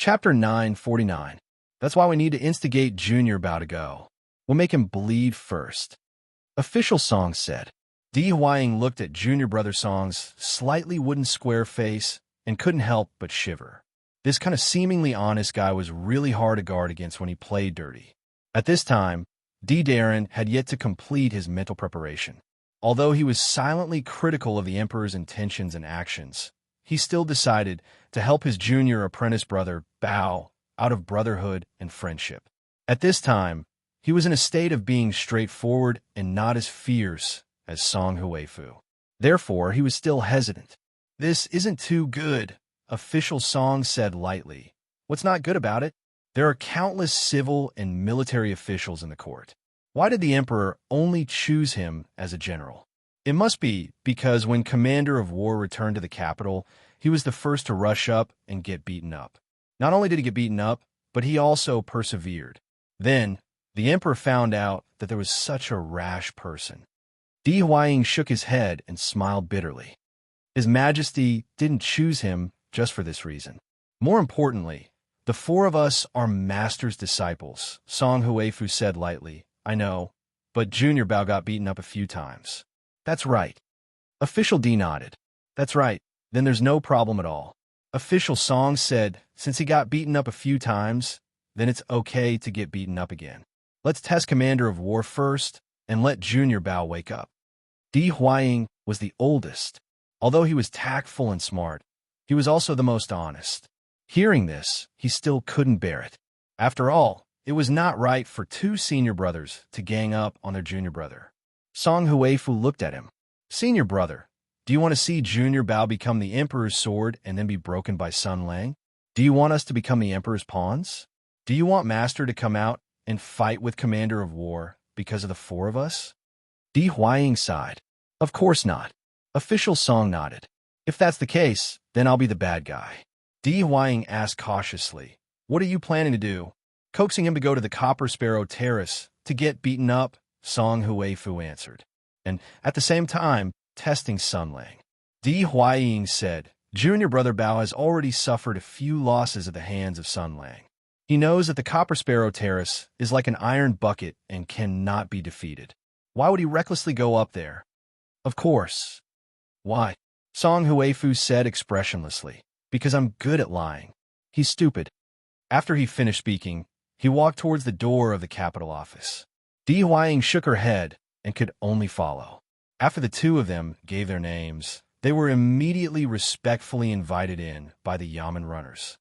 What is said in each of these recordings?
Chapter 949. That's why we need to instigate Junior Bao to go. We'll make him bleed first. Official Song said. Di Huaying looked at Junior Brother Song's slightly wooden square face and couldn't help but shiver. This kind of seemingly honest guy was really hard to guard against when he played dirty. At this time, Di Darren had yet to complete his mental preparation. Although he was silently critical of the Emperor's intentions and actions, he still decided to help his junior apprentice brother Bao out of brotherhood and friendship. At this time, he was in a state of being straightforward and not as fierce as Song Huifu. Therefore, he was still hesitant. This isn't too good, Official Song said lightly. What's not good about it? There are countless civil and military officials in the court. Why did the Emperor only choose him as a general? It must be because when Commander of War returned to the capital, he was the first to rush up and get beaten up. Not only did he get beaten up, but he also persevered. Then, the Emperor found out that there was such a rash person. Di Huaying shook his head and smiled bitterly. His Majesty didn't choose him just for this reason. More importantly, the four of us are Master's disciples, Song Huifu said lightly. I know, but Junior Bao got beaten up a few times. That's right. Official D nodded. That's right, then there's no problem at all. Official Song said, since he got beaten up a few times, then it's okay to get beaten up again. Let's test Commander of War first, and let Junior Bao wake up. Di Huaying was the oldest. Although he was tactful and smart, he was also the most honest. Hearing this, he still couldn't bear it. After all, it was not right for two senior brothers to gang up on their junior brother. Song Huifu looked at him. Senior brother, do you want to see Junior Bao become the Emperor's sword and then be broken by Sun Lang? Do you want us to become the Emperor's pawns? Do you want Master to come out and fight with Commander of War because of the four of us? Di Huaying sighed. Of course not. Official Song nodded. If that's the case, then I'll be the bad guy. Di Huaying asked cautiously, what are you planning to do? Coaxing him to go to the Copper Sparrow Terrace to get beaten up, Song Huifu answered. And at the same time, testing Sun Lang. Di Huaying said, Junior Brother Bao has already suffered a few losses at the hands of Sun Lang. He knows that the Copper Sparrow Terrace is like an iron bucket and cannot be defeated. Why would he recklessly go up there? Of course. Why? Song Huifu said expressionlessly. Because I'm good at lying. He's stupid. After he finished speaking, he walked towards the door of the capital office. Di Huaying shook her head and could only follow. After the two of them gave their names, they were immediately respectfully invited in by the Yamen runners.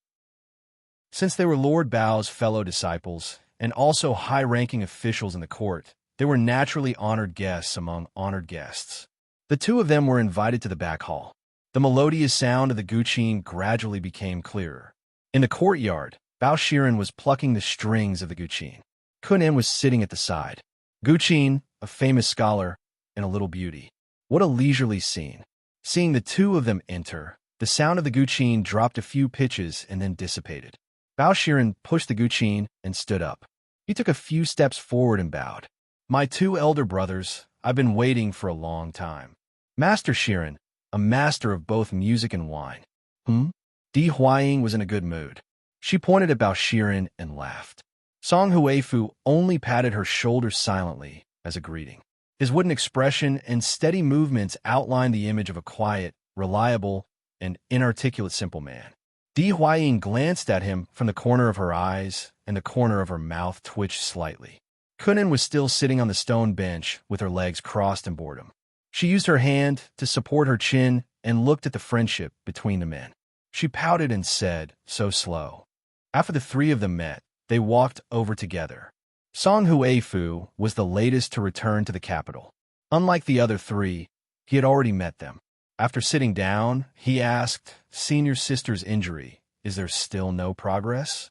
Since they were Lord Bao's fellow disciples and also high-ranking officials in the court, they were naturally honored guests among honored guests. The two of them were invited to the back hall. The melodious sound of the guqin gradually became clearer. In the courtyard, Bao Shiren was plucking the strings of the guqin. Kunin was sitting at the side. Guqin, a famous scholar, and a little beauty. What a leisurely scene. Seeing the two of them enter, the sound of the guqin dropped a few pitches and then dissipated. Bao Shiren pushed the guqin and stood up. He took a few steps forward and bowed. My two elder brothers, I've been waiting for a long time. Master Shiren, a master of both music and wine. Di Huaying was in a good mood. She pointed at Bao Shiren and laughed. Song Huifu only patted her shoulders silently as a greeting. His wooden expression and steady movements outlined the image of a quiet, reliable, and inarticulate simple man. Di Huaying glanced at him from the corner of her eyes, and the corner of her mouth twitched slightly. Kunin was still sitting on the stone bench with her legs crossed in boredom. She used her hand to support her chin and looked at the friendship between the men. She pouted and said, so slow. After the three of them met, they walked over together. Song Huifu was the latest to return to the capital. Unlike the other three, he had already met them. After sitting down, he asked, Senior sister's injury, is there still no progress?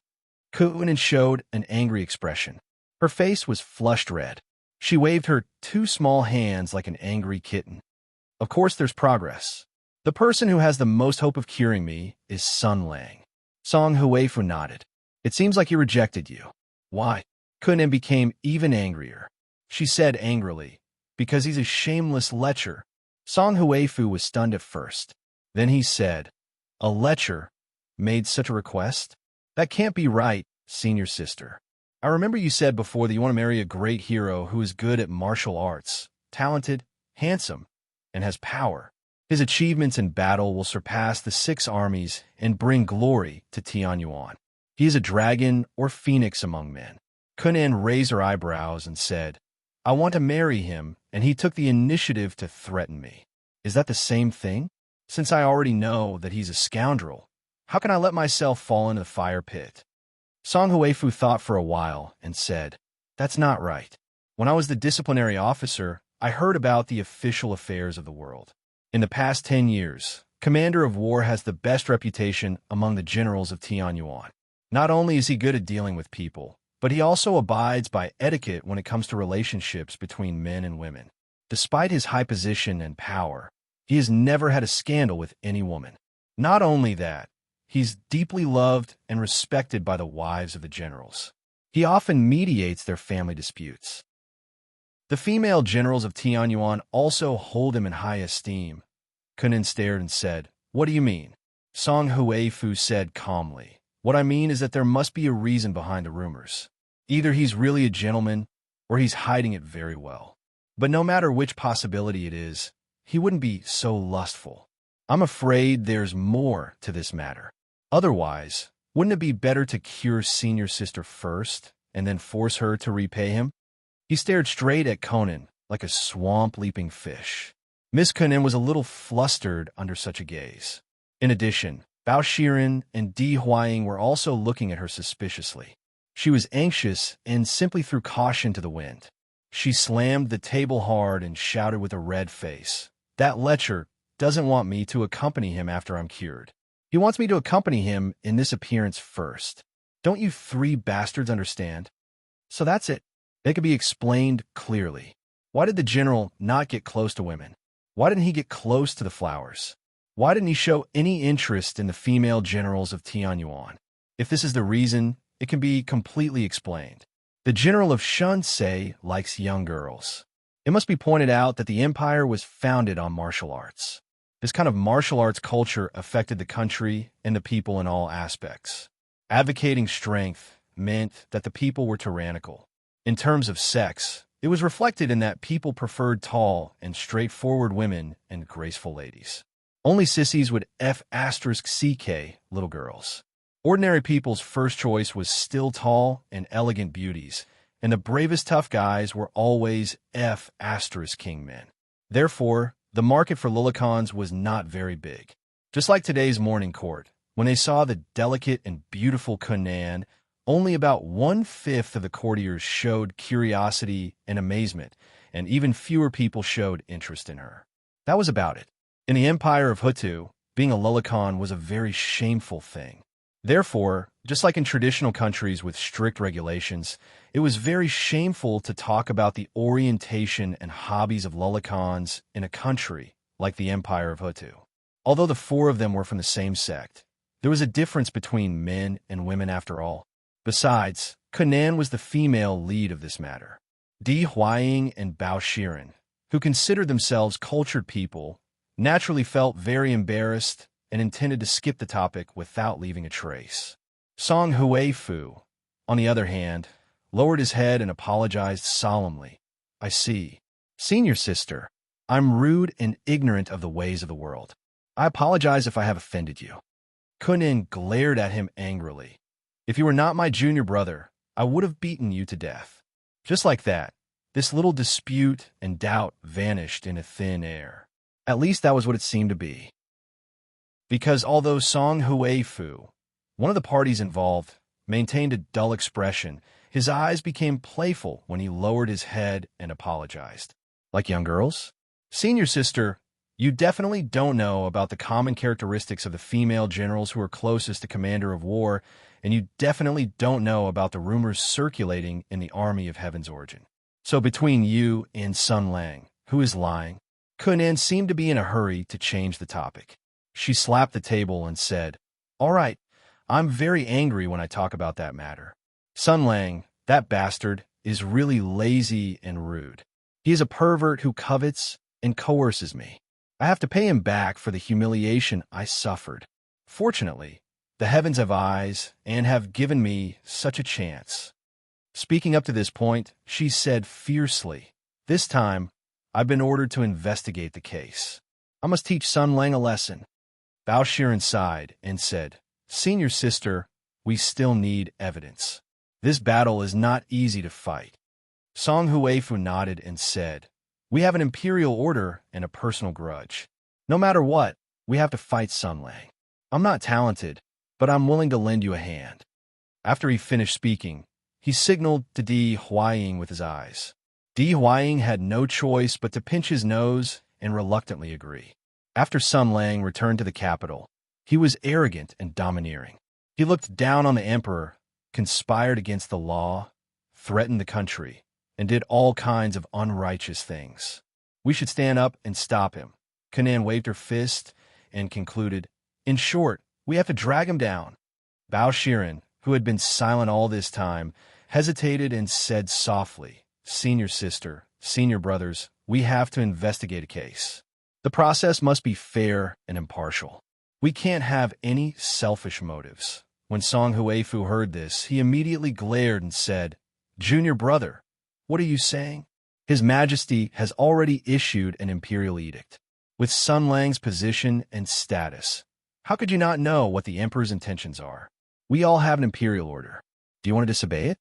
Kunin showed an angry expression. Her face was flushed red. She waved her two small hands like an angry kitten. Of course there's progress. The person who has the most hope of curing me is Sun Lang. Song Huifu nodded. It seems like he rejected you. Why? Kunin became even angrier. She said angrily, because he's a shameless lecher. Song Huifu was stunned at first. Then he said, a lecher made such a request? That can't be right, senior sister. I remember you said before that you want to marry a great hero who is good at martial arts, talented, handsome, and has power. His achievements in battle will surpass the 6 armies and bring glory to Tianyuan. He is a dragon or phoenix among men. Kunan raised her eyebrows and said, I want to marry him, and he took the initiative to threaten me. Is that the same thing? Since I already know that he's a scoundrel, how can I let myself fall into the fire pit? Song Huefu thought for a while and said, That's not right. When I was the disciplinary officer, I heard about the official affairs of the world. In the past 10 years, Commander of War has the best reputation among the generals of Tianyuan. Not only is he good at dealing with people, but he also abides by etiquette when it comes to relationships between men and women. Despite his high position and power, he has never had a scandal with any woman. Not only that, he's deeply loved and respected by the wives of the generals. He often mediates their family disputes. The female generals of Tianyuan also hold him in high esteem. Kunin stared and said, What do you mean? Song Huefu said calmly, What I mean is that there must be a reason behind the rumors. Either he's really a gentleman, or he's hiding it very well. But no matter which possibility it is, he wouldn't be so lustful. I'm afraid there's more to this matter. Otherwise, wouldn't it be better to cure senior sister first, and then force her to repay him? He stared straight at Conan, like a swamp-leaping fish. Miss Conan was a little flustered under such a gaze. In addition, Bao Shiren and Di Huaying were also looking at her suspiciously. She was anxious and simply threw caution to the wind. She slammed the table hard and shouted with a red face, That lecher doesn't want me to accompany him after I'm cured. He wants me to accompany him in this appearance first. Don't you 3 bastards understand? So that's it. It could be explained clearly. Why did the general not get close to women? Why didn't he get close to the flowers? Why didn't he show any interest in the female generals of Tianyuan? If this is the reason, it can be completely explained. The general of Shunsei likes young girls. It must be pointed out that the empire was founded on martial arts. This kind of martial arts culture affected the country and the people in all aspects. Advocating strength meant that the people were tyrannical. In terms of sex, it was reflected in that people preferred tall and straightforward women and graceful ladies. Only sissies would F***CK little girls. Ordinary people's first choice was still tall and elegant beauties, and the bravest tough guys were always F***king men. Therefore, the market for lilicons was not very big. Just like today's morning court, when they saw the delicate and beautiful Conan, only about 1/5 of the courtiers showed curiosity and amazement, and even fewer people showed interest in her. That was about it. In the empire of Hutu, being a lilicon was a very shameful thing. Therefore, just like in traditional countries with strict regulations, it was very shameful to talk about the orientation and hobbies of lilicons in a country like the Empire of Hutu. Although the 4 of them were from the same sect, there was a difference between men and women after all. Besides, Conan was the female lead of this matter. Di Huaying and Bao Shiren, who considered themselves cultured people, naturally felt very embarrassed and intended to skip the topic without leaving a trace. Song Huefu, on the other hand, lowered his head and apologized solemnly. I see. Senior sister, I'm rude and ignorant of the ways of the world. I apologize if I have offended you. Kunin glared at him angrily. If you were not my junior brother, I would have beaten you to death. Just like that, this little dispute and doubt vanished into thin air. At least that was what it seemed to be. Because although Song Huefu, one of the parties involved, maintained a dull expression, his eyes became playful when he lowered his head and apologized. Like young girls? Senior sister, you definitely don't know about the common characteristics of the female generals who are closest to Commander of War, and you definitely don't know about the rumors circulating in the Army of Heaven's Origin. So between you and Sun Lang, who is lying? Kunan seemed to be in a hurry to change the topic. She slapped the table and said, All right, I'm very angry when I talk about that matter. Sun Lang, that bastard, is really lazy and rude. He is a pervert who covets and coerces me. I have to pay him back for the humiliation I suffered. Fortunately, The heavens have eyes and have given me such a chance. Speaking up to this point, she said fiercely, "This time, I've been ordered to investigate the case. I must teach Sun Lang a lesson." Bao Shiren sighed and said, "Senior sister, we still need evidence. This battle is not easy to fight." Song Huifu nodded and said, "We have an imperial order and a personal grudge. No matter what, we have to fight Sun Lang. I'm not talented, but I'm willing to lend you a hand." After he finished speaking, he signaled to Di Huaying with his eyes. Di Huaying had no choice but to pinch his nose and reluctantly agree. After Sun Lang returned to the capital, he was arrogant and domineering. He looked down on the emperor, conspired against the law, threatened the country, and did all kinds of unrighteous things. "We should stand up and stop him." Kanan waved her fist and concluded, "In short, we have to drag him down." Bao Shiren, who had been silent all this time, hesitated and said softly, "Senior sister, senior brothers, we have to investigate a case. The process must be fair and impartial. We can't have any selfish motives." When Song Huifu heard this, he immediately glared and said, "Junior brother, what are you saying? His Majesty has already issued an imperial edict. With Sun Lang's position and status, how could you not know what the emperor's intentions are? We all have an imperial order. Do you want to disobey it?"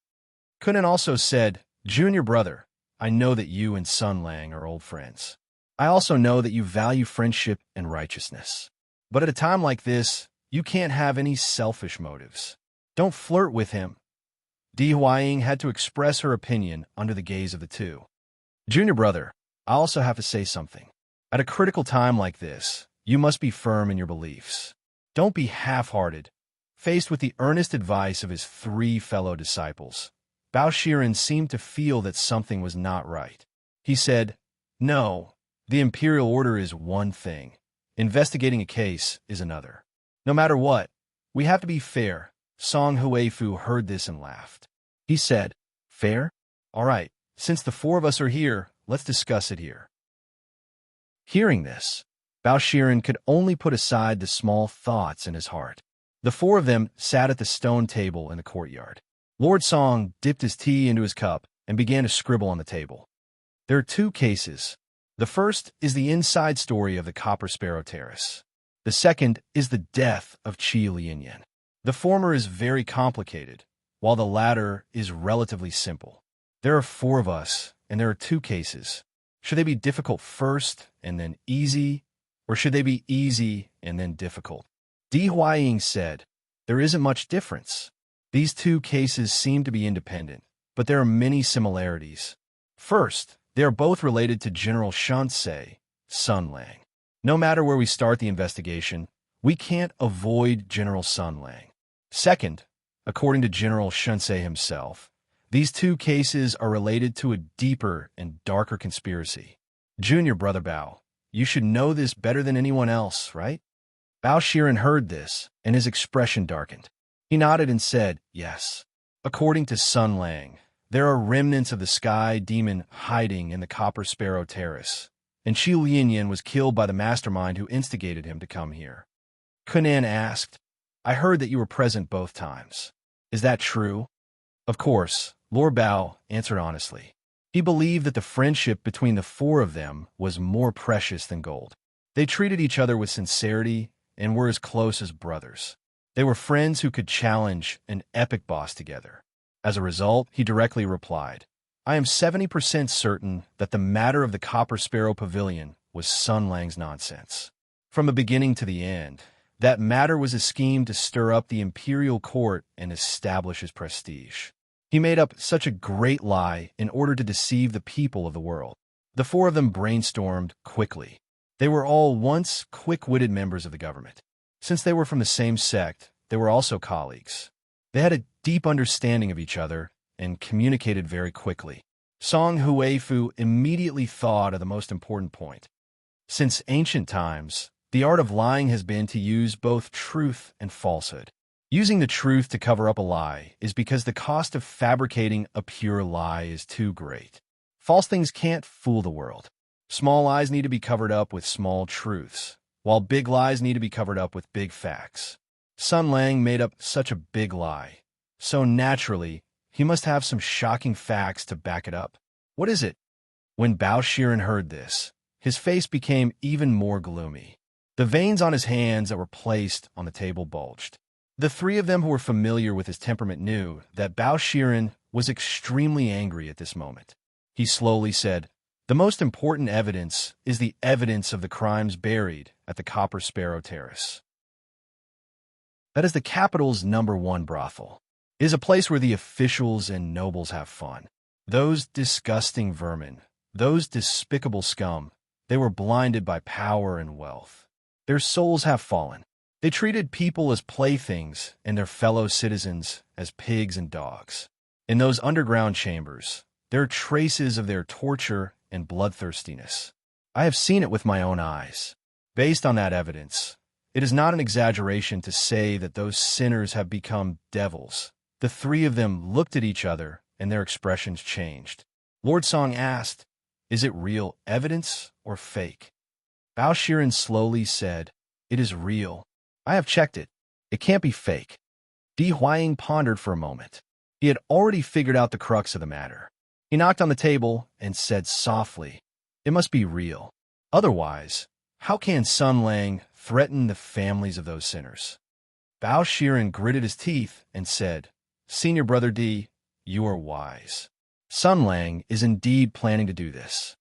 Kunan also said, "Junior brother, I know that you and Sun Lang are old friends. I also know that you value friendship and righteousness. But at a time like this, you can't have any selfish motives. Don't flirt with him." Di Huaying had to express her opinion under the gaze of the two. "Junior brother, I also have to say something. At a critical time like this, you must be firm in your beliefs. Don't be half-hearted." Faced with the earnest advice of his three fellow disciples, Bao Shiren seemed to feel that something was not right. He said, "No, the imperial order is one thing. Investigating a case is another. No matter what, we have to be fair." Song Huifu heard this and laughed. He said, "Fair? All right, since the four of us are here, let's discuss it here." Hearing this, Bao Shiren could only put aside the small thoughts in his heart. The four of them sat at the stone table in the courtyard. Lord Song dipped his tea into his cup and began to scribble on the table. There are two cases. The first is the inside story of the Copper Sparrow Terrace. The second is the death of Qi Lianyan. The former is very complicated, while the latter is relatively simple. There are four of us, and there are two cases. Should they be difficult first and then easy, or should they be easy and then difficult? Di Huaying said, "There isn't much difference. These two cases seem to be independent, but there are many similarities. First, they are both related to General Shansei, Sun Lang. No matter where we start the investigation, we can't avoid General Sun Lang. Second, according to General Shansei himself, these two cases are related to a deeper and darker conspiracy. Junior brother Bao, you should know this better than anyone else, right?" Bao Shiren heard this, and his expression darkened. He nodded and said, "Yes. According to Sun Lang, there are remnants of the sky demon hiding in the Copper Sparrow Terrace, and Qi Lianyan was killed by the mastermind who instigated him to come here." Kunan asked, "I heard that you were present both times. Is that true?" Of course, Lord Bao answered honestly. He believed that the friendship between the four of them was more precious than gold. They treated each other with sincerity and were as close as brothers. They were friends who could challenge an epic boss together. As a result, he directly replied, "I am 70% certain that the matter of the Copper Sparrow Pavilion was Sun Lang's nonsense. From the beginning to the end, that matter was a scheme to stir up the imperial court and establish his prestige. He made up such a great lie in order to deceive the people of the world." The four of them brainstormed quickly. They were all once quick-witted members of the government. Since they were from the same sect, they were also colleagues. They had a deep understanding of each other and communicated very quickly. Song Huifu immediately thought of the most important point. Since ancient times, the art of lying has been to use both truth and falsehood. Using the truth to cover up a lie is because the cost of fabricating a pure lie is too great. False things can't fool the world. Small lies need to be covered up with small truths, while big lies need to be covered up with big facts. Sun Lang made up such a big lie. So naturally, he must have some shocking facts to back it up. What is it? When Bao Shiren heard this, his face became even more gloomy. The veins on his hands that were placed on the table bulged. The three of them who were familiar with his temperament knew that Bao Shiren was extremely angry at this moment. He slowly said, "The most important evidence is the evidence of the crimes buried at the Copper Sparrow Terrace. That is the capital's #1 brothel. It is a place where the officials and nobles have fun. Those disgusting vermin, those despicable scum, they were blinded by power and wealth. Their souls have fallen. They treated people as playthings and their fellow citizens as pigs and dogs. In those underground chambers, there are traces of their torture and bloodthirstiness. I have seen it with my own eyes. Based on that evidence, it is not an exaggeration to say that those sinners have become devils." The three of them looked at each other, and their expressions changed. Lord Song asked, "Is it real evidence or fake?" Bao Shiren slowly said, "It is real. I have checked it. It can't be fake." Di Huaying pondered for a moment. He had already figured out the crux of the matter. He knocked on the table and said softly, "It must be real. Otherwise, how can Sun Lang threaten the families of those sinners?" Bao Shiren gritted his teeth and said, "Senior Brother Di, you are wise. Sun Lang is indeed planning to do this."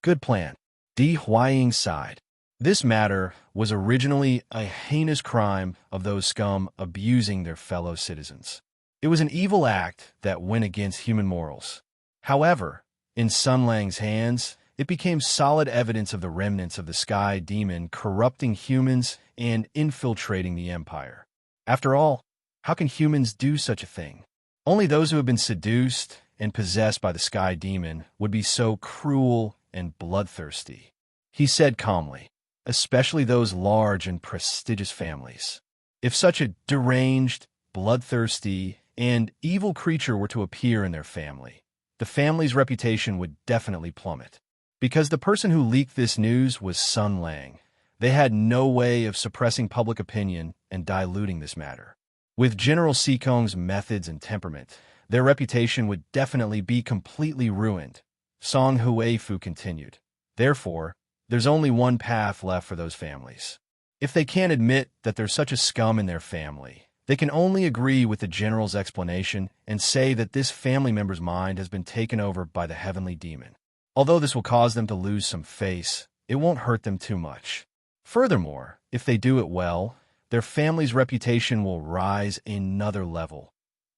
"Good plan." Di Huaying sighed. This matter was originally a heinous crime of those scum abusing their fellow citizens. It was an evil act that went against human morals. However, in Sun Lang's hands, it became solid evidence of the remnants of the Sky Demon corrupting humans and infiltrating the Empire. After all, how can humans do such a thing? Only those who have been seduced and possessed by the Sky Demon would be so cruel and bloodthirsty. He said calmly, "Especially those large and prestigious families. If such a deranged, bloodthirsty, and evil creature were to appear in their family, the family's reputation would definitely plummet. Because the person who leaked this news was Sun Lang, they had no way of suppressing public opinion and diluting this matter. With General Sikong's methods and temperament, their reputation would definitely be completely ruined." Song Huifu continued, "Therefore, there's only one path left for those families. If they can't admit that there's such a scum in their family, they can only agree with the general's explanation and say that this family member's mind has been taken over by the heavenly demon. Although this will cause them to lose some face, it won't hurt them too much. Furthermore, if they do it well, their family's reputation will rise another level."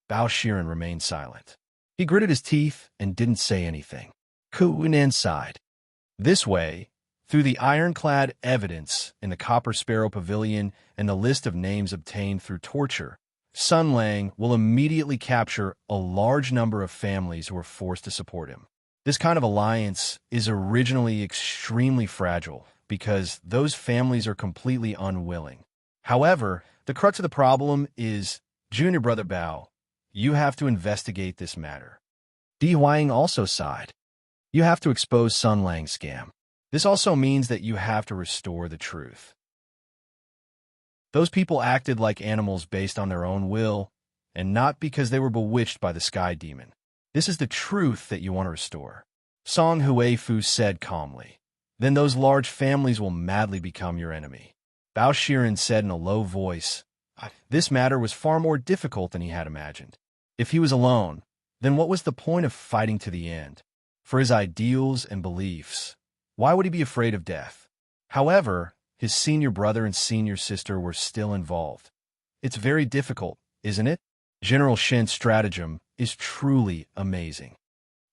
Bao Shiren remained silent. He gritted his teeth and didn't say anything. Kunan sighed. This way, through the ironclad evidence in the Copper Sparrow Pavilion and the list of names obtained through torture, Sun Lang will immediately capture a large number of families who are forced to support him. This kind of alliance is originally extremely fragile because those families are completely unwilling. However, the crux of the problem is, Junior Brother Bao, you have to investigate this matter. Di Huaying also sighed. You have to expose Sun Lang's scam. This also means that you have to restore the truth. Those people acted like animals based on their own will, and not because they were bewitched by the Sky Demon. This is the truth that you want to restore. Song Huifu said calmly. Then those large families will madly become your enemy. Bao Shiren said in a low voice, "This matter was far more difficult than he had imagined. If he was alone, then what was the point of fighting to the end? For his ideals and beliefs, why would he be afraid of death?" However, his senior brother and senior sister were still involved. It's very difficult, isn't it? General Shen's stratagem is truly amazing.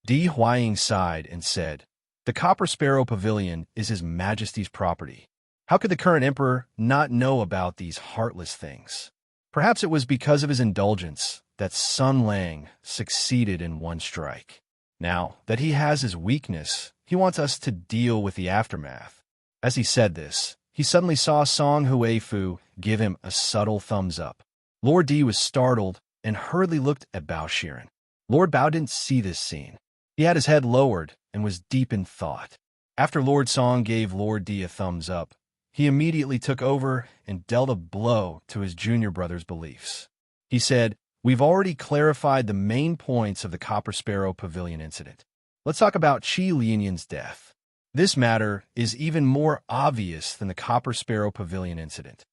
Di Huaying sighed and said, "The Copper Sparrow Pavilion is His Majesty's property. How could the current emperor not know about these heartless things? Perhaps it was because of his indulgence that Sun Lang succeeded in one strike. Now that he has his weakness, he wants us to deal with the aftermath." As he said this, he suddenly saw Song Huifu give him a subtle thumbs up. Lord Di was startled and hurriedly looked at Bao Shiren. Lord Bao didn't see this scene. He had his head lowered and was deep in thought. After Lord Song gave Lord Di a thumbs up, he immediately took over and dealt a blow to his junior brother's beliefs. He said, "We've already clarified the main points of the Copper Sparrow Pavilion incident. Let's talk about Qi Lianyan's death. This matter is even more obvious than the Copper Sparrow Pavilion incident."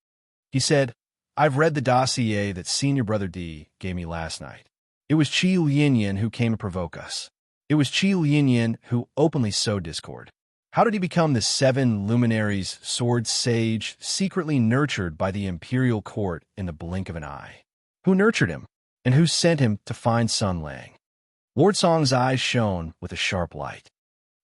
He said, "I've read the dossier that Senior Brother D gave me last night. It was Qi Lianyan who came to provoke us. It was Qi Lianyan who openly sowed discord. How did he become the 7 luminaries sword sage secretly nurtured by the imperial court in the blink of an eye? Who nurtured him? And who sent him to find Sun Lang?" Lord Song's eyes shone with a sharp light.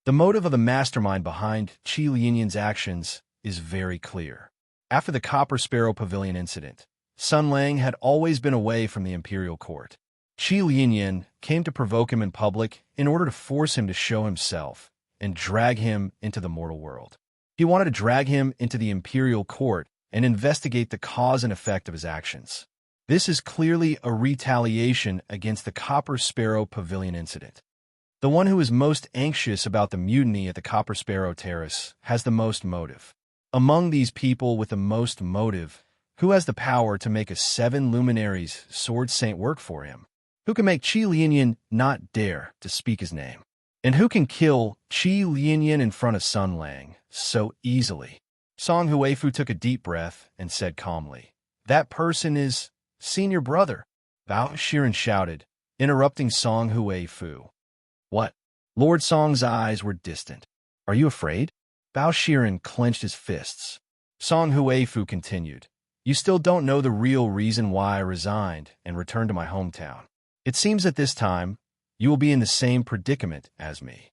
The motive of the mastermind behind Qi Lianyan's actions is very clear. After the Copper Sparrow Pavilion incident, Sun Lang had always been away from the imperial court. Qi Lianyan came to provoke him in public in order to force him to show himself and drag him into the mortal world. He wanted to drag him into the imperial court and investigate the cause and effect of his actions. This is clearly a retaliation against the Copper Sparrow Pavilion incident. The one who is most anxious about the mutiny at the Copper Sparrow Terrace has the most motive. Among these people with the most motive, who has the power to make a 7 luminaries sword saint work for him? Who can make Qi Lianyan not dare to speak his name? And who can kill Qi Lianyan in front of Sun Lang so easily? Song Huifu took a deep breath and said calmly, "That person is Senior Brother," Bao Shiren shouted, interrupting Song Huifu. "What?" Lord Song's eyes were distant. "Are you afraid?" Bao Shiren clenched his fists. Song Huifu continued, "You still don't know the real reason why I resigned and returned to my hometown. It seems that this time, you will be in the same predicament as me.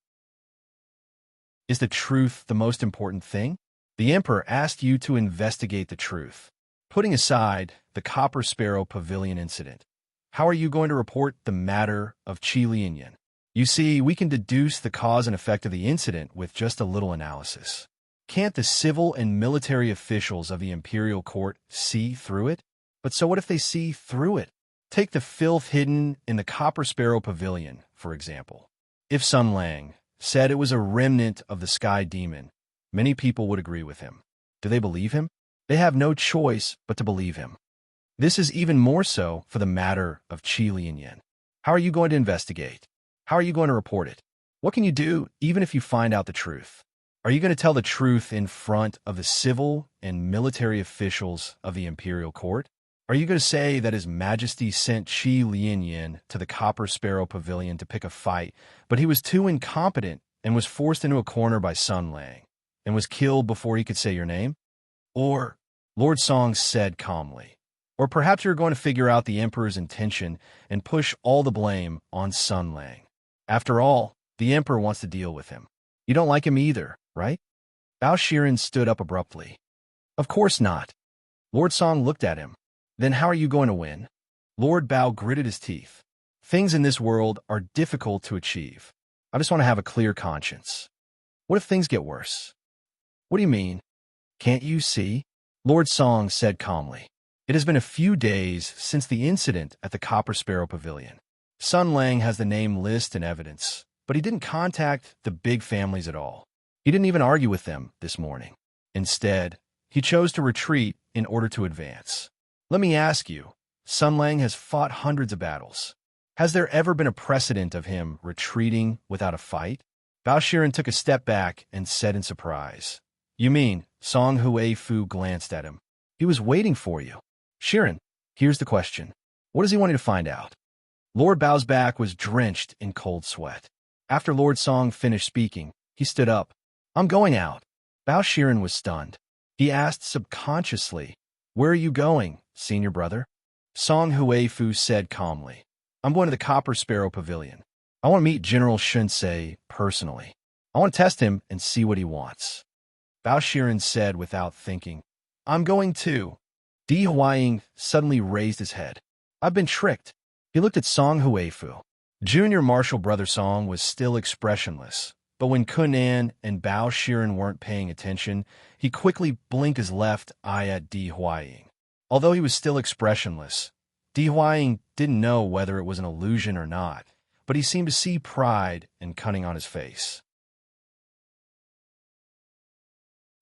Is the truth the most important thing? The Emperor asked you to investigate the truth. Putting aside the Copper Sparrow Pavilion incident, how are you going to report the matter of Qi Lianyan? You see, we can deduce the cause and effect of the incident with just a little analysis. Can't the civil and military officials of the imperial court see through it? But so what if they see through it? Take the filth hidden in the Copper Sparrow Pavilion, for example. If Sun Lang said it was a remnant of the Sky Demon, many people would agree with him. Do they believe him? They have no choice but to believe him. This is even more so for the matter of Qi Lianyan. How are you going to investigate? How are you going to report it? What can you do even if you find out the truth? Are you going to tell the truth in front of the civil and military officials of the imperial court? Are you going to say that His Majesty sent Qi Lianyan to the Copper Sparrow Pavilion to pick a fight, but he was too incompetent and was forced into a corner by Sun Lang, and was killed before he could say your name? Or, Lord Song said calmly, or perhaps you're going to figure out the Emperor's intention and push all the blame on Sun Lang. After all, the Emperor wants to deal with him. You don't like him either, right? Bao Shiren stood up abruptly. Of course not. Lord Song looked at him. Then how are you going to win? Lord Bao gritted his teeth. Things in this world are difficult to achieve. I just want to have a clear conscience. What if things get worse? What do you mean? Can't you see? Lord Song said calmly. It has been a few days since the incident at the Copper Sparrow Pavilion. Sun Lang has the name list and evidence, but he didn't contact the big families at all. He didn't even argue with them this morning. Instead, he chose to retreat in order to advance. Let me ask you, Sun Lang has fought hundreds of battles. Has there ever been a precedent of him retreating without a fight? Bao Shiren took a step back and said in surprise, You mean? Song Huifu glanced at him. He was waiting for you. Shiren, here's the question. What does he want you to find out? Lord Bao's back was drenched in cold sweat. After Lord Song finished speaking, he stood up. I'm going out. Bao Shiren was stunned. He asked subconsciously, Where are you going, Senior Brother? Song Huifu said calmly, I'm going to the Copper Sparrow Pavilion. I want to meet General Shinsei personally. I want to test him and see what he wants. Bao Shiren said without thinking, I'm going too. Di Huaying suddenly raised his head. I've been tricked. He looked at Song Huifu. Junior Marshal Brother Song was still expressionless, but when Kun An and Bao Shiren weren't paying attention, he quickly blinked his left eye at Di Huaying. Although he was still expressionless, Di Huaying didn't know whether it was an illusion or not, but he seemed to see pride and cunning on his face.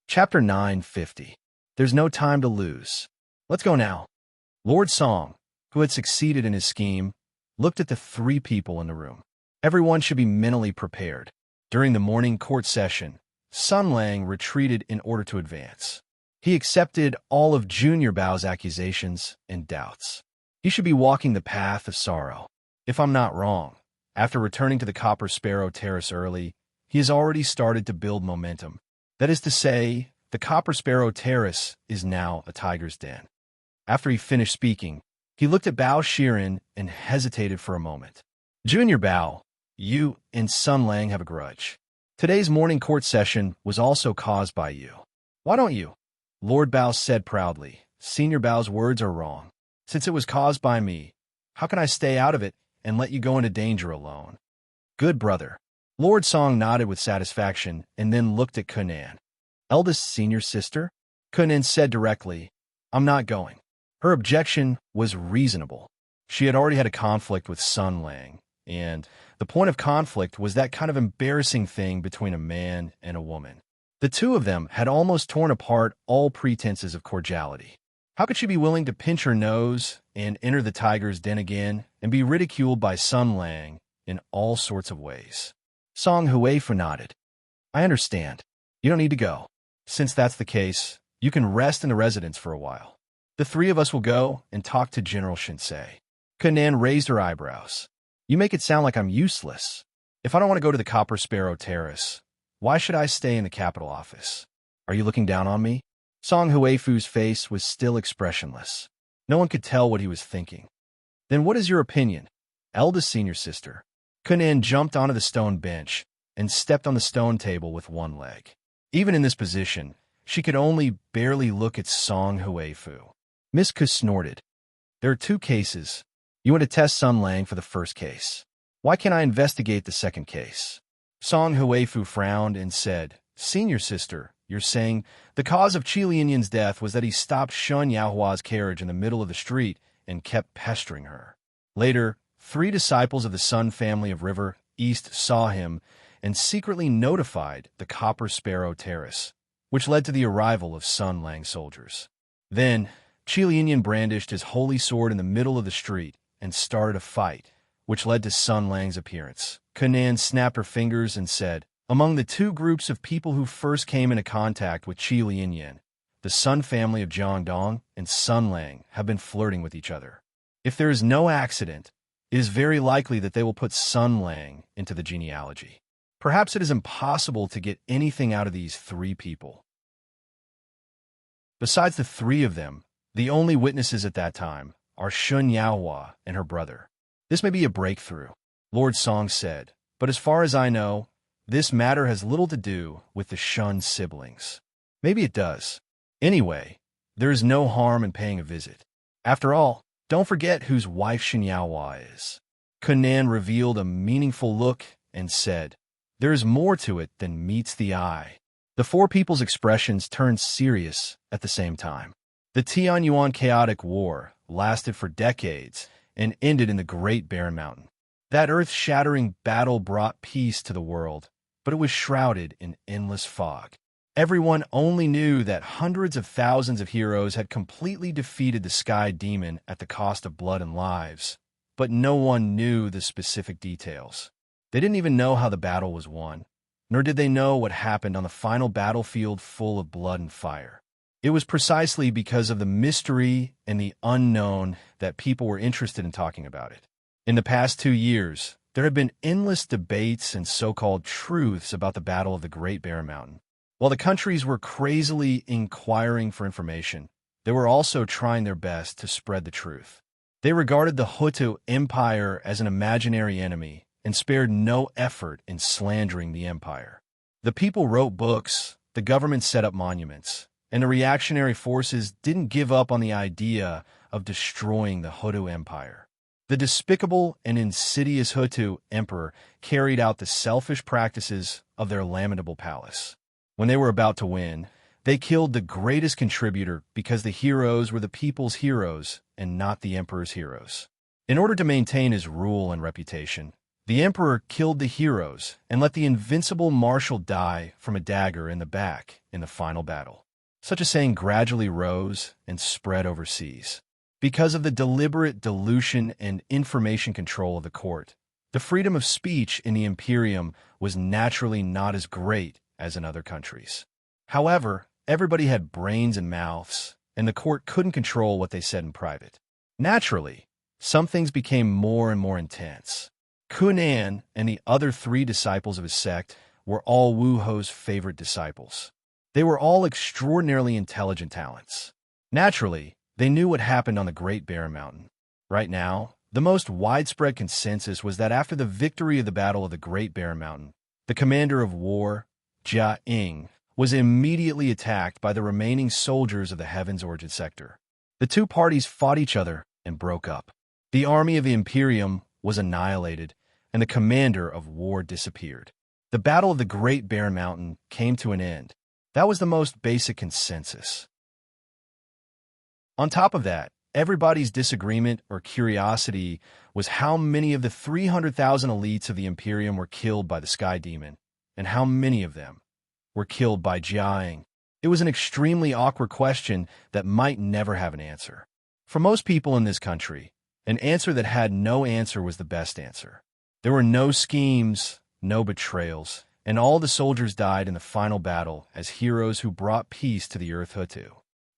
Chapter 950. There's no time to lose. Let's go now. Lord Song, who had succeeded in his scheme, looked at the three people in the room. Everyone should be mentally prepared. During the morning court session, Sun Lang retreated in order to advance. He accepted all of Junior Bao's accusations and doubts. He should be walking the path of sorrow. If I'm not wrong, after returning to the Copper Sparrow Terrace early, he has already started to build momentum. That is to say, the Copper Sparrow Terrace is now a tiger's den. After he finished speaking, he looked at Bao Shiren and hesitated for a moment. Junior Bao, you and Sun Lang have a grudge. Today's morning court session was also caused by you. Why don't you? Lord Bao said proudly. Senior Bao's words are wrong. Since it was caused by me, how can I stay out of it and let you go into danger alone? Good brother. Lord Song nodded with satisfaction and then looked at Kunan. Eldest senior sister? Kunan said directly, I'm not going. Her objection was reasonable. She had already had a conflict with Sun Lang, and the point of conflict was that kind of embarrassing thing between a man and a woman. The two of them had almost torn apart all pretenses of cordiality. How could she be willing to pinch her nose and enter the tiger's den again and be ridiculed by Sun Lang in all sorts of ways? Song Huifu nodded. I understand. You don't need to go. Since that's the case, you can rest in the residence for a while. The three of us will go and talk to General Shinsei. Kunan raised her eyebrows. You make it sound like I'm useless. If I don't want to go to the Copper Sparrow Terrace, why should I stay in the capital office? Are you looking down on me? Song Huifu's face was still expressionless. No one could tell what he was thinking. Then what is your opinion, eldest senior sister? Kunan jumped onto the stone bench and stepped on the stone table with one leg. Even in this position, she could only barely look at Song Huifu. Miss Ku snorted. There are two cases. You want to test Sun Lang for the first case. Why can't I investigate the second case? Song Huifu frowned and said, Senior sister, you're saying the cause of Qi Lianyin's death was that he stopped Shun Yaohua's carriage in the middle of the street and kept pestering her. Later, 3 disciples of the Sun family of River East saw him and secretly notified the Copper Sparrow Terrace, which led to the arrival of Sun Lang soldiers. Then, Qi Lianyin brandished his holy sword in the middle of the street and started a fight, which led to Sun Lang's appearance. Kunan snapped her fingers and said, among the 2 groups of people who first came into contact with Qi Lianyin, the Sun family of Jiangdong and Sun Lang have been flirting with each other. If there is no accident, it is very likely that they will put Sun Lang into the genealogy. Perhaps it is impossible to get anything out of these 3 people. Besides the 3 of them, the only witnesses at that time are Shun Yaohua and her brother. This may be a breakthrough, Lord Song said, but as far as I know, this matter has little to do with the Shun siblings. Maybe it does. Anyway, there is no harm in paying a visit. After all, don't forget whose wife Shun Yaohua is. Kunan revealed a meaningful look and said, there is more to it than meets the eye. The 4 people's expressions turned serious at the same time. The Tianyuan chaotic war lasted for decades and ended in the Great Barren Mountain. That earth-shattering battle brought peace to the world, but it was shrouded in endless fog. Everyone only knew that hundreds of thousands of heroes had completely defeated the Sky Demon at the cost of blood and lives, but no one knew the specific details. They didn't even know how the battle was won, nor did they know what happened on the final battlefield full of blood and fire. It was precisely because of the mystery and the unknown that people were interested in talking about it. In the past 2 years, there have been endless debates and so-called truths about the Battle of the Great Barren Mountain. While the countries were crazily inquiring for information, they were also trying their best to spread the truth. They regarded the Hutu Empire as an imaginary enemy and spared no effort in slandering the empire. The people wrote books, the government set up monuments, and the reactionary forces didn't give up on the idea of destroying the Hutu Empire. The despicable and insidious Hutu emperor carried out the selfish practices of their lamentable palace. When they were about to win, they killed the greatest contributor because the heroes were the people's heroes and not the emperor's heroes. In order to maintain his rule and reputation, The emperor killed the heroes and let the invincible marshal die from a dagger in the back in the final battle. Such a saying gradually rose and spread overseas. Because of the deliberate dilution and information control of the court, the freedom of speech in the Imperium was naturally not as great as in other countries. However, everybody had brains and mouths, and the court couldn't control what they said in private. Naturally, some things became more and more intense. Kunan and the other 3 disciples of his sect were all Wu Ho's favorite disciples. They were all extraordinarily intelligent talents. Naturally, they knew what happened on the Great Bear Mountain. Right now, the most widespread consensus was that after the victory of the Battle of the Great Bear Mountain, the commander of war, Jia Ying, was immediately attacked by the remaining soldiers of the Heaven's Origin sector. The 2 parties fought each other and broke up. The army of the Imperium was annihilated, and the commander of war disappeared. The Battle of the Great Bear Mountain came to an end. That was the most basic consensus. On top of that, everybody's disagreement or curiosity was how many of the 300,000 elites of the Imperium were killed by the Sky Demon, and how many of them were killed by Jiang. It was an extremely awkward question that might never have an answer. For most people in this country, an answer that had no answer was the best answer. There were no schemes, no betrayals, and all the soldiers died in the final battle as heroes who brought peace to the Earth Hutu.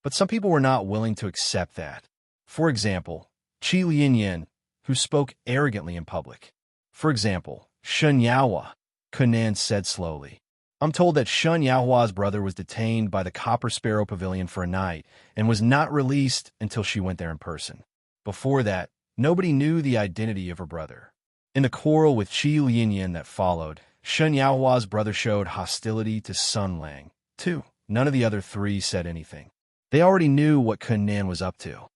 But some people were not willing to accept that. For example, Qi Lianyan, who spoke arrogantly in public. For example, Shun Yaohua, Kunan said slowly. I'm told that Shun Yaohua's brother was detained by the Copper Sparrow Pavilion for a night and was not released until she went there in person. Before that, nobody knew the identity of her brother. In the quarrel with Qi Lianyan that followed, Shun Yaohua's brother showed hostility to Sun Lang, too. None of the other 3 said anything. They already knew what Kunan was up to.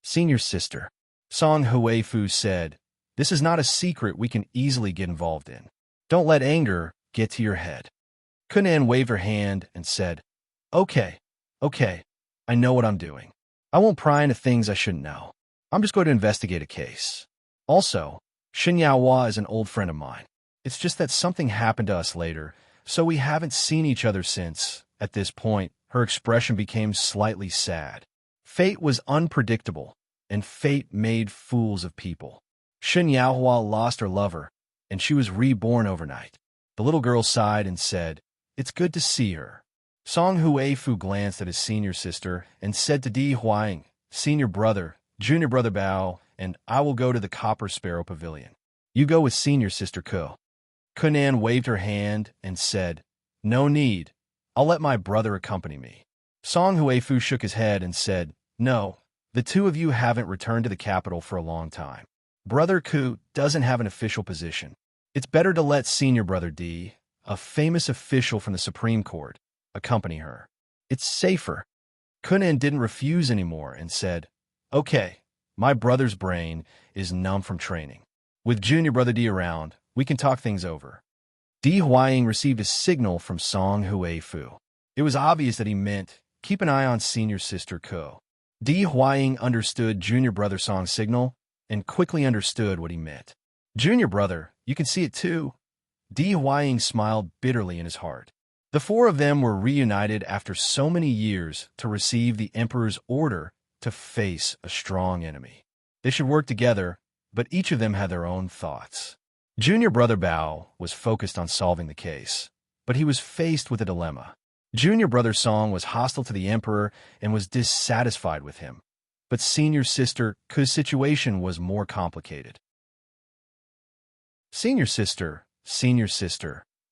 Senior sister, Song Huifu said, this is not a secret we can easily get involved in. Don't let anger get to your head. Kunan waved her hand and said, Okay, I know what I'm doing. I won't pry into things I shouldn't know. I'm just going to investigate a case. Also, Shin Yaohua is an old friend of mine. It's just that something happened to us later, so we haven't seen each other since. At this point, her expression became slightly sad. Fate was unpredictable, and fate made fools of people. Shin Yaohua lost her lover, and she was reborn overnight. The little girl sighed and said, It's good to see her. Song Huifu glanced at his senior sister and said to Di Huang, Senior brother, junior brother Bao, and I will go to the Copper Sparrow Pavilion. You go with senior sister Ko. Kunan waved her hand and said, No need. I'll let my brother accompany me. Song Huifu shook his head and said, No, the 2 of you haven't returned to the capital for a long time. Brother Ku doesn't have an official position. It's better to let senior brother D, a famous official from the Supreme Court, accompany her. It's safer. Kunan didn't refuse anymore and said, Okay, my brother's brain is numb from training. With junior brother D around, we can talk things over. Di Huaying received a signal from Song Huifu. It was obvious that he meant, keep an eye on senior sister Ko. Di Huaying understood junior brother Song's signal and quickly understood what he meant. Junior brother, you can see it too. Di Huaying smiled bitterly in his heart. The 4 of them were reunited after so many years to receive the Emperor's order to face a strong enemy. They should work together, but each of them had their own thoughts. Junior brother Bao was focused on solving the case, but he was faced with a dilemma. Junior brother Song was hostile to the Emperor and was dissatisfied with him, but senior sister Ku's situation was more complicated. Senior sister,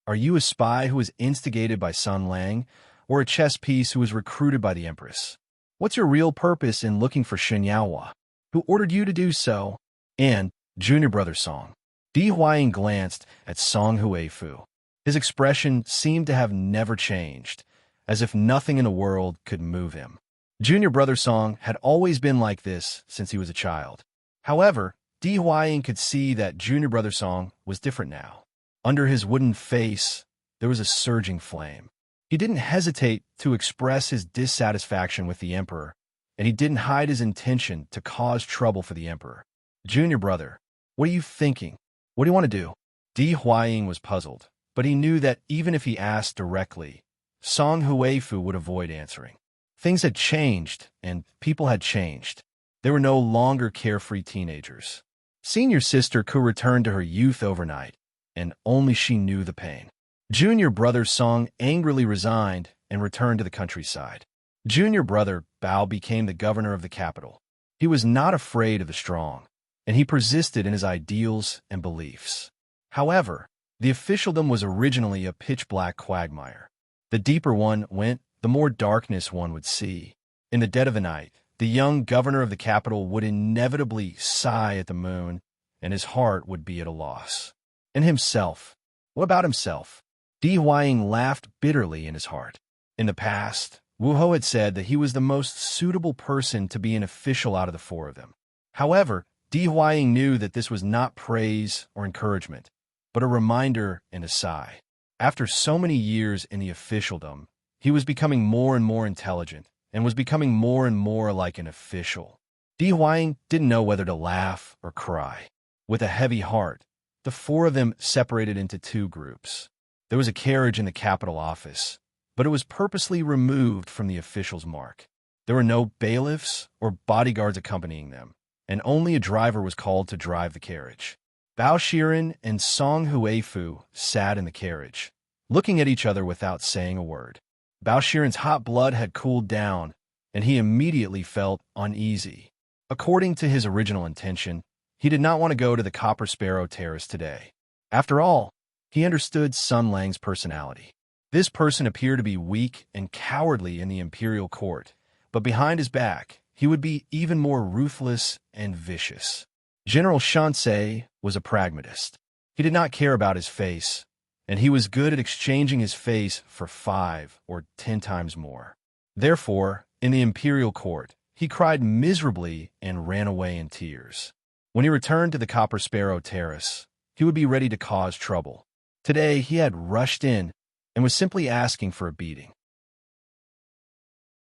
are you a spy who was instigated by Sun Lang, or a chess piece who was recruited by the Empress? What's your real purpose in looking for Shin Yaohua? Who ordered you to do so? And junior brother Song. Di Huaying glanced at Song Huifu. His expression seemed to have never changed, as if nothing in the world could move him. Junior brother Song had always been like this since he was a child. However, Di Huaying could see that junior brother Song was different now. Under his wooden face, there was a surging flame. He didn't hesitate to express his dissatisfaction with the Emperor, and he didn't hide his intention to cause trouble for the Emperor. Junior brother, what are you thinking? What do you want to do? Di Huaying was puzzled, but he knew that even if he asked directly, Song Huifu would avoid answering. Things had changed, and people had changed. They were no longer carefree teenagers. Senior sister Ku returned to her youth overnight, and only she knew the pain. Junior brother Song angrily resigned and returned to the countryside. Junior brother Bao became the governor of the capital. He was not afraid of the strong, and he persisted in his ideals and beliefs. However, the officialdom was originally a pitch-black quagmire. The deeper one went, the more darkness one would see. In the dead of the night, the young governor of the capital would inevitably sigh at the moon, and his heart would be at a loss. And himself? What about himself? Di Huaying laughed bitterly in his heart. In the past, Wu Ho had said that he was the most suitable person to be an official out of the four of them. However, Di Huaying knew that this was not praise or encouragement, but a reminder and a sigh. After so many years in the officialdom, he was becoming more and more intelligent and was becoming more and more like an official. Di Huaying didn't know whether to laugh or cry. With a heavy heart, the four of them separated into two groups. There was a carriage in the capital office, but it was purposely removed from the official's mark. There were no bailiffs or bodyguards accompanying them, and only a driver was called to drive the carriage. Bao Shiren and Song Huifu sat in the carriage, looking at each other without saying a word. Bao Shiren's hot blood had cooled down, and he immediately felt uneasy. According to his original intention, he did not want to go to the Copper Sparrow Terrace today. After all, he understood Sun Lang's personality. This person appeared to be weak and cowardly in the imperial court, but behind his back, he would be even more ruthless and vicious. General Shansei was a pragmatist. He did not care about his face, and he was good at exchanging his face for 5 or 10 times more. Therefore, in the imperial court, he cried miserably and ran away in tears. When he returned to the Copper Sparrow Terrace, he would be ready to cause trouble. Today, he had rushed in and was simply asking for a beating.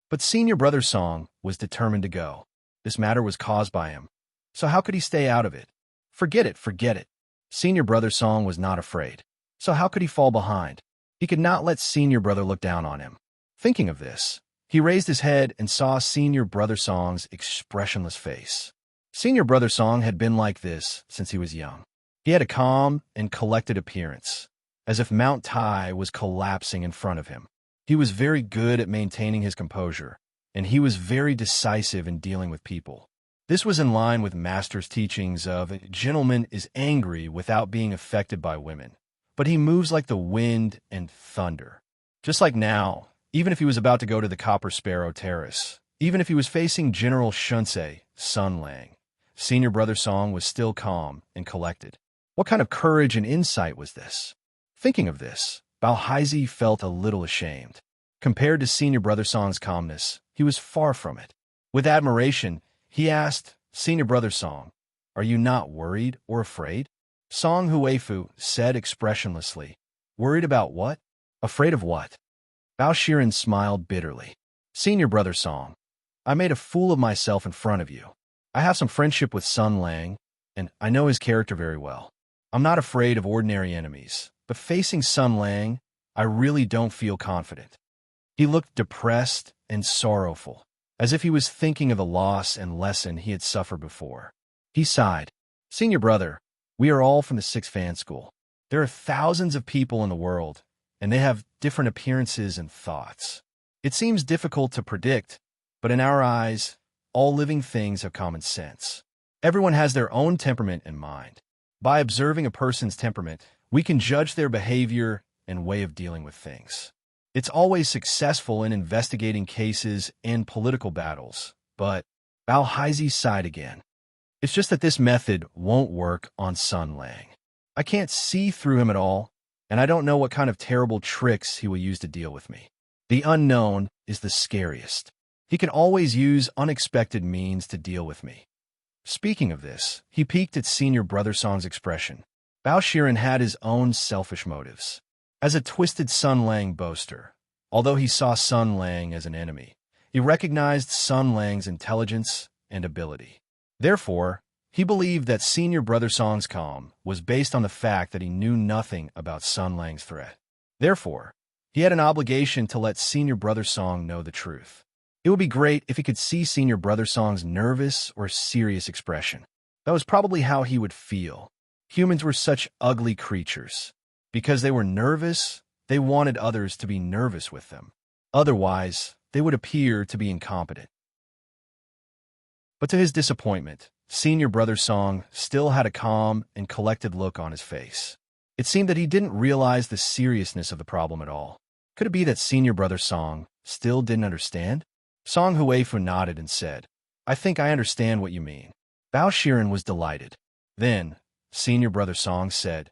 But senior brother Song was determined to go. This matter was caused by him. So how could he stay out of it? Forget it, forget it. Senior brother Song was not afraid. So how could he fall behind? He could not let senior brother look down on him. Thinking of this, he raised his head and saw senior brother Song's expressionless face. Senior brother Song had been like this since he was young. He had a calm and collected appearance, as if Mount Tai was collapsing in front of him. He was very good at maintaining his composure, and he was very decisive in dealing with people. This was in line with Master's teachings of a gentleman is angry without being affected by women, but he moves like the wind and thunder. Just like now, even if he was about to go to the Copper Sparrow Terrace, even if he was facing General Shunsei, Sun Lang, senior brother Song was still calm and collected. What kind of courage and insight was this? Thinking of this, Bao Haizi felt a little ashamed. Compared to senior brother Song's calmness, he was far from it. With admiration, he asked, Senior brother Song, are you not worried or afraid? Song Huifu said expressionlessly, Worried about what? Afraid of what? Bao Shiren smiled bitterly. Senior brother Song, I made a fool of myself in front of you. I have some friendship with Sun Lang, and I know his character very well. I'm not afraid of ordinary enemies, but facing Sun Lang, I really don't feel confident. He looked depressed and sorrowful, as if he was thinking of the loss and lesson he had suffered before. He sighed. Senior brother, we are all from the 6th Fan School. There are thousands of people in the world, and they have different appearances and thoughts. It seems difficult to predict, but in our eyes, all living things have common sense. Everyone has their own temperament and mind. By observing a person's temperament, we can judge their behavior and way of dealing with things. It's always successful in investigating cases and political battles, but Bao Haizi sighed again. It's just that this method won't work on Sun Lang. I can't see through him at all, and I don't know what kind of terrible tricks he will use to deal with me. The unknown is the scariest. He can always use unexpected means to deal with me. Speaking of this, he peeked at senior brother Song's expression. Bao Shiren had his own selfish motives. As a twisted Sun Lang boaster, although he saw Sun Lang as an enemy, he recognized Sun Lang's intelligence and ability. Therefore, He believed that Senior Brother Song's calm was based on the fact that he knew nothing about Sun Lang's threat. Therefore, he had an obligation to let Senior Brother Song know the truth. It would be great if he could see Senior Brother Song's nervous or serious expression. That was probably how he would feel. Humans were such ugly creatures. Because they were nervous, they wanted others to be nervous with them. Otherwise, they would appear to be incompetent. But to his disappointment, Senior Brother Song still had a calm and collected look on his face. It seemed that he didn't realize the seriousness of the problem at all. Could it be that Senior Brother Song still didn't understand? Song Huifu nodded and said, "I think I understand what you mean." Bao Shiren was delighted. Then, Senior Brother Song said,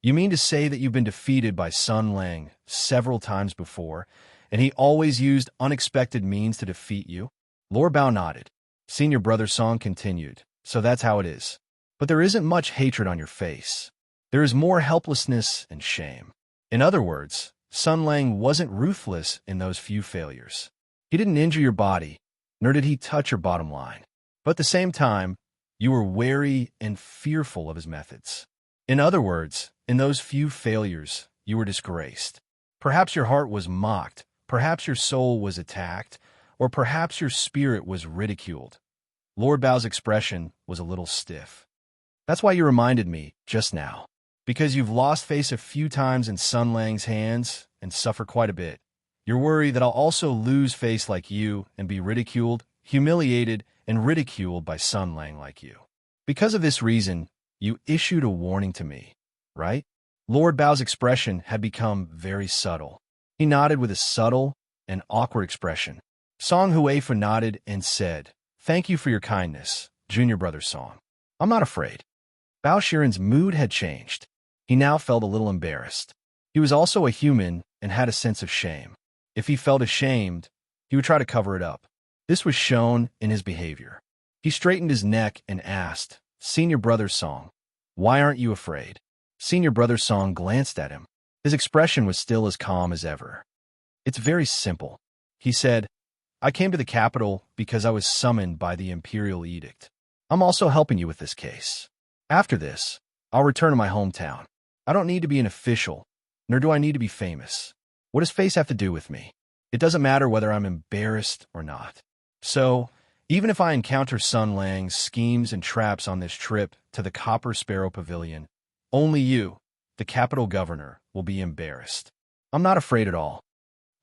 "You mean to say that you've been defeated by Sun Lang several times before, and he always used unexpected means to defeat you?" Lord Bao nodded. Senior Brother Song continued, "So that's how it is. But there isn't much hatred on your face. There is more helplessness and shame. In other words, Sun Lang wasn't ruthless in those few failures. He didn't injure your body, nor did he touch your bottom line. But at the same time, you were wary and fearful of his methods. In other words, in those few failures, you were disgraced. Perhaps your heart was mocked, perhaps your soul was attacked, or perhaps your spirit was ridiculed." Lord Bao's expression was a little stiff. "That's why you reminded me just now. Because you've lost face a few times in Sun Lang's hands and suffer quite a bit. You're worried that I'll also lose face like you and be ridiculed, humiliated, and ridiculed by Sun Lang like you. Because of this reason, you issued a warning to me, right?" Lord Bao's expression had become very subtle. He nodded with a subtle and awkward expression. Song Huifu nodded and said, "Thank you for your kindness, Junior Brother Song. I'm not afraid." Bao Shiren's mood had changed. He now felt a little embarrassed. He was also a human and had a sense of shame. If he felt ashamed, he would try to cover it up. This was shown in his behavior. He straightened his neck and asked, "Senior Brother Song, why aren't you afraid?" Senior Brother Song glanced at him. His expression was still as calm as ever. "It's very simple," he said. "I came to the capital because I was summoned by the imperial edict. I'm also helping you with this case. After this, I'll return to my hometown. I don't need to be an official, nor do I need to be famous. What does face have to do with me? It doesn't matter whether I'm embarrassed or not. So, even if I encounter Sun Lang's schemes and traps on this trip to the Copper Sparrow Pavilion, only you, the capital governor, will be embarrassed. I'm not afraid at all."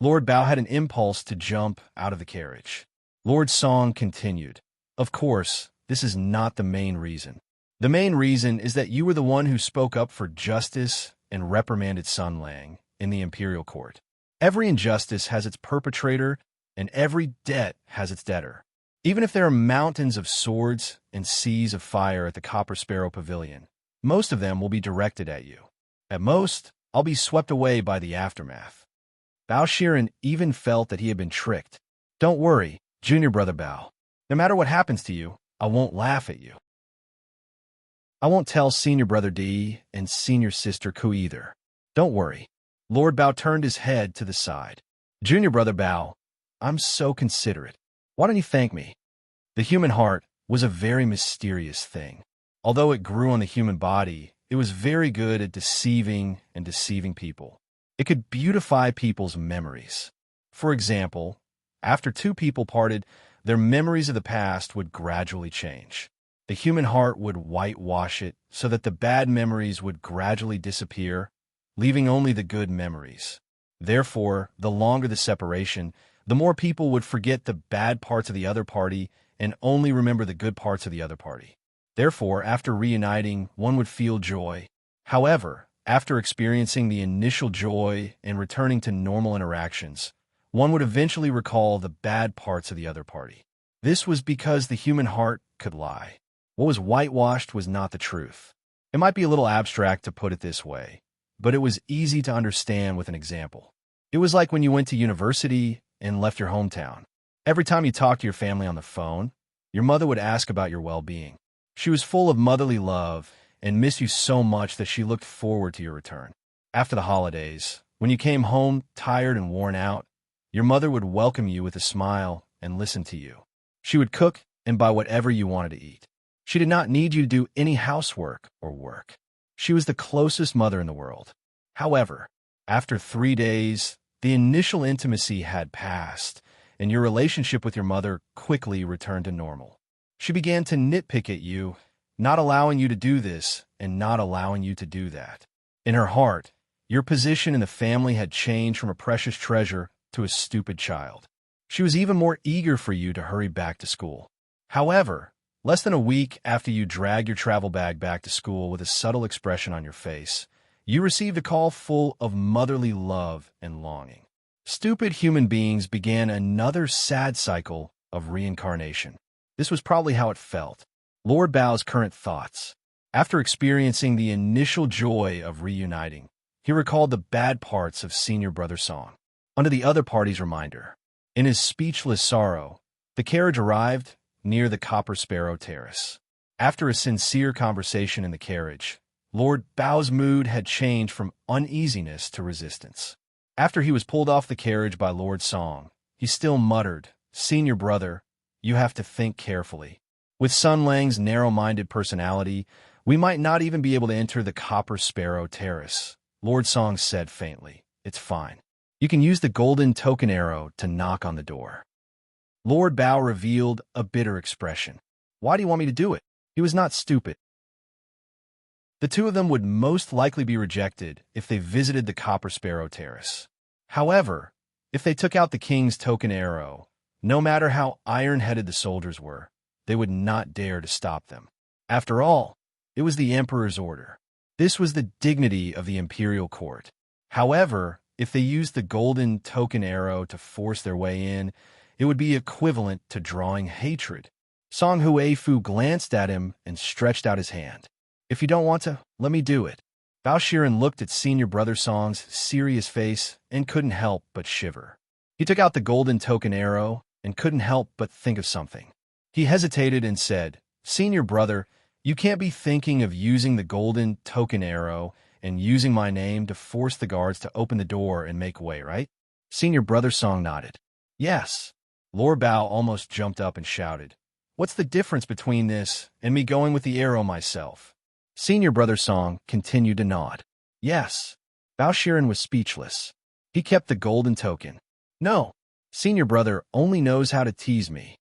Lord Bao had an impulse to jump out of the carriage. Lord Song continued, "Of course, this is not the main reason. The main reason is that you were the one who spoke up for justice and reprimanded Sun Lang in the imperial court. Every injustice has its perpetrator, and every debt has its debtor. Even if there are mountains of swords and seas of fire at the Copper Sparrow Pavilion, most of them will be directed at you. At most, I'll be swept away by the aftermath." Bao Shiren even felt that he had been tricked. "Don't worry, Junior Brother Bao. No matter what happens to you, I won't laugh at you. I won't tell Senior Brother D and Senior Sister Ku either. Don't worry." Lord Bao turned his head to the side. "Junior Brother Bao, I'm so considerate. Why don't you thank me?" The human heart was a very mysterious thing. Although it grew on the human body, it was very good at deceiving and deceiving people. It could beautify people's memories. For example, after two people parted, their memories of the past would gradually change. The human heart would whitewash it so that the bad memories would gradually disappear, leaving only the good memories. Therefore, the longer the separation, the more people would forget the bad parts of the other party and only remember the good parts of the other party. Therefore, after reuniting, one would feel joy. However, after experiencing the initial joy and returning to normal interactions, one would eventually recall the bad parts of the other party. This was because the human heart could lie. What was whitewashed was not the truth. It might be a little abstract to put it this way, but it was easy to understand with an example. It was like when you went to university and left your hometown. Every time you talked to your family on the phone, your mother would ask about your well-being. She was full of motherly love and missed you so much that she looked forward to your return. After the holidays, when you came home tired and worn out, your mother would welcome you with a smile and listen to you. She would cook and buy whatever you wanted to eat. She did not need you to do any housework or work. She was the closest mother in the world. However, after 3 days, the initial intimacy had passed, and your relationship with your mother quickly returned to normal. She began to nitpick at you, not allowing you to do this and not allowing you to do that. In her heart, your position in the family had changed from a precious treasure to a stupid child. She was even more eager for you to hurry back to school. However, less than a week after you dragged your travel bag back to school with a subtle expression on your face, you received a call full of motherly love and longing. Stupid human beings began another sad cycle of reincarnation. This was probably how it felt. Lord Bao's current thoughts. After experiencing the initial joy of reuniting, he recalled the bad parts of senior brother song. Under the other party's reminder, in his speechless sorrow, the carriage arrived near the Copper Sparrow Terrace. After a sincere conversation in the carriage, Lord Bao's mood had changed from uneasiness to resistance. After he was pulled off the carriage by Lord Song, he still muttered, "Senior brother, you have to think carefully. With Sun Lang's narrow-minded personality, we might not even be able to enter the Copper Sparrow Terrace." Lord Song said faintly, "It's fine. You can use the golden token arrow to knock on the door." Lord Bao revealed a bitter expression. "Why do you want me to do it?" He was not stupid. The two of them would most likely be rejected if they visited the Copper Sparrow Terrace. However, if they took out the king's token arrow, no matter how iron-headed the soldiers were, they would not dare to stop them. After all, it was the emperor's order. This was the dignity of the imperial court. However, if they used the golden token arrow to force their way in, it would be equivalent to drawing hatred. Song Huifu glanced at him and stretched out his hand. "If you don't want to, let me do it." Bao Shiren looked at senior brother Song's serious face and couldn't help but shiver. He took out the golden token arrow and couldn't help but think of something. He hesitated and said, "Senior brother, you can't be thinking of using the golden token arrow and using my name to force the guards to open the door and make way, right?" Senior brother Song nodded. "Yes." Lord Bao almost jumped up and shouted, "What's the difference between this and me going with the arrow myself?" Senior brother Song continued to nod. "Yes." Bao Shiren was speechless. He kept the golden token. "No, senior brother only knows how to tease me."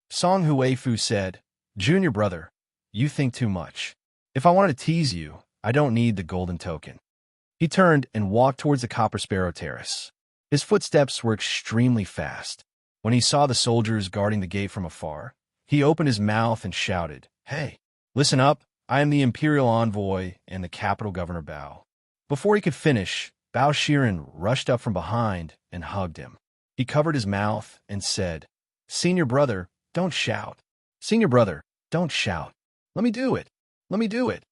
Song Huifu said, "Junior brother, you think too much. If I wanted to tease you, I don't need the golden token." He turned and walked towards the Copper Sparrow Terrace. His footsteps were extremely fast. When he saw the soldiers guarding the gate from afar, he opened his mouth and shouted, "Hey, listen up, I am the Imperial Envoy and the Capital Governor Bao." Before he could finish, Bao Shiren rushed up from behind and hugged him. He covered his mouth and said, "Senior brother, don't shout. Senior brother, don't shout. Let me do it. Let me do it."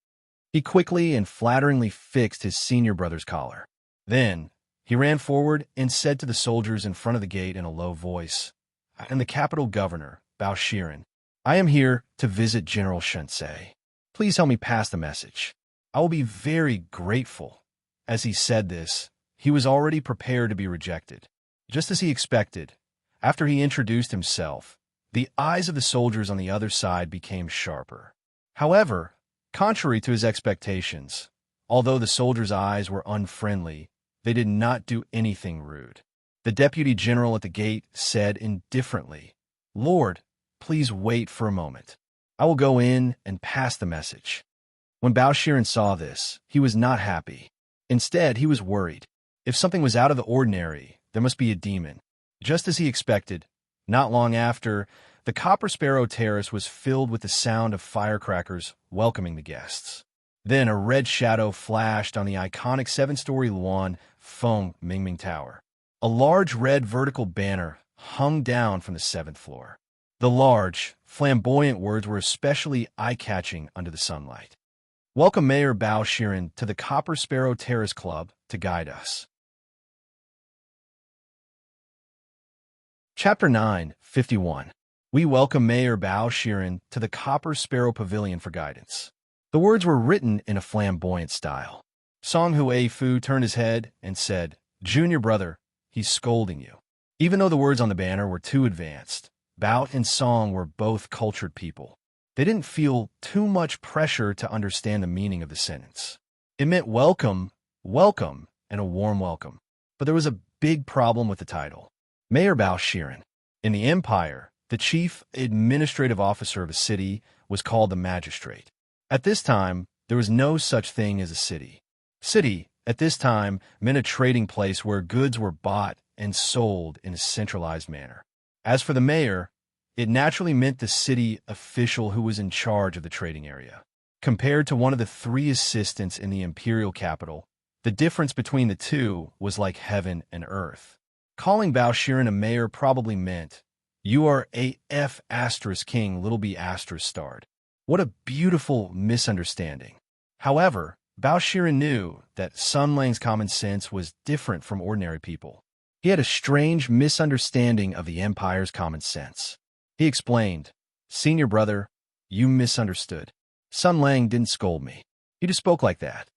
He quickly and flatteringly fixed his senior brother's collar. Then, he ran forward and said to the soldiers in front of the gate in a low voice, "I am the Capital Governor, Bao Shiren. I am here to visit General Shensei. Please help me pass the message. I will be very grateful." As he said this, he was already prepared to be rejected. Just as he expected, after he introduced himself, the eyes of the soldiers on the other side became sharper. However, contrary to his expectations, although the soldiers' eyes were unfriendly, they did not do anything rude. The deputy general at the gate said indifferently, "Lord, please wait for a moment. I will go in and pass the message." When Bao Shiren saw this, he was not happy. Instead, he was worried. If something was out of the ordinary, there must be a demon. Just as he expected, not long after, the Copper Sparrow Terrace was filled with the sound of firecrackers welcoming the guests. Then a red shadow flashed on the iconic 7-story Luan Feng Mingming Tower. A large red vertical banner hung down from the 7th floor. The large, flamboyant words were especially eye-catching under the sunlight. "Welcome Mayor Bao Shiren to the Copper Sparrow Terrace Club to guide us." Chapter 9:51. We welcome Mayor Bao Shiren to the Copper Sparrow Pavilion for guidance. The words were written in a flamboyant style. Song Huifu turned his head and said, "Junior brother, he's scolding you." Even though the words on the banner were too advanced, Bao and Song were both cultured people. They didn't feel too much pressure to understand the meaning of the sentence. It meant welcome, welcome, and a warm welcome. But there was a big problem with the title. Mayor Bao. In the empire, the chief administrative officer of a city was called the magistrate. At this time, there was no such thing as a city. City, at this time, meant a trading place where goods were bought and sold in a centralized manner. As for the mayor, it naturally meant the city official who was in charge of the trading area. Compared to one of the 3 assistants in the imperial capital, the difference between the two was like heaven and earth. Calling Bao a mayor probably meant, "You are a F asterisk king, little b asterisk starred." What a beautiful misunderstanding. However, Bao knew that Sun Lang's common sense was different from ordinary people. He had a strange misunderstanding of the empire's common sense. He explained, "Senior brother, you misunderstood. Sun Lang didn't scold me. He just spoke like that."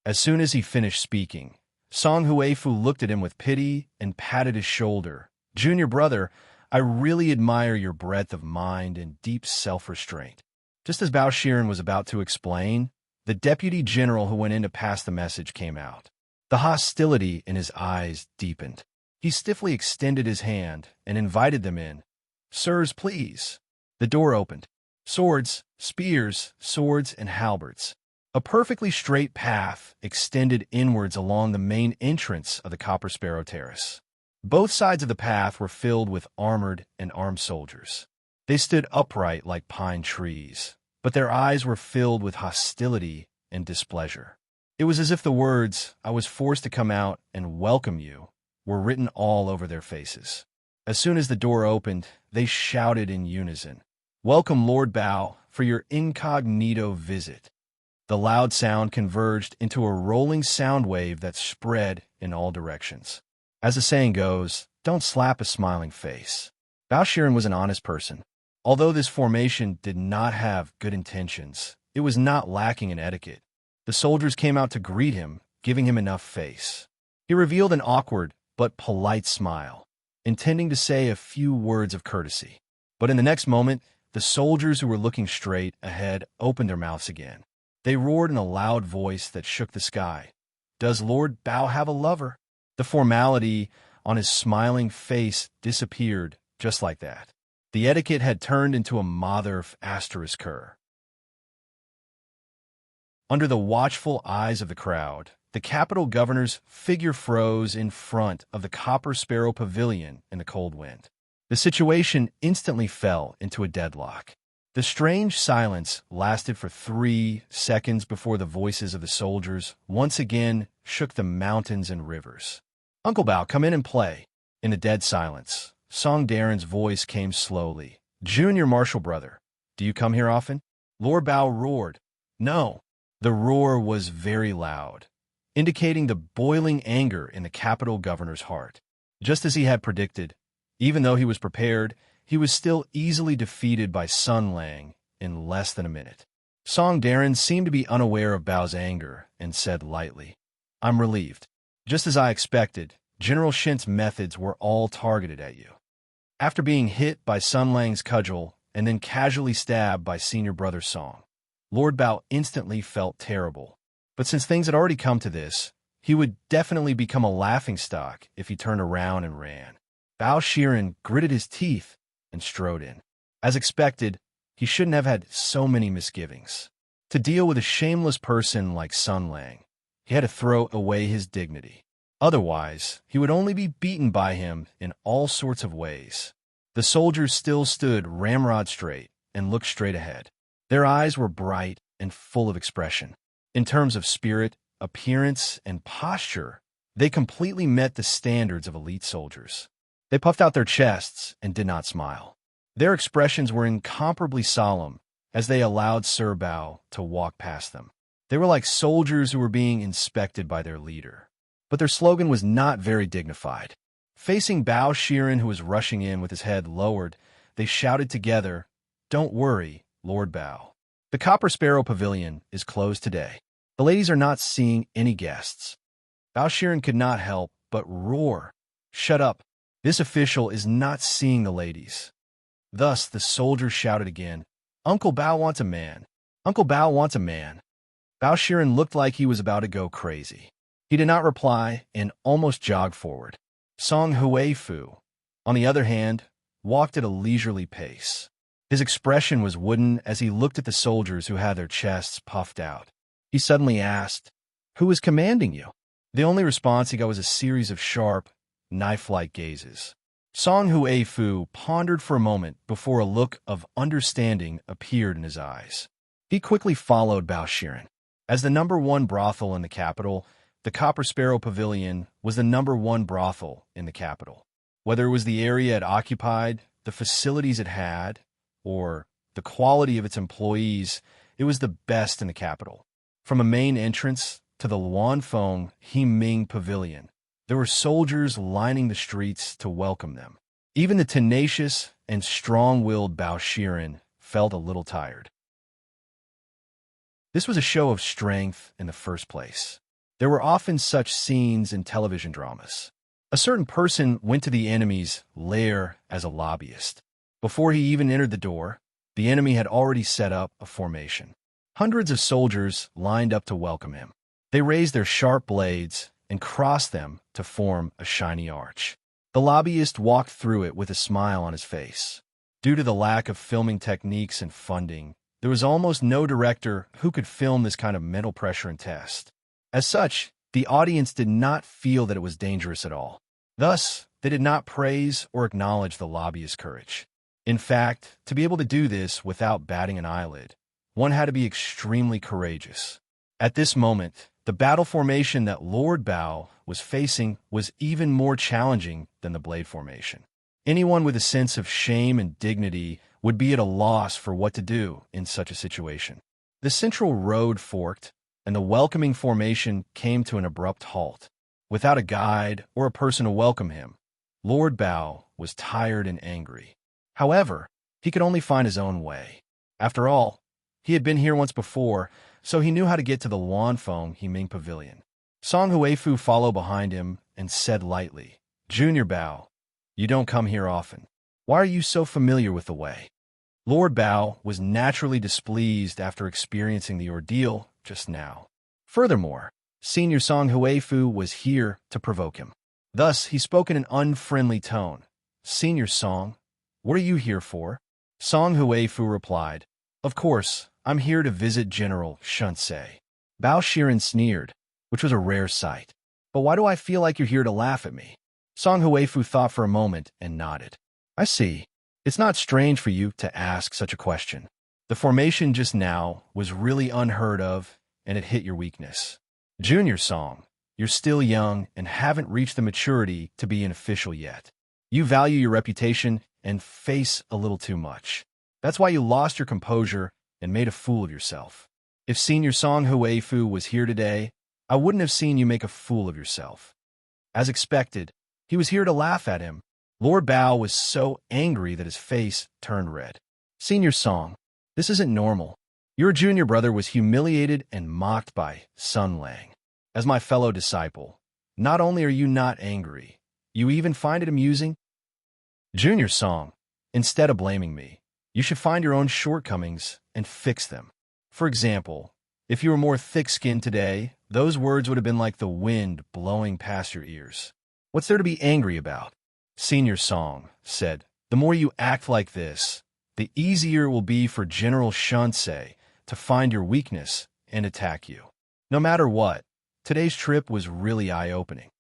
As soon as he finished speaking, Song Huifu looked at him with pity and patted his shoulder. "Junior brother, I really admire your breadth of mind and deep self-restraint." Just as Bao was about to explain, the deputy general who went in to pass the message came out. The hostility in his eyes deepened. He stiffly extended his hand and invited them in. "Sirs, please." The door opened. Swords, spears, swords, and halberds. A perfectly straight path extended inwards along the main entrance of the Copper Sparrow Terrace. Both sides of the path were filled with armored and armed soldiers. They stood upright like pine trees, but their eyes were filled with hostility and displeasure. It was as if the words, "I was forced to come out and welcome you," were written all over their faces. As soon as the door opened, they shouted in unison, "Welcome, Lord Bao, for your incognito visit." The loud sound converged into a rolling sound wave that spread in all directions. As the saying goes, don't slap a smiling face. Bao was an honest person. Although this formation did not have good intentions, it was not lacking in etiquette. The soldiers came out to greet him, giving him enough face. He revealed an awkward but polite smile, intending to say a few words of courtesy. But in the next moment, the soldiers who were looking straight ahead opened their mouths again. They roared in a loud voice that shook the sky. "Does Lord Bao have a lover?" The formality on his smiling face disappeared just like that. The etiquette had turned into a mother of asterisker. Under the watchful eyes of the crowd, the capital governor's figure froze in front of the Copper Sparrow Pavilion in the cold wind. The situation instantly fell into a deadlock. The strange silence lasted for 3 seconds before the voices of the soldiers once again shook the mountains and rivers. "Uncle Bao, come in and play." In the dead silence, Song Darren's voice came slowly. "Junior Marshal brother, do you come here often?" Lord Bao roared. "No." The roar was very loud, indicating the boiling anger in the capital governor's heart. Just as he had predicted, even though he was prepared, he was still easily defeated by Sun Lang in less than a minute. Song Darren seemed to be unaware of Bao's anger and said lightly, "I'm relieved. Just as I expected, General Shin's methods were all targeted at you." After being hit by Sun Lang's cudgel and then casually stabbed by senior brother Song, Lord Bao instantly felt terrible. But since things had already come to this, he would definitely become a laughingstock if he turned around and ran. Bao gritted his teeth and strode in. As expected, he shouldn't have had so many misgivings. To deal with a shameless person like Sun Lang, he had to throw away his dignity. Otherwise, he would only be beaten by him in all sorts of ways. The soldiers still stood ramrod straight and looked straight ahead. Their eyes were bright and full of expression. In terms of spirit, appearance, and posture, they completely met the standards of elite soldiers. They puffed out their chests and did not smile. Their expressions were incomparably solemn as they allowed Sir Bao to walk past them. They were like soldiers who were being inspected by their leader. But their slogan was not very dignified. Facing Bao, who was rushing in with his head lowered, they shouted together, "Don't worry, Lord Bao. The Copper Sparrow Pavilion is closed today. The ladies are not seeing any guests." Bao could not help but roar, "Shut up. This official is not seeing the ladies." Thus the soldiers shouted again, Uncle Bao wants a man. Uncle Bao wants a man. Bao Shiren looked like he was about to go crazy. He did not reply and almost jogged forward. Song Huifu, on the other hand, walked at a leisurely pace. His expression was wooden as he looked at the soldiers who had their chests puffed out. He suddenly asked, "Who is commanding you?" The only response he got was a series of sharp, knife-like gazes. Song Huifu pondered for a moment before a look of understanding appeared in his eyes. He quickly followed Bao Shiren. As the #1 brothel in the capital, the Copper Sparrow Pavilion was the #1 brothel in the capital. Whether it was the area it occupied, the facilities it had, or the quality of its employees, it was the best in the capital. From a main entrance to the Luanfeng Himing Pavilion, there were soldiers lining the streets to welcome them. Even the tenacious and strong-willed Bao Shiren felt a little tired. This was a show of strength in the first place. There were often such scenes in television dramas. A certain person went to the enemy's lair as a lobbyist. Before he even entered the door, the enemy had already set up a formation. Hundreds of soldiers lined up to welcome him. They raised their sharp blades and crossed them to form a shiny arch. The lobbyist walked through it with a smile on his face. Due to the lack of filming techniques and funding, there was almost no director who could film this kind of mental pressure and test. As such, the audience did not feel that it was dangerous at all. Thus, they did not praise or acknowledge the lobbyist's courage. In fact, to be able to do this without batting an eyelid, one had to be extremely courageous. At this moment, the battle formation that Lord Bao was facing was even more challenging than the blade formation. Anyone with a sense of shame and dignity would be at a loss for what to do in such a situation. The central road forked, and the welcoming formation came to an abrupt halt. Without a guide or a person to welcome him, Lord Bao was tired and angry. However, he could only find his own way. After all, he had been here once before, so he knew how to get to the Luanfeng Himing Pavilion. Song Huifu followed behind him and said lightly, "Junior Bao, you don't come here often. Why are you so familiar with the way?" Lord Bao was naturally displeased after experiencing the ordeal just now. Furthermore, Senior Song Huifu was here to provoke him. Thus, he spoke in an unfriendly tone. "Senior Song, what are you here for?" Song Huifu replied, "Of course, I'm here to visit General Shunsei." Bao Shiren sneered, which was a rare sight. "But why do I feel like you're here to laugh at me?" Song Huifu thought for a moment and nodded. "I see. It's not strange for you to ask such a question. The formation just now was really unheard of, and it hit your weakness. Junior Song, you're still young and haven't reached the maturity to be an official yet. You value your reputation and face a little too much. That's why you lost your composure and made a fool of yourself. If Senior Song Huifu was here today, I wouldn't have seen you make a fool of yourself." As expected, he was here to laugh at him. Lord Bao was so angry that his face turned red. "Senior Song, this isn't normal. Your junior brother was humiliated and mocked by Sun Lang. As my fellow disciple, not only are you not angry, you even find it amusing? Junior Song, instead of blaming me, you should find your own shortcomings and fix them. For example, if you were more thick-skinned today, those words would have been like the wind blowing past your ears. What's there to be angry about?" Senior Song said, "The more you act like this, the easier it will be for General Shunsei to find your weakness and attack you. No matter what, today's trip was really eye-opening.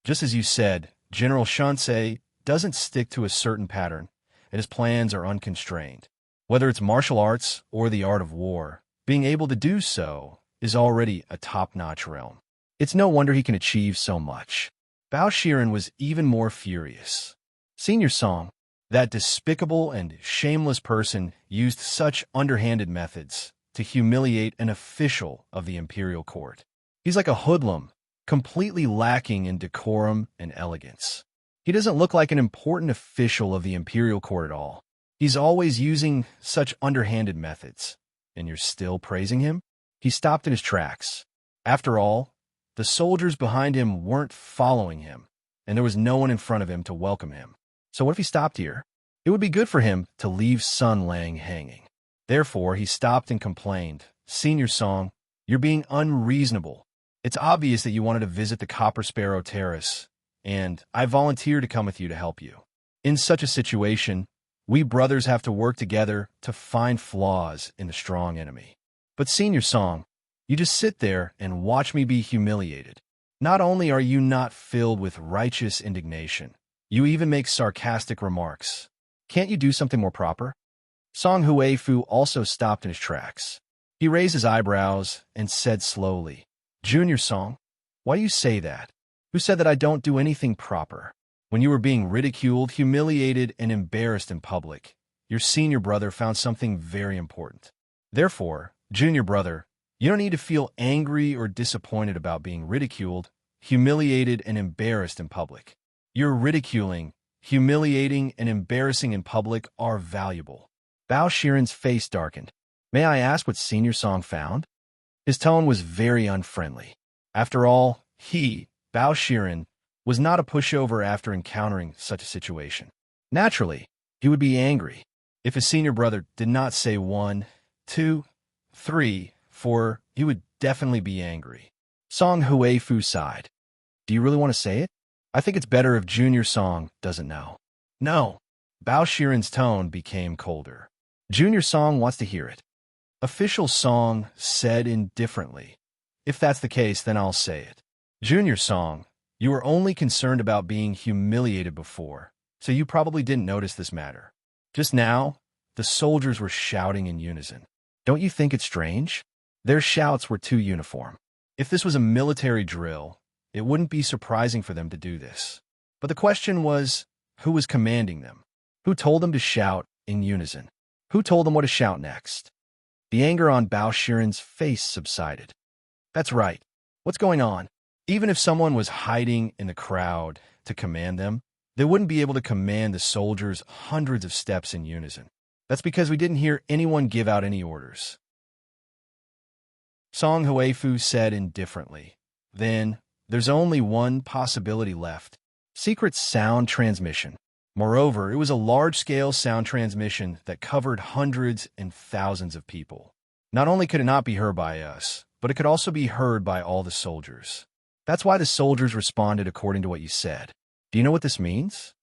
Just as you said, General Shunsei doesn't stick to a certain pattern, and his plans are unconstrained. Whether it's martial arts or the art of war, being able to do so is already a top-notch realm. It's no wonder he can achieve so much." Bao Shiren was even more furious. "Senior Song, that despicable and shameless person used such underhanded methods to humiliate an official of the imperial court. He's like a hoodlum, completely lacking in decorum and elegance. He doesn't look like an important official of the imperial court at all. He's always using such underhanded methods. And you're still praising him?" He stopped in his tracks. After all, the soldiers behind him weren't following him, and there was no one in front of him to welcome him. So what if he stopped here? It would be good for him to leave Sun Lang hanging. Therefore, he stopped and complained, "Senior Song, you're being unreasonable. It's obvious that you wanted to visit the Copper Sparrow Terrace, and I volunteered to come with you to help you. In such a situation, we brothers have to work together to find flaws in the strong enemy. But Senior Song, you just sit there and watch me be humiliated. Not only are you not filled with righteous indignation, you even make sarcastic remarks. Can't you do something more proper?" Song Huifu also stopped in his tracks. He raised his eyebrows and said slowly, "Junior Song, why do you say that? Who said that I don't do anything proper? When you were being ridiculed, humiliated, and embarrassed in public, your senior brother found something very important. Therefore, junior brother, you don't need to feel angry or disappointed about being ridiculed, humiliated, and embarrassed in public. Your ridiculing, humiliating, and embarrassing in public are valuable." Bao Shiren's face darkened. "May I ask what Senior Song found?" His tone was very unfriendly. After all, he, Bao Shiren, was not a pushover after encountering such a situation. Naturally, he would be angry if his senior brother did not say 1, 2, 3, 4. He would definitely be angry. Song Huifu sighed. "Do you really want to say it? I think it's better if Junior Song doesn't know." "No." Bao Shiren's tone became colder. "Junior Song wants to hear it." Official Song said indifferently, "If that's the case, then I'll say it. Junior Song, you were only concerned about being humiliated before, so you probably didn't notice this matter. Just now, the soldiers were shouting in unison. Don't you think it's strange? Their shouts were too uniform. If this was a military drill, it wouldn't be surprising for them to do this. But the question was, who was commanding them? Who told them to shout in unison? Who told them what to shout next?" The anger on Bao Shiren's face subsided. "That's right. What's going on? Even if someone was hiding in the crowd to command them, they wouldn't be able to command the soldiers hundreds of steps in unison. That's because we didn't hear anyone give out any orders." Song Huifu said indifferently, "Then, there's only one possibility left. Secret sound transmission. Moreover, it was a large-scale sound transmission that covered hundreds and thousands of people. Not only could it not be heard by us, but it could also be heard by all the soldiers. That's why the soldiers responded according to what you said. Do you know what this means?"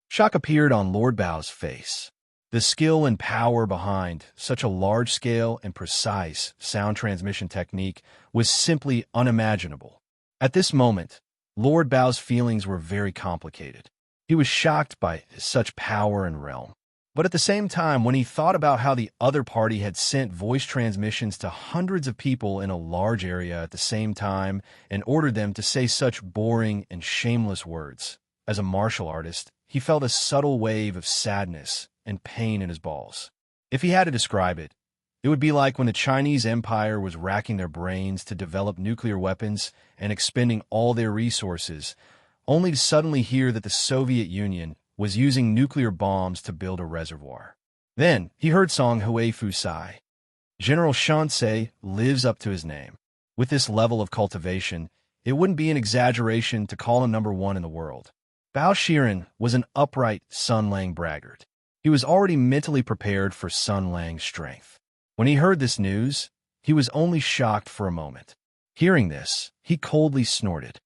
Shock appeared on Lord Bao's face. The skill and power behind such a large-scale and precise sound transmission technique was simply unimaginable. At this moment, Lord Bao's feelings were very complicated. He was shocked by such power and realm. But at the same time, when he thought about how the other party had sent voice transmissions to hundreds of people in a large area at the same time and ordered them to say such boring and shameless words, as a martial artist, he felt a subtle wave of sadness and pain in his balls. If he had to describe it, it would be like when the Chinese Empire was racking their brains to develop nuclear weapons and expending all their resources, only to suddenly hear that the Soviet Union was using nuclear bombs to build a reservoir. Then he heard Song Huifu sigh. General Shansei lives up to his name. With this level of cultivation, it wouldn't be an exaggeration to call him #1 in the world. Bao Shiren was an upright Sun Lang braggart. He was already mentally prepared for Sun Lang's strength. When he heard this news, he was only shocked for a moment. Hearing this, he coldly snorted.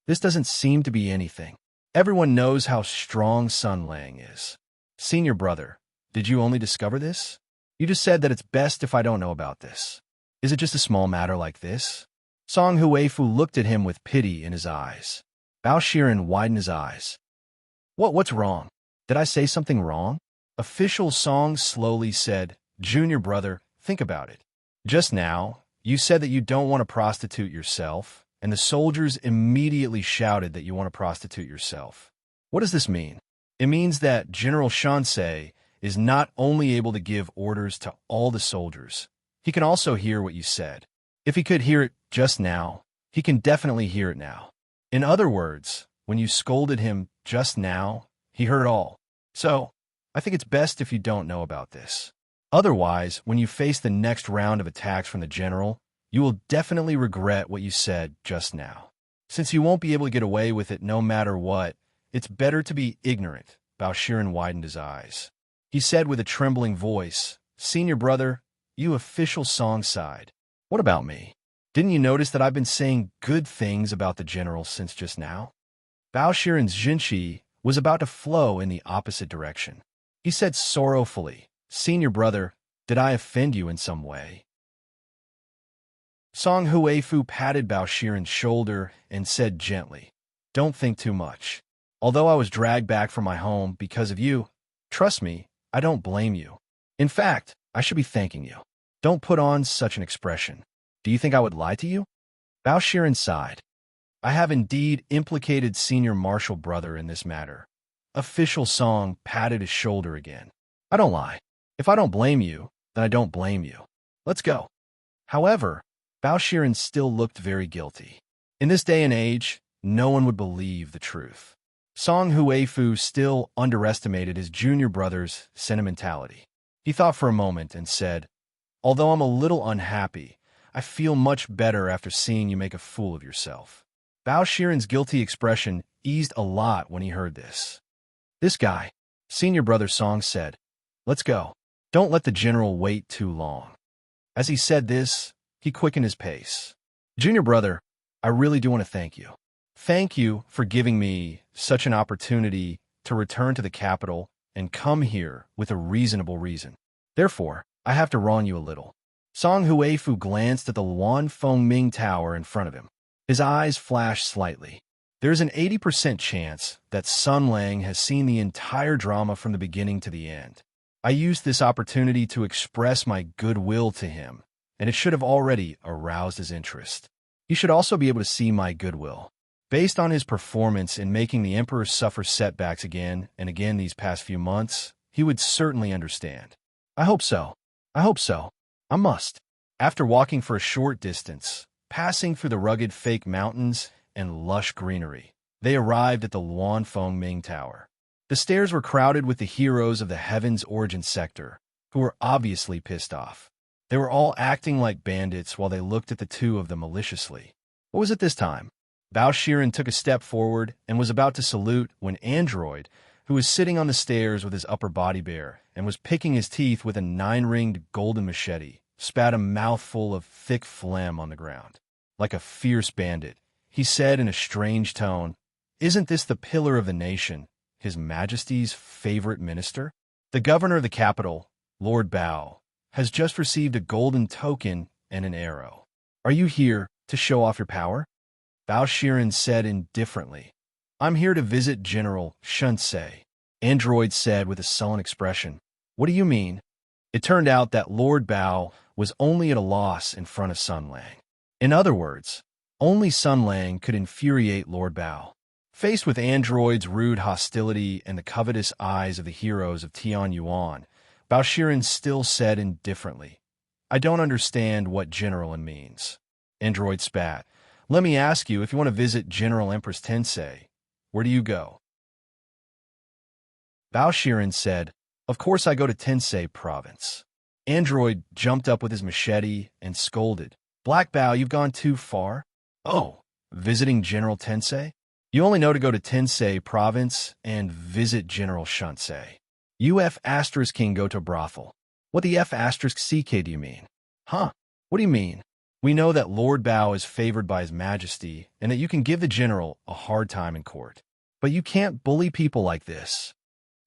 "This doesn't seem to be anything. Everyone knows how strong Sun Lang is. Senior brother, did you only discover this? You just said that it's best if I don't know about this. Is it just a small matter like this?" Song Huifu looked at him with pity in his eyes. Bao Shiren widened his eyes. What's wrong? Did I say something wrong?" Official Song slowly said, "Junior brother, think about it. Just now, you said that you don't want to prostitute yourself, and the soldiers immediately shouted that you want to prostitute yourself. What does this mean? It means that General Shansei is not only able to give orders to all the soldiers, he can also hear what you said. If he could hear it just now, he can definitely hear it now. In other words, when you scolded him just now, he heard it all. So, I think it's best if you don't know about this. Otherwise, when you face the next round of attacks from the general, you will definitely regret what you said just now. Since you won't be able to get away with it no matter what, it's better to be ignorant." Bao Shiren widened his eyes. he said with a trembling voice. Senior brother, you official song sighed. What about me? Didn't you notice that I've been saying good things about the general since just now? Bao Shiren's Jinshi was about to flow in the opposite direction. He said sorrowfully, Senior brother, did I offend you in some way? Song Huifu patted Bao Shiren's shoulder and said gently, Don't think too much. Although I was dragged back from my home because of you, trust me, I don't blame you. In fact, I should be thanking you. Don't put on such an expression. Do you think I would lie to you? Bao Shiren sighed. I have indeed implicated Senior Marshal Brother in this matter. Official Song patted his shoulder again. I don't lie. If I don't blame you, then I don't blame you. Let's go. However, Bao Shiren still looked very guilty. In this day and age, no one would believe the truth. Song Huifu still underestimated his junior brother's sentimentality. He thought for a moment and said, Although I'm a little unhappy, I feel much better after seeing you make a fool of yourself. Bao Shiren's guilty expression eased a lot when he heard this. This guy, Senior Brother Song said, Let's go. Don't let the general wait too long. As he said this, he quickened his pace. Junior brother, I really do want to thank you. Thank you for giving me such an opportunity to return to the capital and come here with a reasonable reason. Therefore, I have to wrong you a little. Song Huifu glanced at the Luan Fengming Tower in front of him. His eyes flashed slightly. There's an 80% chance that Sun Lang has seen the entire drama from the beginning to the end. I used this opportunity to express my goodwill to him, and it should have already aroused his interest. He should also be able to see my goodwill. Based on his performance in making the Emperor suffer setbacks again and again these past few months, he would certainly understand. I hope so. I hope so. I must. After walking for a short distance, passing through the rugged fake mountains and lush greenery, they arrived at the Luan Fengming Tower. The stairs were crowded with the heroes of the Heaven's Origin sector, who were obviously pissed off. They were all acting like bandits while they looked at the two of them maliciously. What was it this time? Bao Shiren took a step forward and was about to salute when Android, who was sitting on the stairs with his upper body bare and was picking his teeth with a 9-ringed golden machete, spat a mouthful of thick phlegm on the ground. Like a fierce bandit, he said in a strange tone, Isn't this the pillar of the nation, His Majesty's favorite minister? The governor of the capital, Lord Bao, has just received a golden token and an arrow. Are you here to show off your power? Bao Shiren said indifferently. I'm here to visit General Shunsei, Android said with a sullen expression. What do you mean? It turned out that Lord Bao was only at a loss in front of Sun Lang. In other words, only Sun Lang could infuriate Lord Bao. Faced with Android's rude hostility and the covetous eyes of the heroes of Tian Yuan, Bao Shiren still said indifferently, I don't understand what general means. Android spat. Let me ask you, if you want to visit General Empress Tensei, where do you go? Bao Shiren said, Of course I go to Tensei province. Android jumped up with his machete and scolded. Black Bao, you've gone too far. Oh, visiting General Tensei? You only know to go to Tensei province and visit General Shunsei. You F** King go to brothel. What the F** CK do you mean? Huh? What do you mean? We know that Lord Bao is favored by His Majesty and that you can give the general a hard time in court. But you can't bully people like this.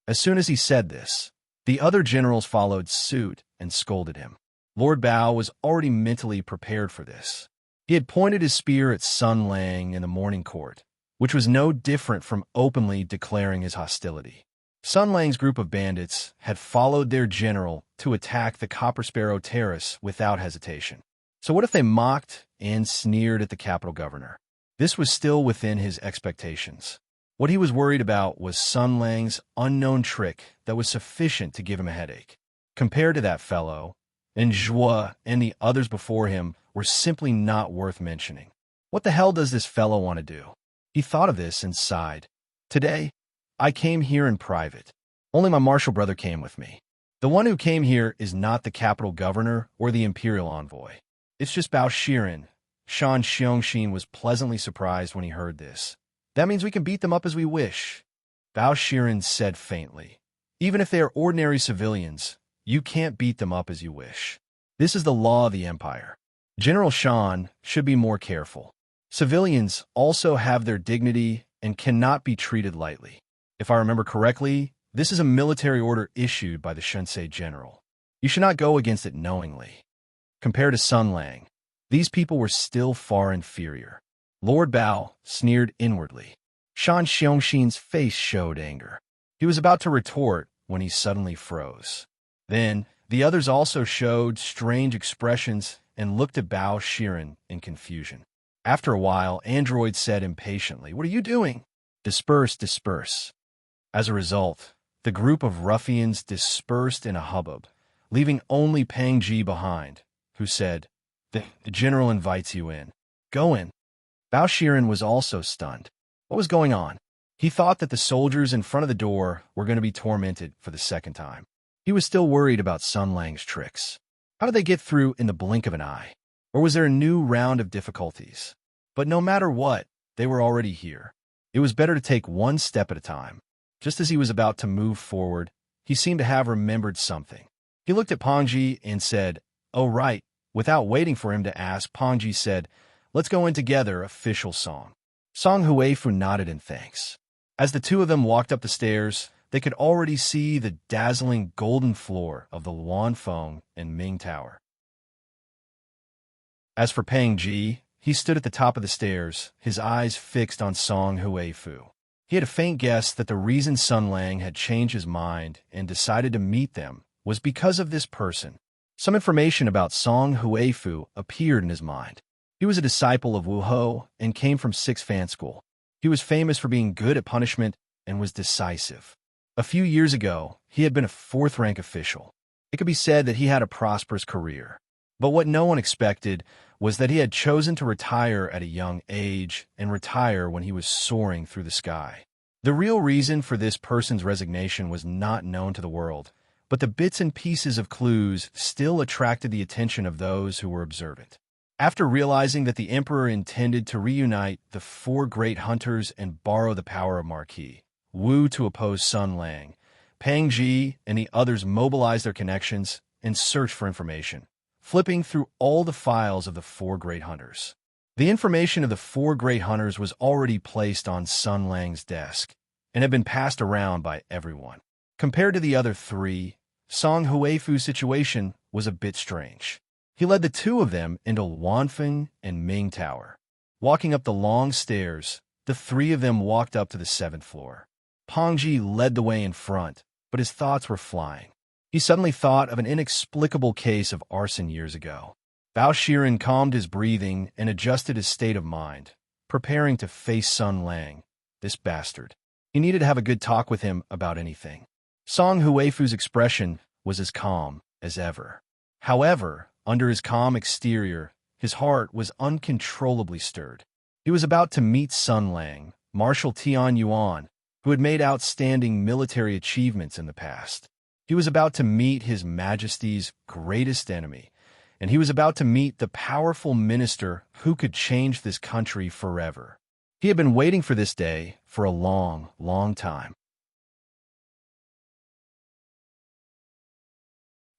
As soon as he said this, the other generals followed suit and scolded him. Lord Bao was already mentally prepared for this. He had pointed his spear at Sun Lang in the morning court, which was no different from openly declaring his hostility. Sun Lang's group of bandits had followed their general to attack the Copper Sparrow Terrace without hesitation. So what if they mocked and sneered at the capital governor? This was still within his expectations. What he was worried about was Sun Lang's unknown trick that was sufficient to give him a headache. Compared to that fellow, Enjua and the others before him were simply not worth mentioning. What the hell does this fellow want to do? He thought of this and sighed. Today, I came here in private. Only my marshal brother came with me. The one who came here is not the capital governor or the imperial envoy. It's just Bao Shiren. Shan Xiongxin was pleasantly surprised when he heard this. That means we can beat them up as we wish. Bao Shiren said faintly. Even if they are ordinary civilians, you can't beat them up as you wish. This is the law of the Empire. General Shan should be more careful. Civilians also have their dignity and cannot be treated lightly. If I remember correctly, this is a military order issued by the Shunsei general. You should not go against it knowingly. Compared to Sun Lang, these people were still far inferior. Lord Bao sneered inwardly. Shan Xiongxin's face showed anger. He was about to retort when he suddenly froze. Then, the others also showed strange expressions and looked at Bao Shiren in confusion. After a while, Android said impatiently, "What are you doing?" "Disperse, disperse." As a result, the group of ruffians dispersed in a hubbub, leaving only Pang Ji behind, who said, the general invites you in. Go in." Bao Shiren was also stunned. What was going on? He thought that the soldiers in front of the door were going to be tormented for the second time. He was still worried about Sun Lang's tricks. How did they get through in the blink of an eye? Or was there a new round of difficulties? But no matter what, they were already here. It was better to take one step at a time. Just as he was about to move forward, he seemed to have remembered something. He looked at Pangji and said, "Oh, right." Without waiting for him to ask, Pangji said, "Let's go in together, official song." Song Huifu nodded in thanks. As the two of them walked up the stairs, they could already see the dazzling golden floor of the Luanfeng and Ming Tower. As for Pang Ji, he stood at the top of the stairs, his eyes fixed on Song Huifu. He had a faint guess that the reason Sun Lang had changed his mind and decided to meet them was because of this person. Some information about Song Huifu appeared in his mind. He was a disciple of Wu Ho and came from 6th Fan School. He was famous for being good at punishment and was decisive. A few years ago, he had been a 4th-rank official. It could be said that he had a prosperous career. But what no one expected was that he had chosen to retire at a young age and retire when he was soaring through the sky. The real reason for this person's resignation was not known to the world, but the bits and pieces of clues still attracted the attention of those who were observant. After realizing that the emperor intended to reunite the 4 great hunters and borrow the power of Marquis Wu to oppose Sun Lang, Pang Ji and the others mobilized their connections and searched for information, flipping through all the files of the 4 great hunters. The information of the 4 great hunters was already placed on Sun Lang's desk and had been passed around by everyone. Compared to the other 3, Song Huifu's situation was a bit strange. He led the 2 of them into Luanfeng and Ming Tower. Walking up the long stairs, the 3 of them walked up to the 7th floor. Pangji led the way in front, but his thoughts were flying. He suddenly thought of an inexplicable case of arson years ago. Bao Shiren calmed his breathing and adjusted his state of mind, preparing to face Sun Lang, this bastard. He needed to have a good talk with him about anything. Song Huifu's expression was as calm as ever. However, under his calm exterior, his heart was uncontrollably stirred. He was about to meet Sun Lang, Marshal Tian Yuan, who had made outstanding military achievements in the past. He was about to meet His Majesty's greatest enemy, and he was about to meet the powerful minister who could change this country forever. He had been waiting for this day for a long, long time.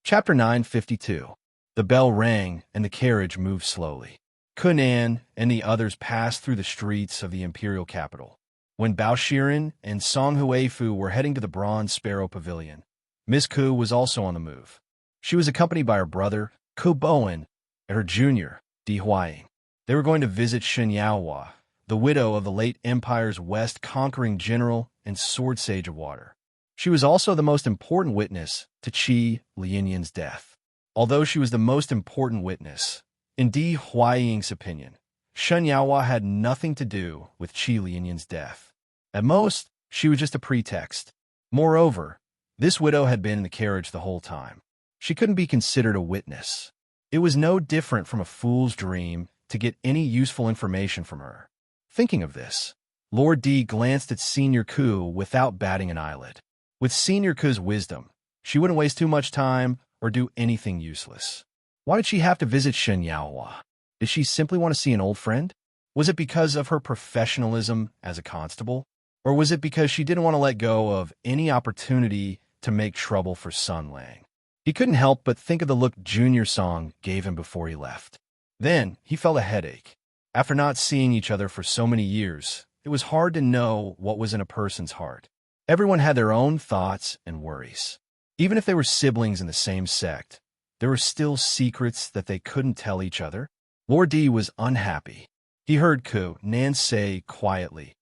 Chapter 952. The bell rang, and the carriage moved slowly. Kunan and the others passed through the streets of the imperial capital. When Bao Shiren and Song Huifu were heading to the Bronze Sparrow Pavilion, Miss Ku was also on the move. She was accompanied by her brother, Ku Bowen, and her junior, Di Huaying. They were going to visit Shen Yaohua, the widow of the late Empire's west-conquering general and sword sage of water. She was also the most important witness to Qi Lianyan's death. Although she was the most important witness, in Di Huaying's opinion, Shen Yaohua had nothing to do with Qi Lianyan's death. At most, she was just a pretext. Moreover, this widow had been in the carriage the whole time. She couldn't be considered a witness. It was no different from a fool's dream to get any useful information from her. Thinking of this, Lord D glanced at Senior Ku without batting an eyelid. With Senior Ku's wisdom, she wouldn't waste too much time or do anything useless. Why did she have to visit Shen Yaohua? Did she simply want to see an old friend? Was it because of her professionalism as a constable? Or was it because she didn't want to let go of any opportunity to make trouble for Sun Lang. He couldn't help but think of the look Junior Song gave him before he left. Then he felt a headache. After not seeing each other for so many years, it was hard to know what was in a person's heart. Everyone had their own thoughts and worries. Even if they were siblings in the same sect, there were still secrets that they couldn't tell each other. Lord D was unhappy. He heard Ku Nan say quietly,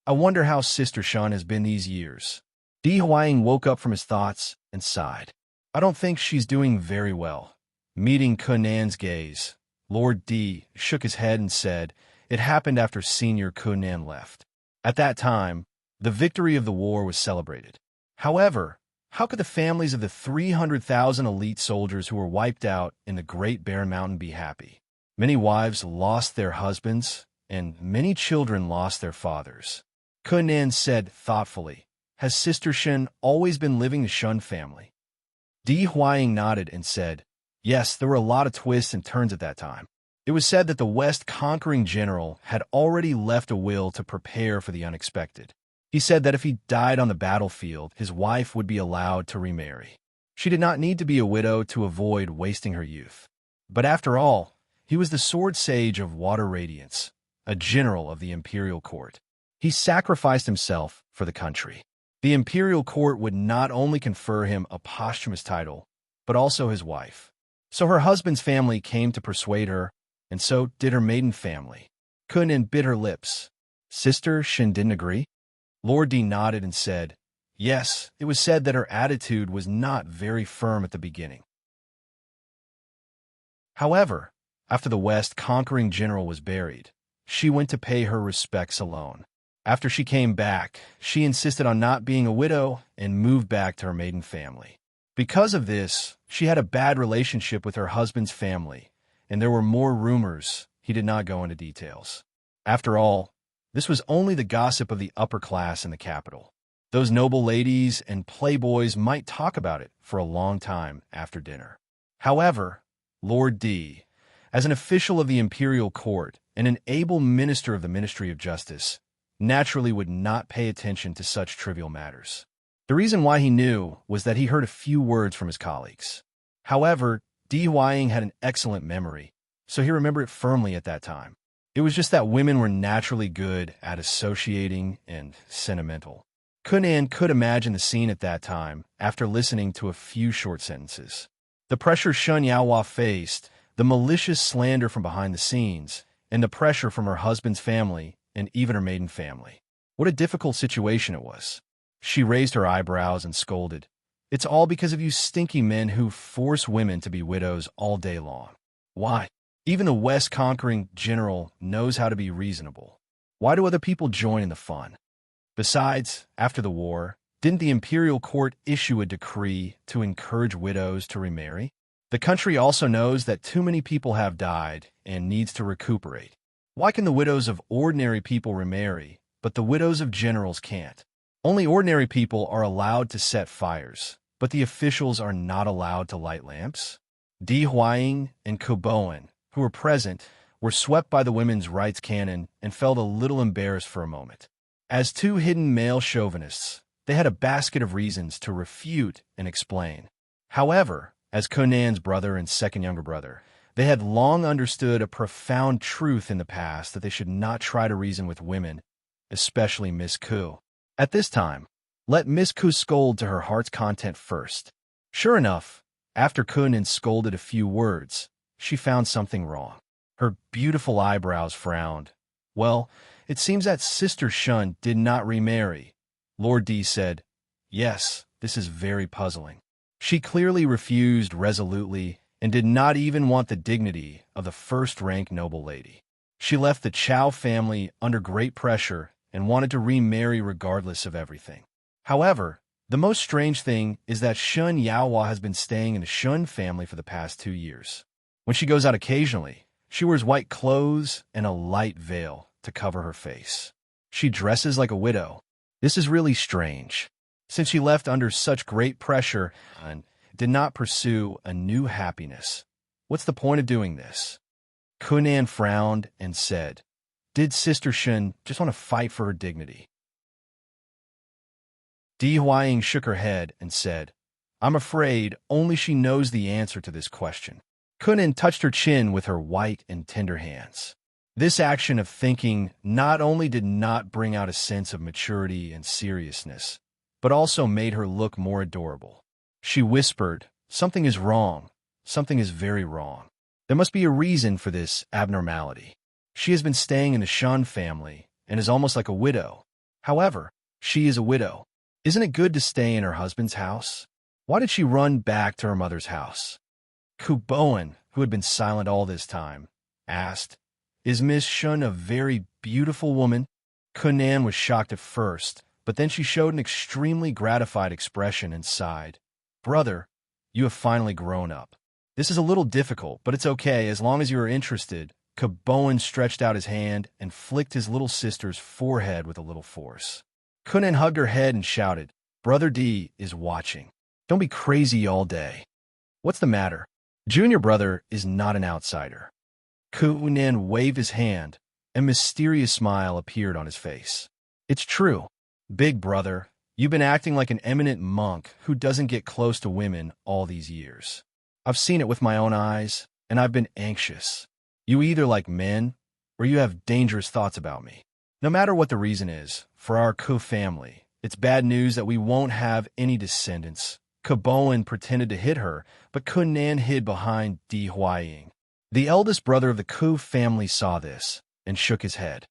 "I wonder how Sister Shun has been these years." Di Huaying woke up from his thoughts and sighed. "I don't think she's doing very well." Meeting Ku Nan's gaze, Lord D shook his head and said, "It happened after Senior Ku Nan left. At that time, the victory of the war was celebrated. However, how could the families of the 300,000 elite soldiers who were wiped out in the Great Bear Mountain be happy? Many wives lost their husbands, and many children lost their fathers." Ku Nan said thoughtfully, "Has Sister Shun always been living the Shun family?" Di Huaying nodded and said, "Yes, there were a lot of twists and turns at that time. It was said that the West conquering general had already left a will to prepare for the unexpected. He said that if he died on the battlefield, his wife would be allowed to remarry. She did not need to be a widow to avoid wasting her youth. But after all, he was the sword sage of Water Radiance, a general of the imperial court. He sacrificed himself for the country. The imperial court would not only confer him a posthumous title, but also his wife. So her husband's family came to persuade her, and so did her maiden family." Ku Nan bit her lips. Sister Shun didn't agree? Lord D nodded and said, "Yes, it was said that her attitude was not very firm at the beginning. However, after the West conquering general was buried, she went to pay her respects alone. After she came back, she insisted on not being a widow and moved back to her maiden family. Because of this, she had a bad relationship with her husband's family, and there were more rumors. He did not go into details. After all, this was only the gossip of the upper class in the capital. Those noble ladies and playboys might talk about it for a long time after dinner. However, Lord D, as an official of the imperial court and an able minister of the Ministry of Justice, naturally would not pay attention to such trivial matters. The reason why he knew was that he heard a few words from his colleagues. However, Di Huaying had an excellent memory, so he remembered it firmly at that time. It was just that women were naturally good at associating and sentimental. Ku Nan could imagine the scene at that time after listening to a few short sentences. The pressure Shun Yaohua faced, the malicious slander from behind the scenes, and the pressure from her husband's family and even her maiden family. What a difficult situation it was. She raised her eyebrows and scolded, "It's all because of you stinky men who force women to be widows all day long. Why? Even the West conquering general knows how to be reasonable. Why do other people join in the fun? Besides, after the war, didn't the imperial court issue a decree to encourage widows to remarry? The country also knows that too many people have died and needs to recuperate. Why can the widows of ordinary people remarry, but the widows of generals can't? Only ordinary people are allowed to set fires, but the officials are not allowed to light lamps." Di Huaying and Ku Bowen, who were present, were swept by the women's rights canon and felt a little embarrassed for a moment. As two hidden male chauvinists, they had a basket of reasons to refute and explain. However, as Ku Nan's brother and second younger brother, they had long understood a profound truth in the past that they should not try to reason with women, especially Miss Ku. At this time, let Miss Ku scold to her heart's content first. Sure enough, after Ku Nan scolded a few words, she found something wrong. Her beautiful eyebrows frowned. "Well, it seems that Sister Shun did not remarry." Lord D said, "Yes, this is very puzzling. She clearly refused resolutely and did not even want the dignity of the first-rank noble lady. She left the Chow family under great pressure and wanted to remarry regardless of everything. However, the most strange thing is that Shun Yaohua has been staying in the Shun family for the past 2 years. When she goes out occasionally, she wears white clothes and a light veil to cover her face. She dresses like a widow. This is really strange. Since she left under such great pressure and did not pursue a new happiness, what's the point of doing this?" Ku Nan frowned and said, "Did Sister Shun just want to fight for her dignity?" Di Huaying shook her head and said, I'm afraid only she knows the answer to this question. Kunin touched her chin with her white and tender hands. This action of thinking not only did not bring out a sense of maturity and seriousness, but also made her look more adorable. She whispered, something is wrong. Something is very wrong. There must be a reason for this abnormality. She has been staying in the Shun family and is almost like a widow. However, she is a widow. Isn't it good to stay in her husband's house? Why did she run back to her mother's house? Ku Bowen, who had been silent all this time, asked, Is Miss Shun a very beautiful woman? Kunan was shocked at first, but then she showed an extremely gratified expression and sighed. Brother, you have finally grown up. This is a little difficult, but it's okay as long as you are interested. Ku Bowen stretched out his hand and flicked his little sister's forehead with a little force. Kunan hugged her head and shouted, Brother D is watching. Don't be crazy all day. What's the matter? Junior brother is not an outsider. Kunan waved his hand. A mysterious smile appeared on his face. It's true. Big brother, you've been acting like an eminent monk who doesn't get close to women all these years. I've seen it with my own eyes, and I've been anxious. You either like men, or you have dangerous thoughts about me. No matter what the reason is, for our Ku family, it's bad news that we won't have any descendants. Ku Bowen pretended to hit her, but Kunan hid behind Di Huaying. The eldest brother of the Ku family saw this and shook his head.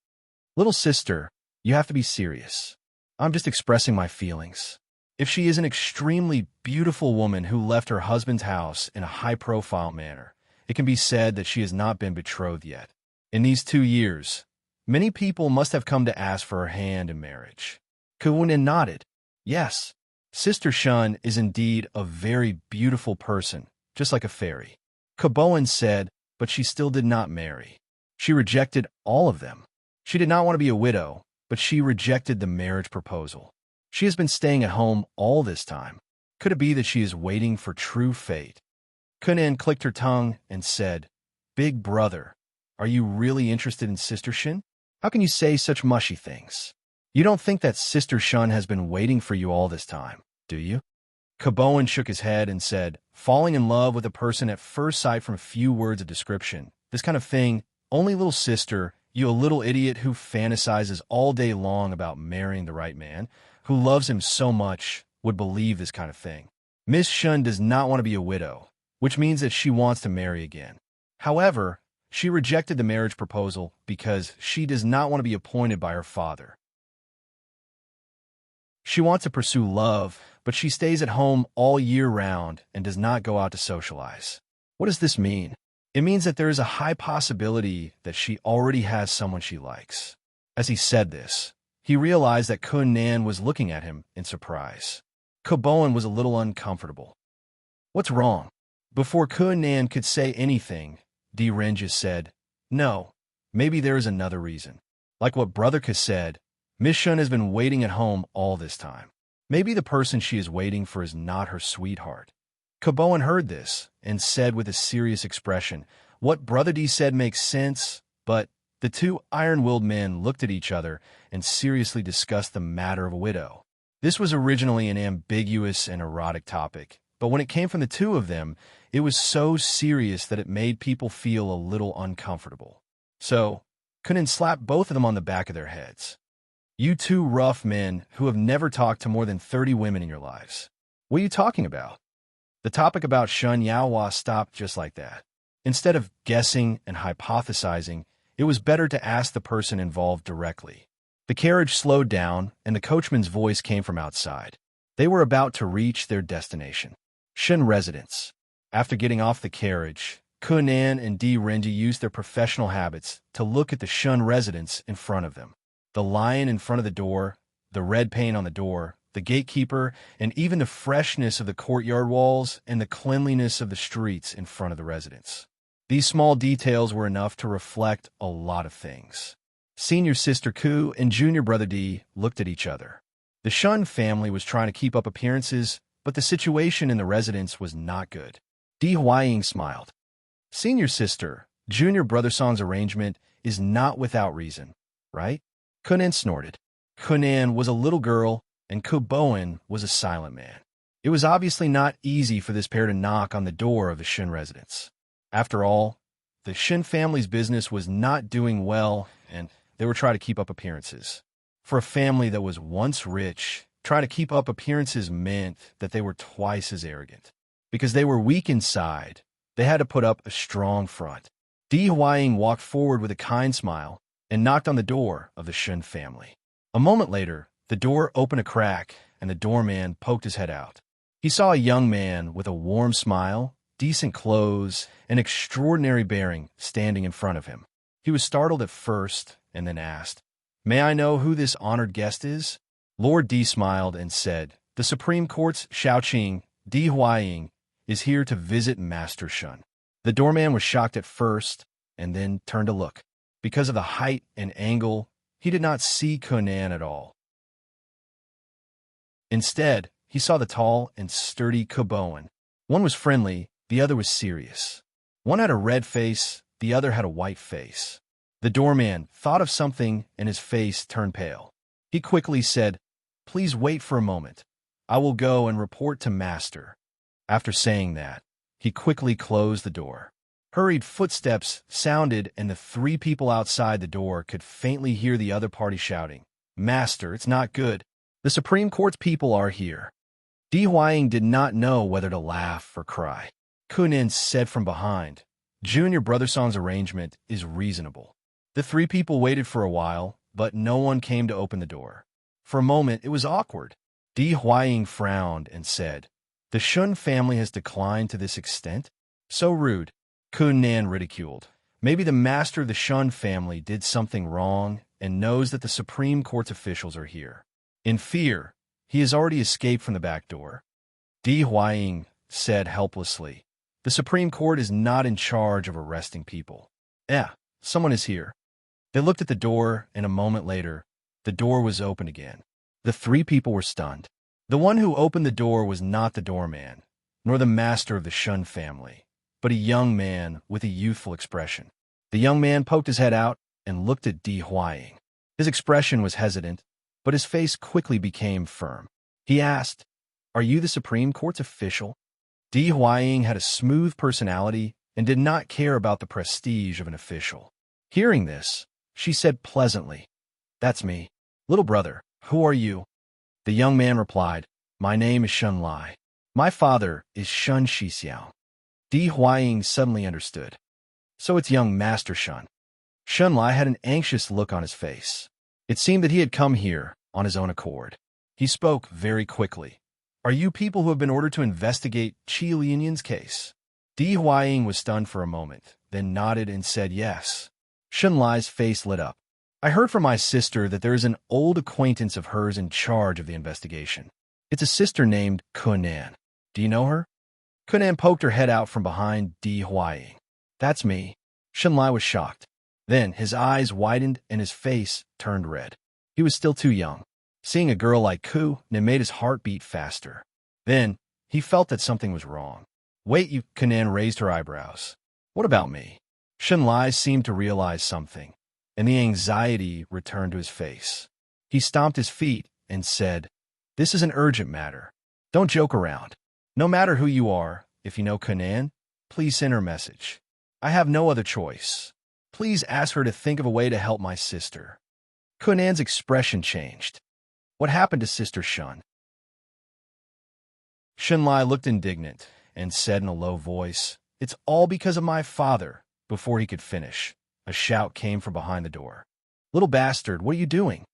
Little sister, you have to be serious. I'm just expressing my feelings. If she is an extremely beautiful woman who left her husband's house in a high-profile manner, it can be said that she has not been betrothed yet. In these 2 years, many people must have come to ask for her hand in marriage. Kunan nodded. Yes, Sister Shun is indeed a very beautiful person, just like a fairy. Ku Bowen said, but she still did not marry. She rejected all of them. She did not want to be a widow, but she rejected the marriage proposal. She has been staying at home all this time. Could it be that she is waiting for true fate? Kunan clicked her tongue and said, Big brother, are you really interested in Sister Shun? How can you say such mushy things? You don't think that Sister Shun has been waiting for you all this time, do you? Ku Bowen shook his head and said, falling in love with a person at first sight from a few words of description, this kind of thing, only little sister, you a little idiot who fantasizes all day long about marrying the right man, who loves him so much, would believe this kind of thing. Miss Shun does not want to be a widow, which means that she wants to marry again. However, she rejected the marriage proposal because she does not want to be appointed by her father. She wants to pursue love, but she stays at home all year round and does not go out to socialize. What does this mean? It means that there is a high possibility that she already has someone she likes. As he said this, he realized that Kunan was looking at him in surprise. Ku Bowen was a little uncomfortable. What's wrong? Before Kunan could say anything, Di Renja said, No, maybe there is another reason. Like what Brother Ka said, Miss Shun has been waiting at home all this time. Maybe the person she is waiting for is not her sweetheart. Ku Bowen heard this and said with a serious expression, What Brother D said makes sense, but the two iron-willed men looked at each other and seriously discussed the matter of a widow. This was originally an ambiguous and erotic topic, but when it came from the two of them, it was so serious that it made people feel a little uncomfortable. So, Kunan slapped both of them on the back of their heads. You two rough men who have never talked to more than 30 women in your lives. What are you talking about? The topic about Shun Yaohua stopped just like that. Instead of guessing and hypothesizing, it was better to ask the person involved directly. The carriage slowed down, and the coachman's voice came from outside. They were about to reach their destination, Shun residence. After getting off the carriage, Kunan and Di Renji used their professional habits to look at the Shun residence in front of them. The lion in front of the door, the red paint on the door, the gatekeeper, and even the freshness of the courtyard walls and the cleanliness of the streets in front of the residence. These small details were enough to reflect a lot of things. Senior Sister Ku and Junior Brother D looked at each other. The Shun family was trying to keep up appearances, but the situation in the residence was not good. Di Huaying smiled. Senior Sister, Junior Brother Song's arrangement is not without reason, right? Kunan snorted. Kunan was a little girl, and Kuboan was a silent man. It was obviously not easy for this pair to knock on the door of the Shun residence. After all, the Shun family's business was not doing well, and they were trying to keep up appearances. For a family that was once rich, trying to keep up appearances meant that they were twice as arrogant. Because they were weak inside, they had to put up a strong front. Di Huaying walked forward with a kind smile and knocked on the door of the Shun family. A moment later, the door opened a crack, and the doorman poked his head out. He saw a young man with a warm smile, decent clothes, and extraordinary bearing standing in front of him. He was startled at first and then asked, "May I know who this honored guest is?" Lord Di smiled and said, "The Supreme Court's Shaoqing, Di Huaying, is here to visit Master Shun." The doorman was shocked at first and then turned to look. Because of the height and angle, he did not see Conan at all. Instead, he saw the tall and sturdy Kuboan. One was friendly, the other was serious. One had a red face, the other had a white face. The doorman thought of something and his face turned pale. He quickly said, "Please wait for a moment. I will go and report to Master." After saying that, he quickly closed the door. Hurried footsteps sounded, and the three people outside the door could faintly hear the other party shouting, "Master, it's not good. The Supreme Court's people are here." Di Huaying did not know whether to laugh or cry. Kunin said from behind, "Junior Brother Song's arrangement is reasonable." The three people waited for a while, but no one came to open the door. For a moment, it was awkward. Di Huaying frowned and said, "The Shun family has declined to this extent? So rude." Kunan ridiculed. "Maybe the master of the Shun family did something wrong and knows that the Supreme Court's officials are here. In fear, he has already escaped from the back door." Di Huaying said helplessly, "The Supreme Court is not in charge of arresting people." Someone is here." They looked at the door, and a moment later, the door was open again. The three people were stunned. The one who opened the door was not the doorman, nor the master of the Shun family, but a young man with a youthful expression. The young man poked his head out and looked at Di Huaying. His expression was hesitant, but his face quickly became firm. He asked, "Are you the Supreme Court's official?" Di Huaying had a smooth personality and did not care about the prestige of an official. Hearing this, she said pleasantly, "That's me. Little brother, who are you?" The young man replied, "My name is Shun Lai. My father is Shun Shixiao." Di Huaying suddenly understood. So it's young Master Shun. Shun Lai had an anxious look on his face. It seemed that he had come here on his own accord. He spoke very quickly. "Are you people who have been ordered to investigate Qi Lianyin's case?" Di Huaying was stunned for a moment, then nodded and said yes. Shun Lai's face lit up. "I heard from my sister that there is an old acquaintance of hers in charge of the investigation. It's a sister named Kunan. Do you know her?" Kunan poked her head out from behind Di Huaying. "That's me." Shun Lai was shocked. Then his eyes widened and his face turned red. He was still too young. Seeing a girl like Kunan made his heart beat faster. Then he felt that something was wrong. "Wait, you..." Kunan raised her eyebrows. "What about me?" Shun Lai seemed to realize something, and the anxiety returned to his face. He stomped his feet and said, "This is an urgent matter. Don't joke around. No matter who you are, if you know Kunan, please send her a message. I have no other choice. Please ask her to think of a way to help my sister." Kunan's expression changed. "What happened to Sister Shun?" Shun Lai looked indignant and said in a low voice, "It's all because of my father." Before he could finish, a shout came from behind the door. "Little bastard, what are you doing?"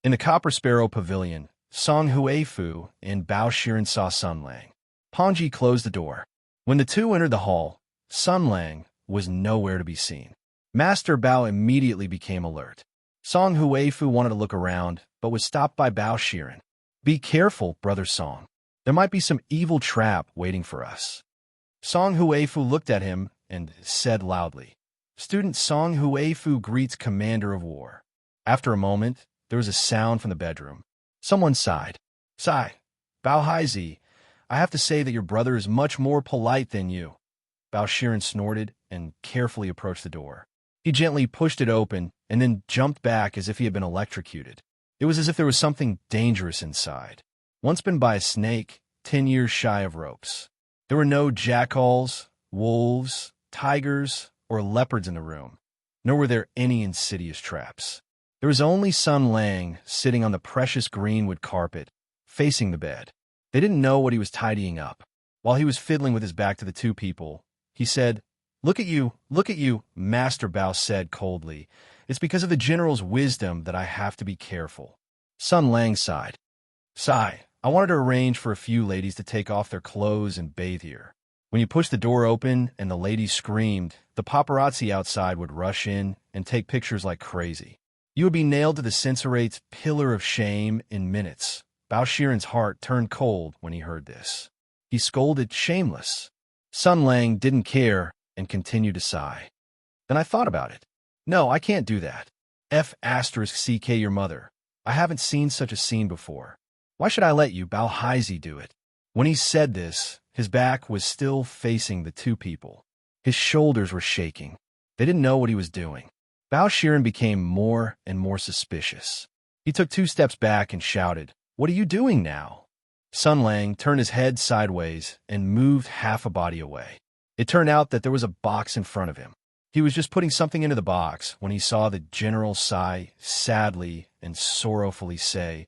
In the Copper Sparrow Pavilion, Song Huifu and Bao Shiren saw Sun Lang. Pongji closed the door. When the two entered the hall, Sun Lang was nowhere to be seen. Master Bao immediately became alert. Song Huifu wanted to look around, but was stopped by Bao Shiren. "Be careful, Brother Song. There might be some evil trap waiting for us." Song Huifu looked at him and said loudly, "Student Song Huifu greets Commander of War." After a moment, there was a sound from the bedroom. Someone sighed. "Sigh, Bao Haizi, I have to say that your brother is much more polite than you." Bao Shiren snorted and carefully approached the door. He gently pushed it open and then jumped back as if he had been electrocuted. It was as if there was something dangerous inside. Once bitten by a snake, 10 years shy of ropes. There were no jackals, wolves, tigers, or leopards in the room, nor were there any insidious traps. There was only Sun Lang sitting on the precious greenwood carpet, facing the bed. They didn't know what he was tidying up. While he was fiddling with his back to the two people, he said, look at you, Master Bao said coldly. It's because of the general's wisdom that I have to be careful. Sun Lang sighed. I wanted to arrange for a few ladies to take off their clothes and bathe here. When you pushed the door open and the ladies screamed, the paparazzi outside would rush in and take pictures like crazy. You would be nailed to the censorate's pillar of shame in minutes. Bao Shiren's heart turned cold when he heard this. He scolded, shameless. Sun Lang didn't care and continued to sigh. Then I thought about it. No, I can't do that. F***ck your mother. I haven't seen such a scene before. Why should I let you, Bao Haizi, do it? When he said this, his back was still facing the two people. His shoulders were shaking. They didn't know what he was doing. Bao Shiren became more and more suspicious. He took 2 steps back and shouted, what are you doing now? Sun Lang turned his head sideways and moved half a body away. It turned out that there was a box in front of him. He was just putting something into the box when he saw the general sigh sadly and sorrowfully say,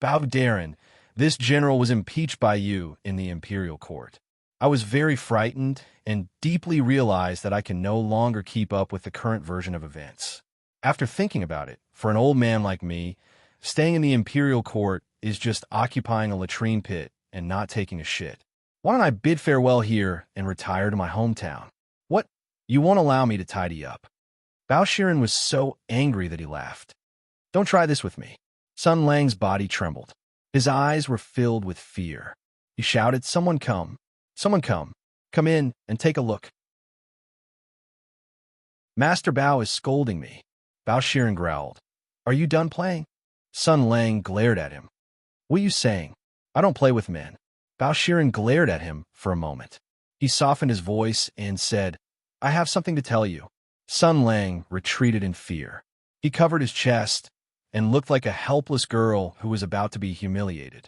Bao Darren, this general was impeached by you in the imperial court. I was very frightened and deeply realized that I can no longer keep up with the current version of events. After thinking about it, for an old man like me, staying in the imperial court is just occupying a latrine pit and not taking a shit. Why don't I bid farewell here and retire to my hometown? What? You won't allow me to tidy up? Bao Shiren was so angry that he laughed. Don't try this with me. Sun Lang's body trembled. His eyes were filled with fear. He shouted, someone come. Someone come. Come in and take a look. Master Bao is scolding me. Bao Shiren growled. Are you done playing? Sun Lang glared at him. What are you saying? I don't play with men. Bao Shiren glared at him for a moment. He softened his voice and said, I have something to tell you. Sun Lang retreated in fear. He covered his chest and looked like a helpless girl who was about to be humiliated.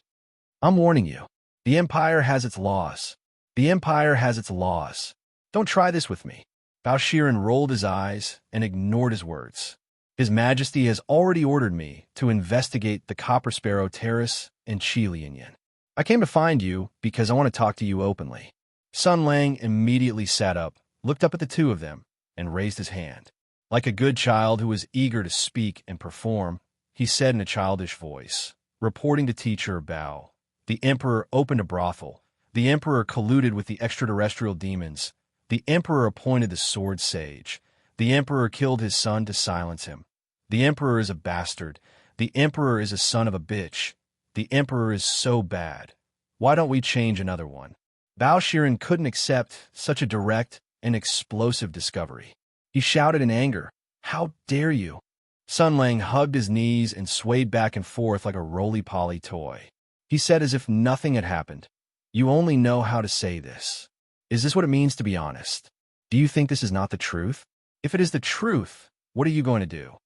I'm warning you. The Empire has its laws. The Empire has its laws. Don't try this with me. Bao Shiren rolled his eyes and ignored his words. His Majesty has already ordered me to investigate the Copper Sparrow Terrace in Qilianyan. I came to find you because I want to talk to you openly. Sun Lang immediately sat up, looked up at the two of them, and raised his hand. Like a good child who was eager to speak and perform, he said in a childish voice, reporting to teacher Bao, the Emperor opened a brothel. The Emperor colluded with the extraterrestrial demons. The Emperor appointed the Sword Sage. The Emperor killed his son to silence him. The Emperor is a bastard. The Emperor is a son of a bitch. The Emperor is so bad. Why don't we change another one? Bao Shiren couldn't accept such a direct and explosive discovery. He shouted in anger, How dare you? Sun Lang hugged his knees and swayed back and forth like a roly-poly toy. He said as if nothing had happened, You only know how to say this. Is this what it means to be honest? Do you think this is not the truth? If it is the truth, what are you going to do?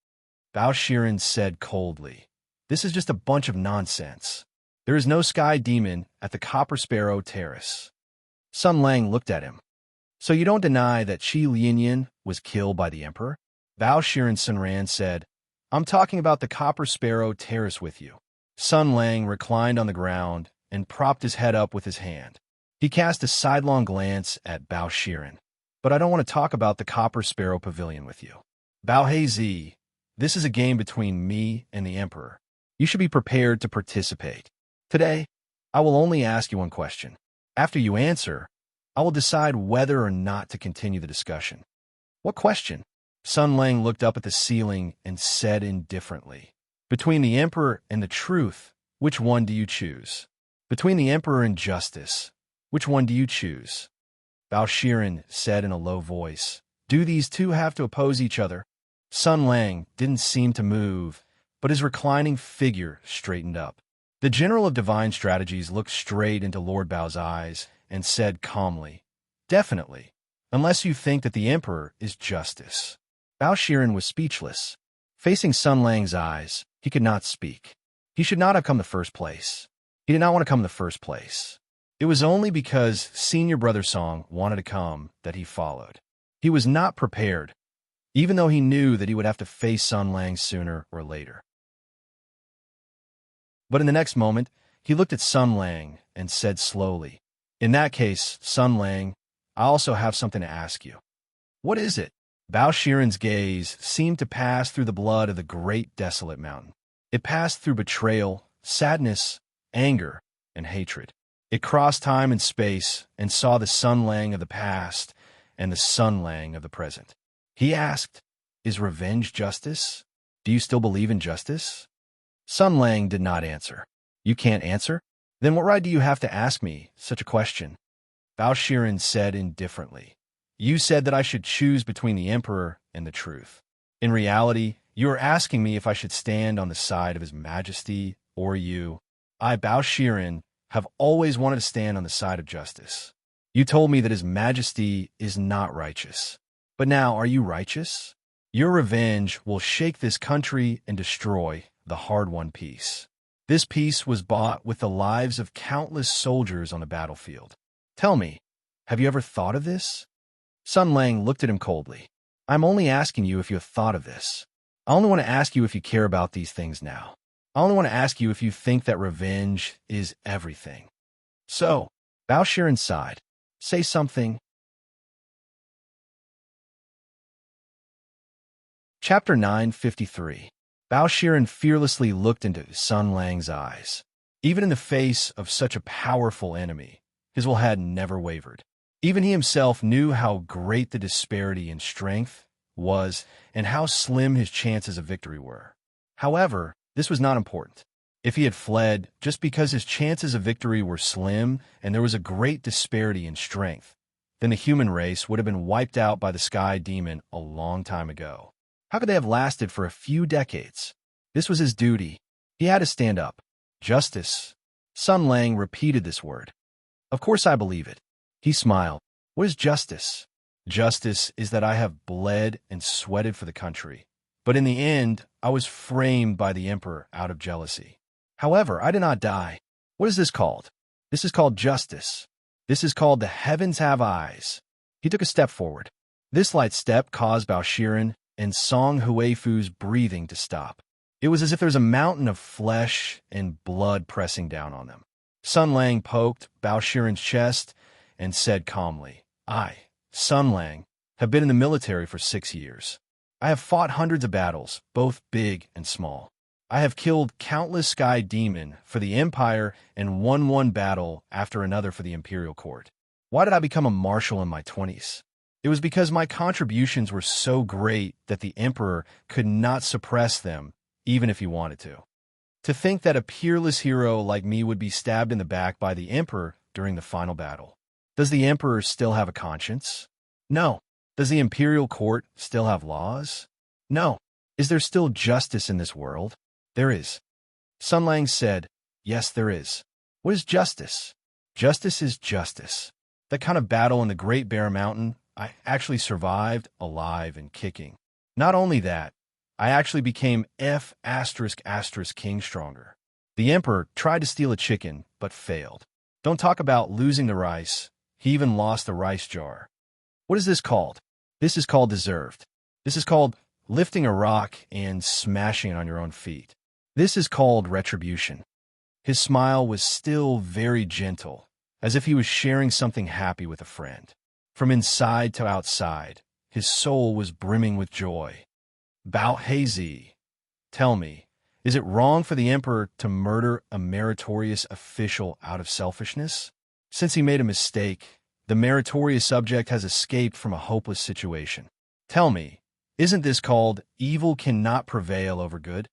Bao Shiren said coldly, This is just a bunch of nonsense. There is no sky demon at the Copper Sparrow Terrace. Sun Lang looked at him. So you don't deny that Qilianyan was killed by the Emperor? Bao Shiren Sunran said, I'm talking about the Copper Sparrow Terrace with you. Sun Lang reclined on the ground and propped his head up with his hand. He cast a sidelong glance at Bao Shiren. But I don't want to talk about the Copper Sparrow Pavilion with you. Bao Haizi, this is a game between me and the Emperor. You should be prepared to participate. Today, I will only ask you one question. After you answer, I will decide whether or not to continue the discussion. What question? Sun Lang looked up at the ceiling and said indifferently, Between the Emperor and the truth, which one do you choose? Between the Emperor and justice, which one do you choose? Bao Shiren said in a low voice, Do these two have to oppose each other? Sun Lang didn't seem to move, but his reclining figure straightened up. The General of Divine Strategies looked straight into Lord Bao's eyes and said calmly, Definitely, unless you think that the Emperor is justice. Bao Shiren was speechless. Facing Sun Lang's eyes, He could not speak. He should not have come the first place. He did not want to come in the first place. It was only because Senior Brother Song wanted to come that he followed. He was not prepared, even though he knew that he would have to face Sun Lang sooner or later. But in the next moment, he looked at Sun Lang and said slowly, "In that case, Sun Lang, I also have something to ask you." "What is it?" Bao Shiren's gaze seemed to pass through the blood of the great desolate mountain. It passed through betrayal, sadness, anger, and hatred. It crossed time and space and saw the Sun Lang of the past and the Sun Lang of the present. He asked, "Is revenge justice? Do you still believe in justice?" Sun Lang did not answer. "You can't answer? Then what right do you have to ask me such a question?" Bao Shiren said indifferently, "You said that I should choose between the Emperor and the truth. In reality, you are asking me if I should stand on the side of His Majesty or you. I, Bao Shiren, have always wanted to stand on the side of justice. You told me that His Majesty is not righteous. But now, are you righteous? Your revenge will shake this country and destroy the hard-won peace. This peace was bought with the lives of countless soldiers on the battlefield. Tell me, have you ever thought of this?" Sun Lang looked at him coldly. "I'm only asking you if you have thought of this. I only want to ask you if you care about these things now. I only want to ask you if you think that revenge is everything." "So," Bao Shiren sighed, "say something." Chapter 953. Bao Shiren fearlessly looked into Sun Lang's eyes. Even in the face of such a powerful enemy, his will had never wavered. Even he himself knew how great the disparity in strength was and how slim his chances of victory were. However, this was not important. If he had fled just because his chances of victory were slim and there was a great disparity in strength, then the human race would have been wiped out by the Sky Demon a long time ago. How could they have lasted for a few decades? This was his duty. He had to stand up. Justice. Sun Lang repeated this word. "Of course I believe it." He smiled. "What is justice?" "Justice is that I have bled and sweated for the country. But in the end, I was framed by the Emperor out of jealousy. However, I did not die. What is this called? This is called justice. This is called the heavens have eyes." He took a step forward. This light step caused Bao Shiren and Song Huifu's breathing to stop. It was as if there was a mountain of flesh and blood pressing down on them. Sun Lang poked Bao Shiren's chest and said calmly, "I, Sun Lang, have been in the military for 6 years. I have fought hundreds of battles, both big and small. I have killed countless Sky Demon for the Empire and won one battle after another for the Imperial Court. Why did I become a marshal in my 20s? It was because my contributions were so great that the Emperor could not suppress them, even if he wanted to. To think that a peerless hero like me would be stabbed in the back by the Emperor during the final battle. Does the Emperor still have a conscience? No. Does the Imperial Court still have laws? No. Is there still justice in this world? There is." Sun Lang said, "Yes, there is." "What is justice?" "Justice is justice. That kind of battle in the Great Bear Mountain, I actually survived alive and kicking. Not only that, I actually became King stronger. The Emperor tried to steal a chicken, but failed. Don't talk about losing the rice. He even lost the rice jar. What is this called? This is called deserved. This is called lifting a rock and smashing it on your own feet. This is called retribution." His smile was still very gentle, as if he was sharing something happy with a friend. From inside to outside, his soul was brimming with joy. "Bao Hazy, tell me, is it wrong for the Emperor to murder a meritorious official out of selfishness? Since he made a mistake, the meritorious subject has escaped from a hopeless situation. Tell me, isn't this called evil cannot prevail over good?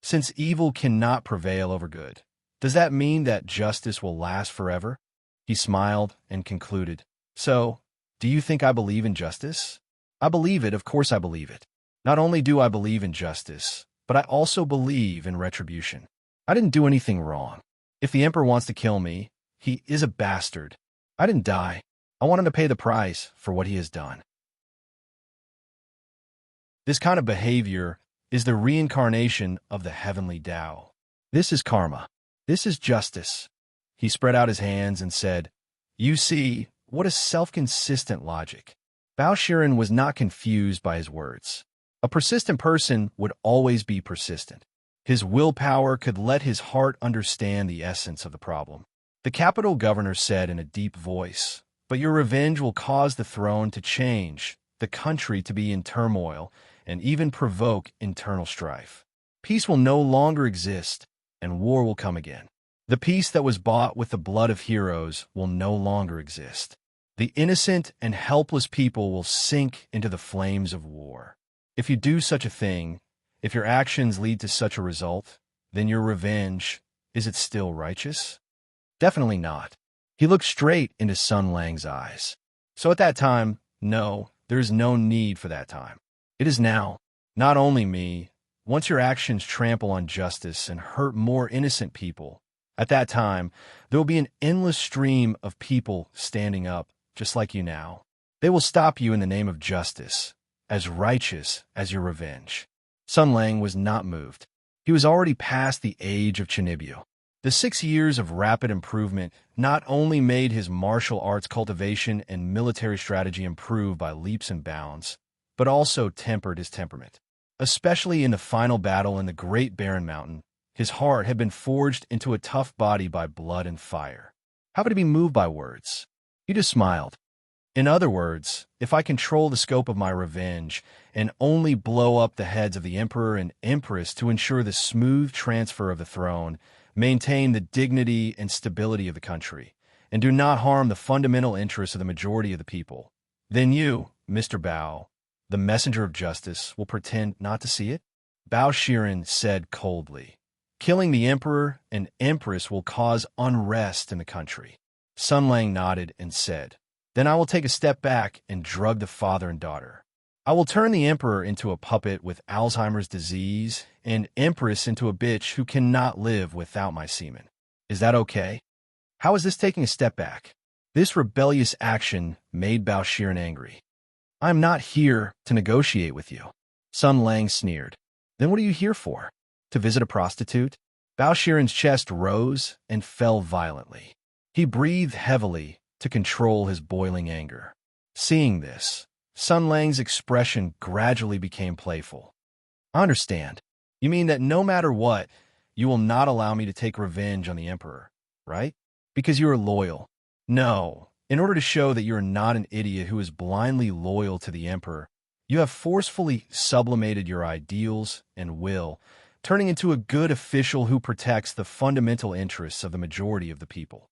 Since evil cannot prevail over good, does that mean that justice will last forever?" He smiled and concluded, "So, do you think I believe in justice? I believe it, of course I believe it. Not only do I believe in justice, but I also believe in retribution. I didn't do anything wrong. If the Emperor wants to kill me, he is a bastard. I didn't die. I want him to pay the price for what he has done." This kind of behavior is the reincarnation of the heavenly Tao. This is karma. This is justice. He spread out his hands and said, "You see, what a self-consistent logic." Bao Shiren was not confused by his words. A persistent person would always be persistent. His willpower could let his heart understand the essence of the problem. The capital governor said in a deep voice, "But your revenge will cause the throne to change, the country to be in turmoil, and even provoke internal strife. Peace will no longer exist, and war will come again. The peace that was bought with the blood of heroes will no longer exist. The innocent and helpless people will sink into the flames of war. If you do such a thing, if your actions lead to such a result, then your revenge, is it still righteous?" Definitely not. He looked straight into Sun Lang's eyes. So at that time, no, there is no need for that time. It is now. Not only me. Once your actions trample on justice and hurt more innocent people, at that time, there will be an endless stream of people standing up, just like you now. They will stop you in the name of justice, as righteous as your revenge. Sun Lang was not moved. He was already past the age of Chinibyo. The 6 years of rapid improvement not only made his martial arts cultivation and military strategy improve by leaps and bounds, but also tempered his temperament. Especially in the final battle in the Great Barren Mountain, his heart had been forged into a tough body by blood and fire. How could he be moved by words? He just smiled. In other words, if I control the scope of my revenge and only blow up the heads of the emperor and empress to ensure the smooth transfer of the throne, maintain the dignity and stability of the country, and do not harm the fundamental interests of the majority of the people, then you, Mr. Bao, the messenger of justice, will pretend not to see it?" Bao Shiren said coldly. "Killing the emperor and empress will cause unrest in the country." Sun Lang nodded and said, "Then I will take a step back and drug the father and daughter. I will turn the emperor into a puppet with Alzheimer's disease and empress into a bitch who cannot live without my semen. Is that okay?" How is this taking a step back? This rebellious action made Bao Shiren angry. "I am not here to negotiate with you." Sun Lang sneered. "Then what are you here for? To visit a prostitute?" Bao Shiren's chest rose and fell violently. He breathed heavily to control his boiling anger. Seeing this, Sun Lang's expression gradually became playful. "I understand. You mean that no matter what, you will not allow me to take revenge on the emperor, right? Because you are loyal." "No. In order to show that you are not an idiot who is blindly loyal to the emperor, you have forcefully sublimated your ideals and will, turning into a good official who protects the fundamental interests of the majority of the people.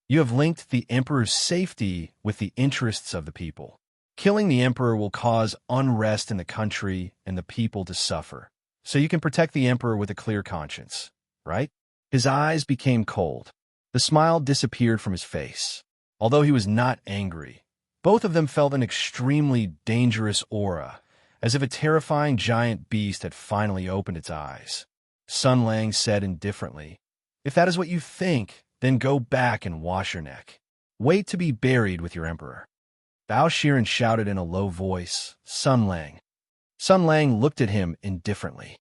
You have linked the emperor's safety with the interests of the people. Killing the emperor will cause unrest in the country and the people to suffer, so you can protect the emperor with a clear conscience, right?" His eyes became cold. The smile disappeared from his face. Although he was not angry, both of them felt an extremely dangerous aura, as if a terrifying giant beast had finally opened its eyes. Sun Lang said indifferently, "If that is what you think, then go back and wash your neck. Wait to be buried with your emperor." Bao Shiren shouted in a low voice, "Sun Lang." Sun Lang looked at him indifferently.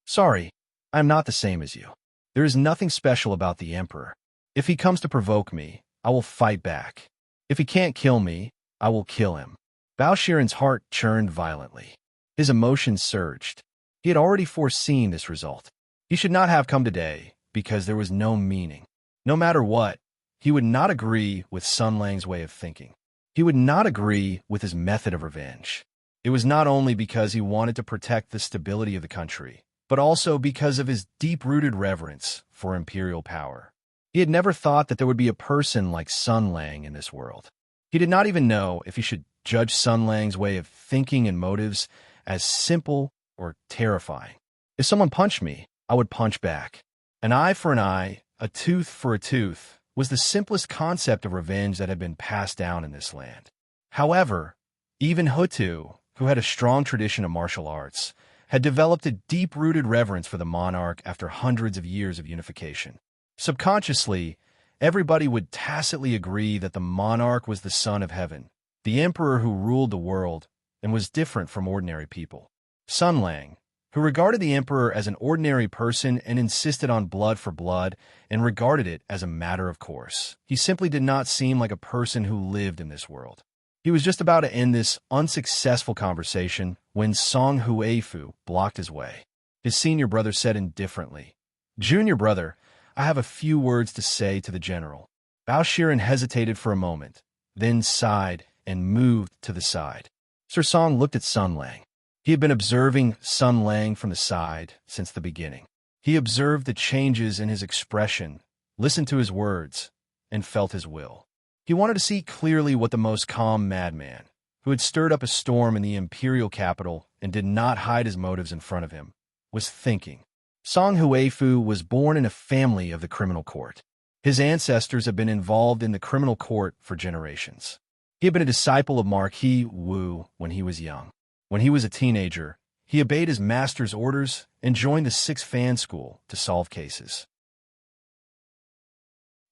"Sorry, I am not the same as you. There is nothing special about the emperor. If he comes to provoke me, I will fight back. If he can't kill me, I will kill him." Bao Shiren's heart churned violently. His emotions surged. He had already foreseen this result. He should not have come today, because there was no meaning. No matter what, he would not agree with Sun Lang's way of thinking. He would not agree with his method of revenge. It was not only because he wanted to protect the stability of the country, but also because of his deep-rooted reverence for imperial power. He had never thought that there would be a person like Sun Lang in this world. He did not even know if he should judge Sun Lang's way of thinking and motives as simple or terrifying. If someone punched me, I would punch back. An eye for an eye, a tooth for a tooth, was the simplest concept of revenge that had been passed down in this land. However, even Hutu, who had a strong tradition of martial arts, had developed a deep-rooted reverence for the monarch after hundreds of years of unification. Subconsciously, everybody would tacitly agree that the monarch was the son of heaven, the emperor who ruled the world and was different from ordinary people. Sun Lang, who regarded the emperor as an ordinary person and insisted on blood for blood and regarded it as a matter of course. He simply did not seem like a person who lived in this world. He was just about to end this unsuccessful conversation when Song Huifu blocked his way. His senior brother said indifferently, "Junior brother, I have a few words to say to the general." Bao Shiren hesitated for a moment, then sighed and moved to the side. Sir Song looked at Sun Lang. He had been observing Sun Lang from the side since the beginning. He observed the changes in his expression, listened to his words, and felt his will. He wanted to see clearly what the most calm madman, who had stirred up a storm in the imperial capital and did not hide his motives in front of him, was thinking. Song Huifu was born in a family of the criminal court. His ancestors had been involved in the criminal court for generations. He had been a disciple of Marquis Wu when he was young. When he was a teenager, he obeyed his master's orders and joined the Sixth Fan School to solve cases.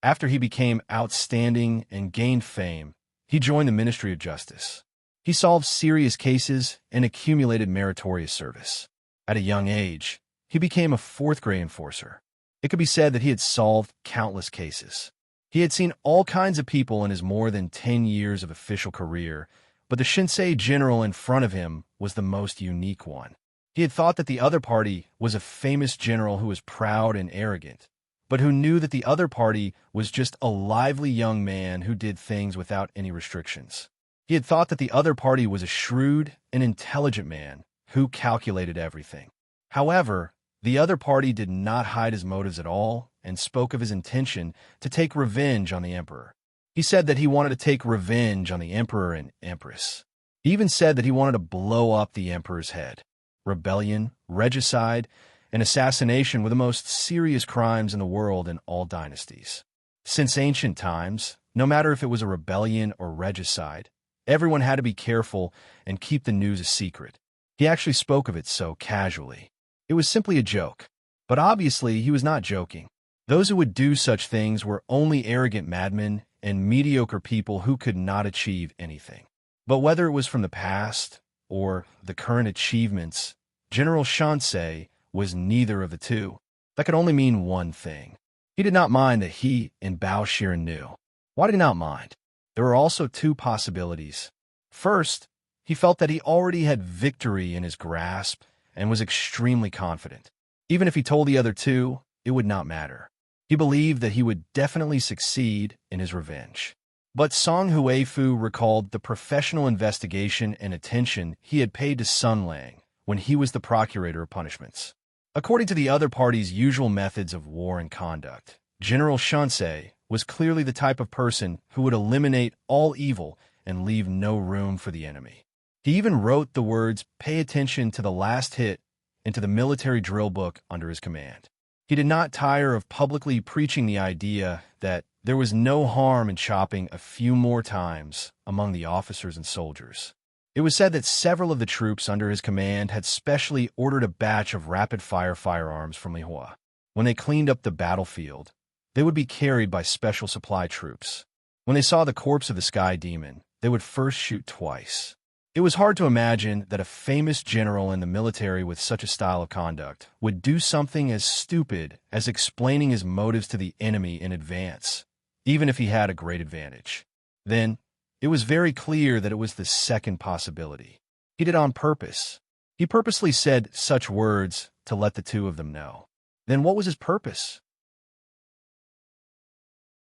After he became outstanding and gained fame, he joined the Ministry of Justice. He solved serious cases and accumulated meritorious service. At a young age, he became a fourth-grade enforcer. It could be said that he had solved countless cases. He had seen all kinds of people in his more than 10 years of official career, but the Shinsei general in front of him was the most unique one. He had thought that the other party was a famous general who was proud and arrogant, but who knew that the other party was just a lively young man who did things without any restrictions. He had thought that the other party was a shrewd and intelligent man who calculated everything. However, the other party did not hide his motives at all and spoke of his intention to take revenge on the emperor. He said that he wanted to take revenge on the emperor and empress. He even said that he wanted to blow up the emperor's head. Rebellion, regicide, and assassination were the most serious crimes in the world in all dynasties. Since ancient times, no matter if it was a rebellion or regicide, everyone had to be careful and keep the news a secret. He actually spoke of it so casually. It was simply a joke. But obviously, he was not joking. Those who would do such things were only arrogant madmen and mediocre people who could not achieve anything. But whether it was from the past or the current achievements, General Shinsei was neither of the two. That could only mean one thing. He did not mind that he and Bao Shiren knew. Why did he not mind? There were also two possibilities. First, he felt that he already had victory in his grasp and was extremely confident. Even if he told the other two, it would not matter. He believed that he would definitely succeed in his revenge. But Song Huifu recalled the professional investigation and attention he had paid to Sun Lang when he was the procurator of punishments. According to the other party's usual methods of war and conduct, General Shinsei was clearly the type of person who would eliminate all evil and leave no room for the enemy. He even wrote the words, "Pay attention to the last hit," into the military drill book under his command. He did not tire of publicly preaching the idea that there was no harm in chopping a few more times among the officers and soldiers. It was said that several of the troops under his command had specially ordered a batch of rapid-fire firearms from Lihua. When they cleaned up the battlefield, they would be carried by special supply troops. When they saw the corpse of the Sky Demon, they would first shoot twice. It was hard to imagine that a famous general in the military with such a style of conduct would do something as stupid as explaining his motives to the enemy in advance, even if he had a great advantage. Then, it was very clear that it was the second possibility. He did it on purpose. He purposely said such words to let the two of them know. Then what was his purpose?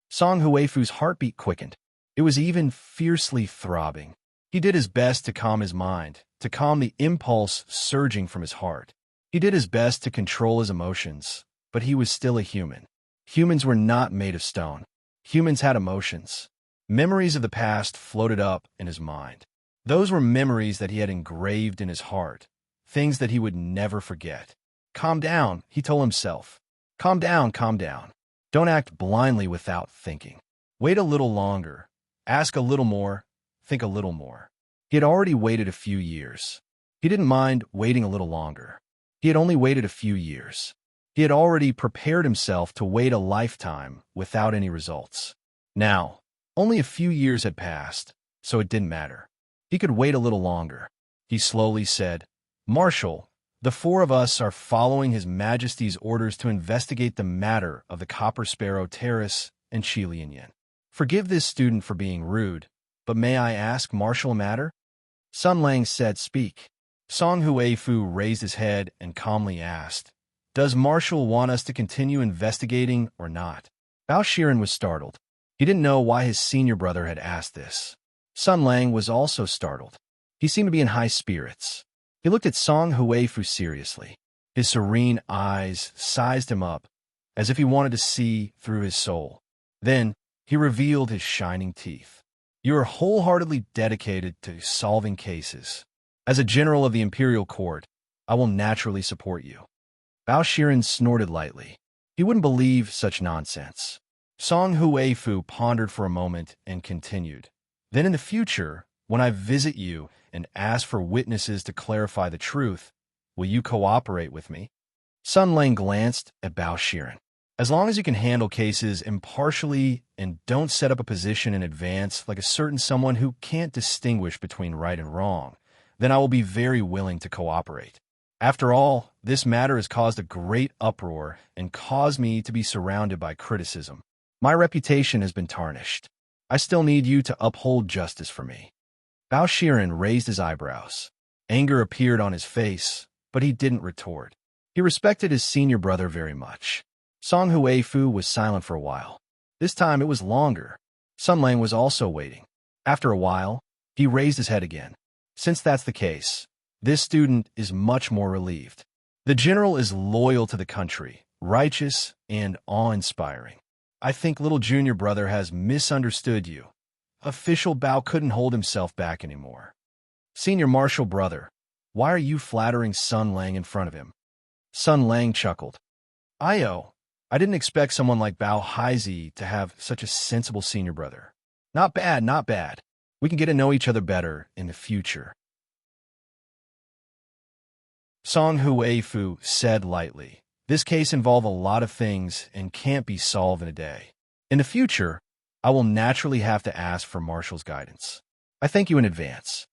Song Huifu's heartbeat quickened. It was even fiercely throbbing. He did his best to calm his mind, to calm the impulse surging from his heart. He did his best to control his emotions, but he was still a human. Humans were not made of stone. Humans had emotions. Memories of the past floated up in his mind. Those were memories that he had engraved in his heart, things that he would never forget. Calm down, he told himself. Calm down, calm down. Don't act blindly without thinking. Wait a little longer. Ask a little more. Think a little more. He had already waited a few years. He didn't mind waiting a little longer. He had only waited a few years. He had already prepared himself to wait a lifetime without any results. Now, only a few years had passed, so it didn't matter. He could wait a little longer. He slowly said, Marshal, the four of us are following His Majesty's orders to investigate the matter of the Copper Sparrow Terrace and Chilian. Forgive this student for being rude, but may I ask Marshal a matter? Sun Lang said, speak. Song Huifu raised his head and calmly asked, does Marshal want us to continue investigating or not? Bao Shiren was startled. He didn't know why his senior brother had asked this. Sun Lang was also startled. He seemed to be in high spirits. He looked at Song Huifu seriously. His serene eyes sized him up, as if he wanted to see through his soul. Then he revealed his shining teeth. You are wholeheartedly dedicated to solving cases. As a general of the Imperial Court, I will naturally support you. Bao Shiren snorted lightly. He wouldn't believe such nonsense. Song Huifu pondered for a moment and continued. Then in the future, when I visit you and ask for witnesses to clarify the truth, will you cooperate with me? Sun Lang glanced at Bao Shiren. As long as you can handle cases impartially and don't set up a position in advance like a certain someone who can't distinguish between right and wrong, then I will be very willing to cooperate. After all, this matter has caused a great uproar and caused me to be surrounded by criticism. My reputation has been tarnished. I still need you to uphold justice for me. Bao Shiren raised his eyebrows. Anger appeared on his face, but he didn't retort. He respected his senior brother very much. Song Huifu was silent for a while. This time it was longer. Sun Lang was also waiting. After a while, he raised his head again. Since that's the case, this student is much more relieved. The general is loyal to the country, righteous, and awe-inspiring. I think little junior brother has misunderstood you. Official Bao couldn't hold himself back anymore. Senior Marshal brother, why are you flattering Sun Lang in front of him? Sun Lang chuckled. I didn't expect someone like Bao Haizi to have such a sensible senior brother. Not bad, not bad. We can get to know each other better in the future. Song Huifu said lightly, this case involves a lot of things and can't be solved in a day. In the future, I will naturally have to ask for Marshal's guidance. I thank you in advance.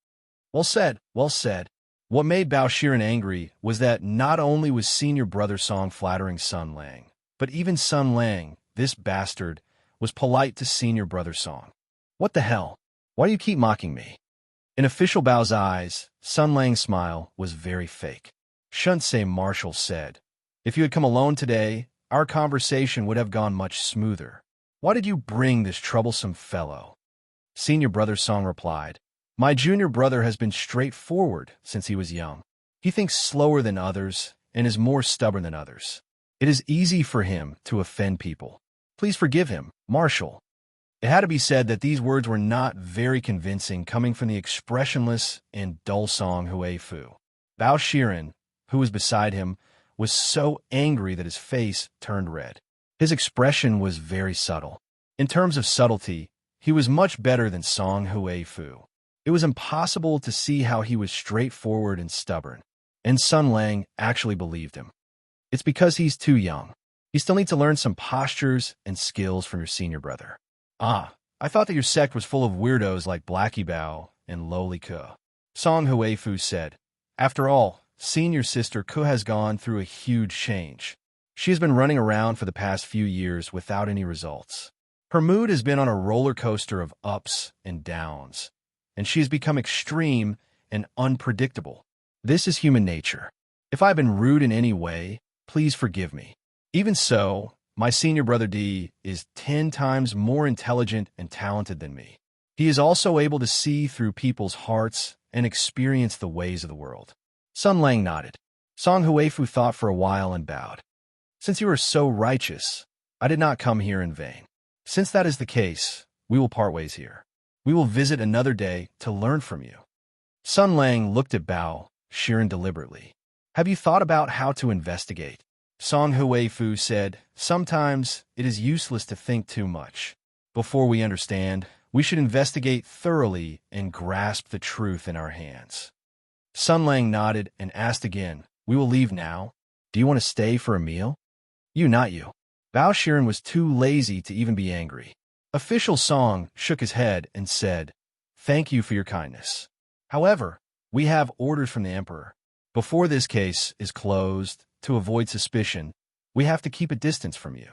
Well said, well said. What made Bao Shiren angry was that not only was senior brother Song flattering Sun Lang, but even Sun Lang, this bastard, was polite to senior brother Song. What the hell? Why do you keep mocking me? In official Bao's eyes, Sun Lang's smile was very fake. Shouldn't say, Marshal said. If you had come alone today, our conversation would have gone much smoother. Why did you bring this troublesome fellow? Senior brother Song replied, my junior brother has been straightforward since he was young. He thinks slower than others and is more stubborn than others. It is easy for him to offend people. Please forgive him, Marshal. It had to be said that these words were not very convincing coming from the expressionless and dull Song Huifu. Bao Shiren, who was beside him, was so angry that his face turned red. His expression was very subtle. In terms of subtlety, he was much better than Song Huifu. It was impossible to see how he was straightforward and stubborn, and Sun Lang actually believed him. It's because he's too young. You still need to learn some postures and skills from your senior brother. Ah, I thought that your sect was full of weirdos like Blackie Bao and Loli Ke. Song Huifu said, after all, senior sister Ke has gone through a huge change. She has been running around for the past few years without any results. Her mood has been on a roller coaster of ups and downs, and she has become extreme and unpredictable. This is human nature. If I have been rude in any way, please forgive me. Even so, my senior brother D is 10 times more intelligent and talented than me. He is also able to see through people's hearts and experience the ways of the world. Sun Lang nodded. Song Huifu thought for a while and bowed. Since you are so righteous, I did not come here in vain. Since that is the case, we will part ways here. We will visit another day to learn from you. Sun Lang looked at Bao Shiren deliberately. Have you thought about how to investigate? Song Huifu said, sometimes it is useless to think too much. Before we understand, we should investigate thoroughly and grasp the truth in our hands. Sun Lang nodded and asked again, we will leave now. Do you want to stay for a meal? You, not you. Bao Shiren was too lazy to even be angry. Official Song shook his head and said, thank you for your kindness. However, we have orders from the Emperor. Before this case is closed, to avoid suspicion, we have to keep a distance from you.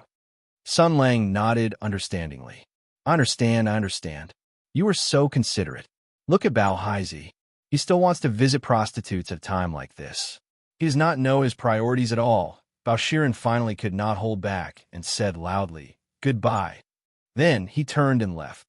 Sun Lang nodded understandingly. I understand. You are so considerate. Look at Bao Haizi. He still wants to visit prostitutes at a time like this. He does not know his priorities at all. Bao Shiren finally could not hold back and said loudly, "Goodbye." Then he turned and left.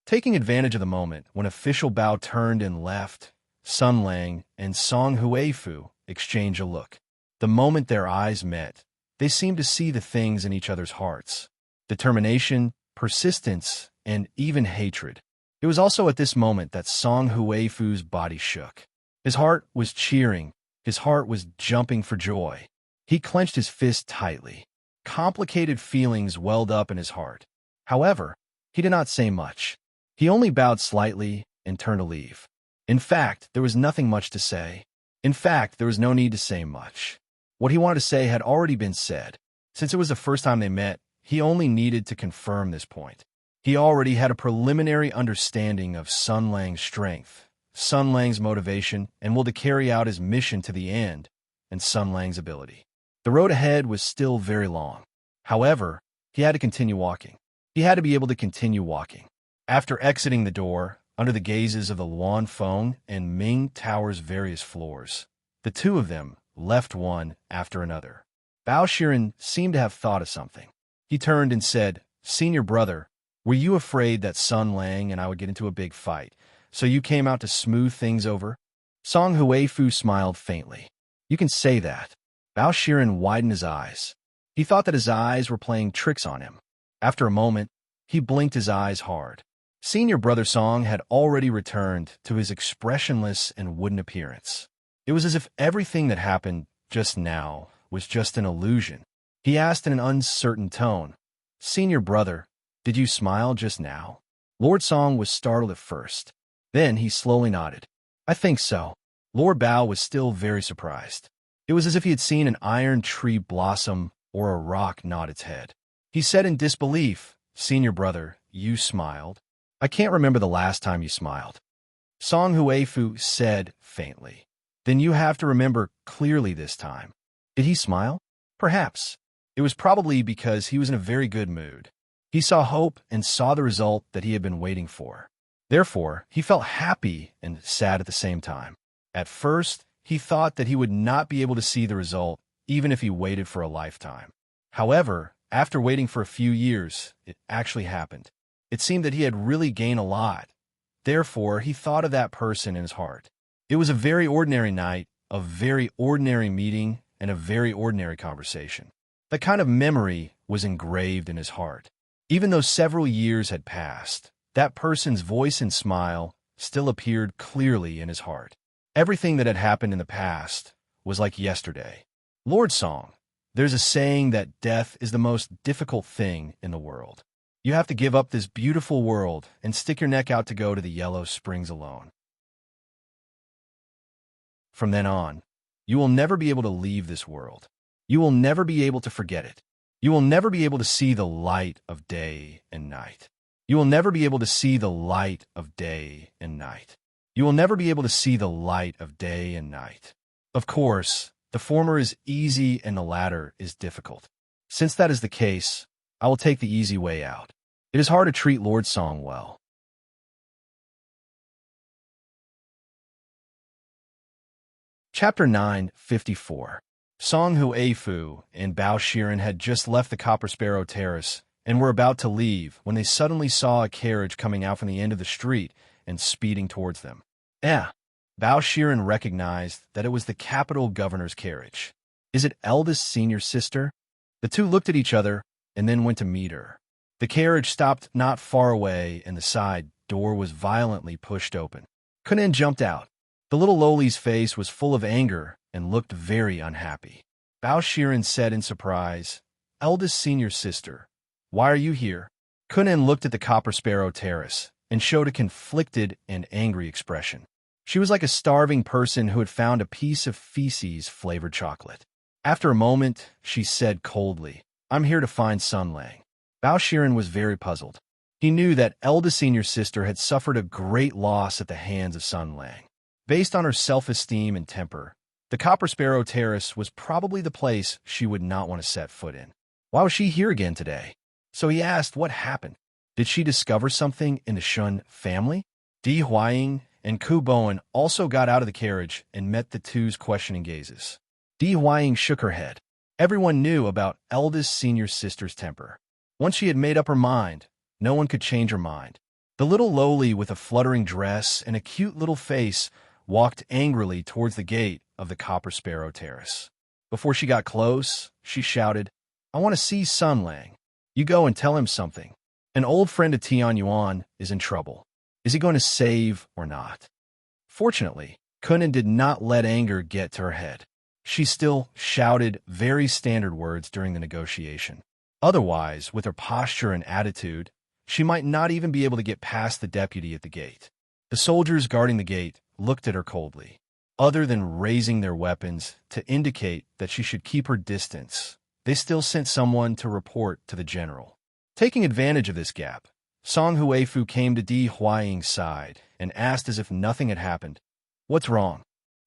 Taking advantage of the moment when official Bao turned and left, Sun Lang and Song Huifu exchanged a look. The moment their eyes met, they seemed to see the things in each other's hearts. Determination, persistence, and even hatred. It was also at this moment that Song Huifu's body shook. His heart was cheering. His heart was jumping for joy. He clenched his fist tightly. Complicated feelings welled up in his heart. However, he did not say much. He only bowed slightly and turned to leave. In fact, there was nothing much to say. In fact, there was no need to say much. What he wanted to say had already been said. Since it was the first time they met, he only needed to confirm this point. He already had a preliminary understanding of Sun Lang's strength, Sun Lang's motivation, and will to carry out his mission to the end, and Sun Lang's ability. The road ahead was still very long. However, he had to continue walking. He had to be able to continue walking. After exiting the door, under the gazes of the Luan Feng and Ming Tower's various floors, the two of them left one after another. Bao Shiren seemed to have thought of something. He turned and said, "Senior brother, were you afraid that Sun Lang and I would get into a big fight, so you came out to smooth things over?" Song Huifu smiled faintly. "You can say that." Bao Shiren widened his eyes. He thought that his eyes were playing tricks on him. After a moment, he blinked his eyes hard. Senior brother Song had already returned to his expressionless and wooden appearance. It was as if everything that happened just now was just an illusion. He asked in an uncertain tone, "Senior brother, did you smile just now?" Lord Song was startled at first. Then he slowly nodded. "I think so." Lord Bao was still very surprised. It was as if he had seen an iron tree blossom or a rock nod its head. He said in disbelief, "Senior brother, you smiled?" "I can't remember the last time you smiled." Song Huifu said faintly. "Then you have to remember clearly this time." Did he smile? Perhaps. It was probably because he was in a very good mood. He saw hope and saw the result that he had been waiting for. Therefore, he felt happy and sad at the same time. At first, he thought that he would not be able to see the result, even if he waited for a lifetime. However, after waiting for a few years, it actually happened. It seemed that he had really gained a lot. Therefore, he thought of that person in his heart. It was a very ordinary night, a very ordinary meeting, and a very ordinary conversation. That kind of memory was engraved in his heart. Even though several years had passed, that person's voice and smile still appeared clearly in his heart. Everything that had happened in the past was like yesterday. Lord Song, there's a saying that death is the most difficult thing in the world. You have to give up this beautiful world and stick your neck out to go to the Yellow Springs alone. From then on, you will never be able to leave this world. You will never be able to forget it. You will never be able to see the light of day and night. You will never be able to see the light of day and night. You will never be able to see the light of day and night. Of course, the former is easy and the latter is difficult. Since that is the case, I will take the easy way out. It is hard to treat Lord Song well. Chapter 954. Song Huifu and Bao Shiren had just left the Copper Sparrow Terrace and were about to leave when they suddenly saw a carriage coming out from the end of the street and speeding towards them. Bao Shiren recognized that it was the capital governor's carriage. "Is it eldest senior sister?" The two looked at each other and then went to meet her. The carriage stopped not far away and the side door was violently pushed open. Kunin jumped out. The little Loli's face was full of anger and looked very unhappy. Bao Shiren said in surprise, "Eldest senior sister, why are you here?" Kunin looked at the Copper Sparrow Terrace and showed a conflicted and angry expression. She was like a starving person who had found a piece of feces-flavored chocolate. After a moment, she said coldly, "I'm here to find Sun Lang." Bao Shiren was very puzzled. He knew that eldest senior sister had suffered a great loss at the hands of Sun Lang. Based on her self-esteem and temper, the Copper Sparrow Terrace was probably the place she would not want to set foot in. Why was she here again today? So he asked what happened. Did she discover something in the Shun family? Di Huaying and Ku Bowen also got out of the carriage and met the two's questioning gazes. Di Huaying shook her head. Everyone knew about eldest senior sister's temper. Once she had made up her mind, no one could change her mind. The little lowly with a fluttering dress and a cute little face walked angrily towards the gate of the Copper Sparrow Terrace. Before she got close, she shouted, "I want to see Sun Lang. You go and tell him something. An old friend of Tian Yuan is in trouble. Is he going to save or not?" Fortunately, Kunan did not let anger get to her head. She still shouted very standard words during the negotiation. Otherwise, with her posture and attitude, she might not even be able to get past the deputy at the gate. The soldiers guarding the gate looked at her coldly. Other than raising their weapons to indicate that she should keep her distance, they still sent someone to report to the general. Taking advantage of this gap, Song Huifu came to Di Huaying's side and asked as if nothing had happened, "What's wrong?"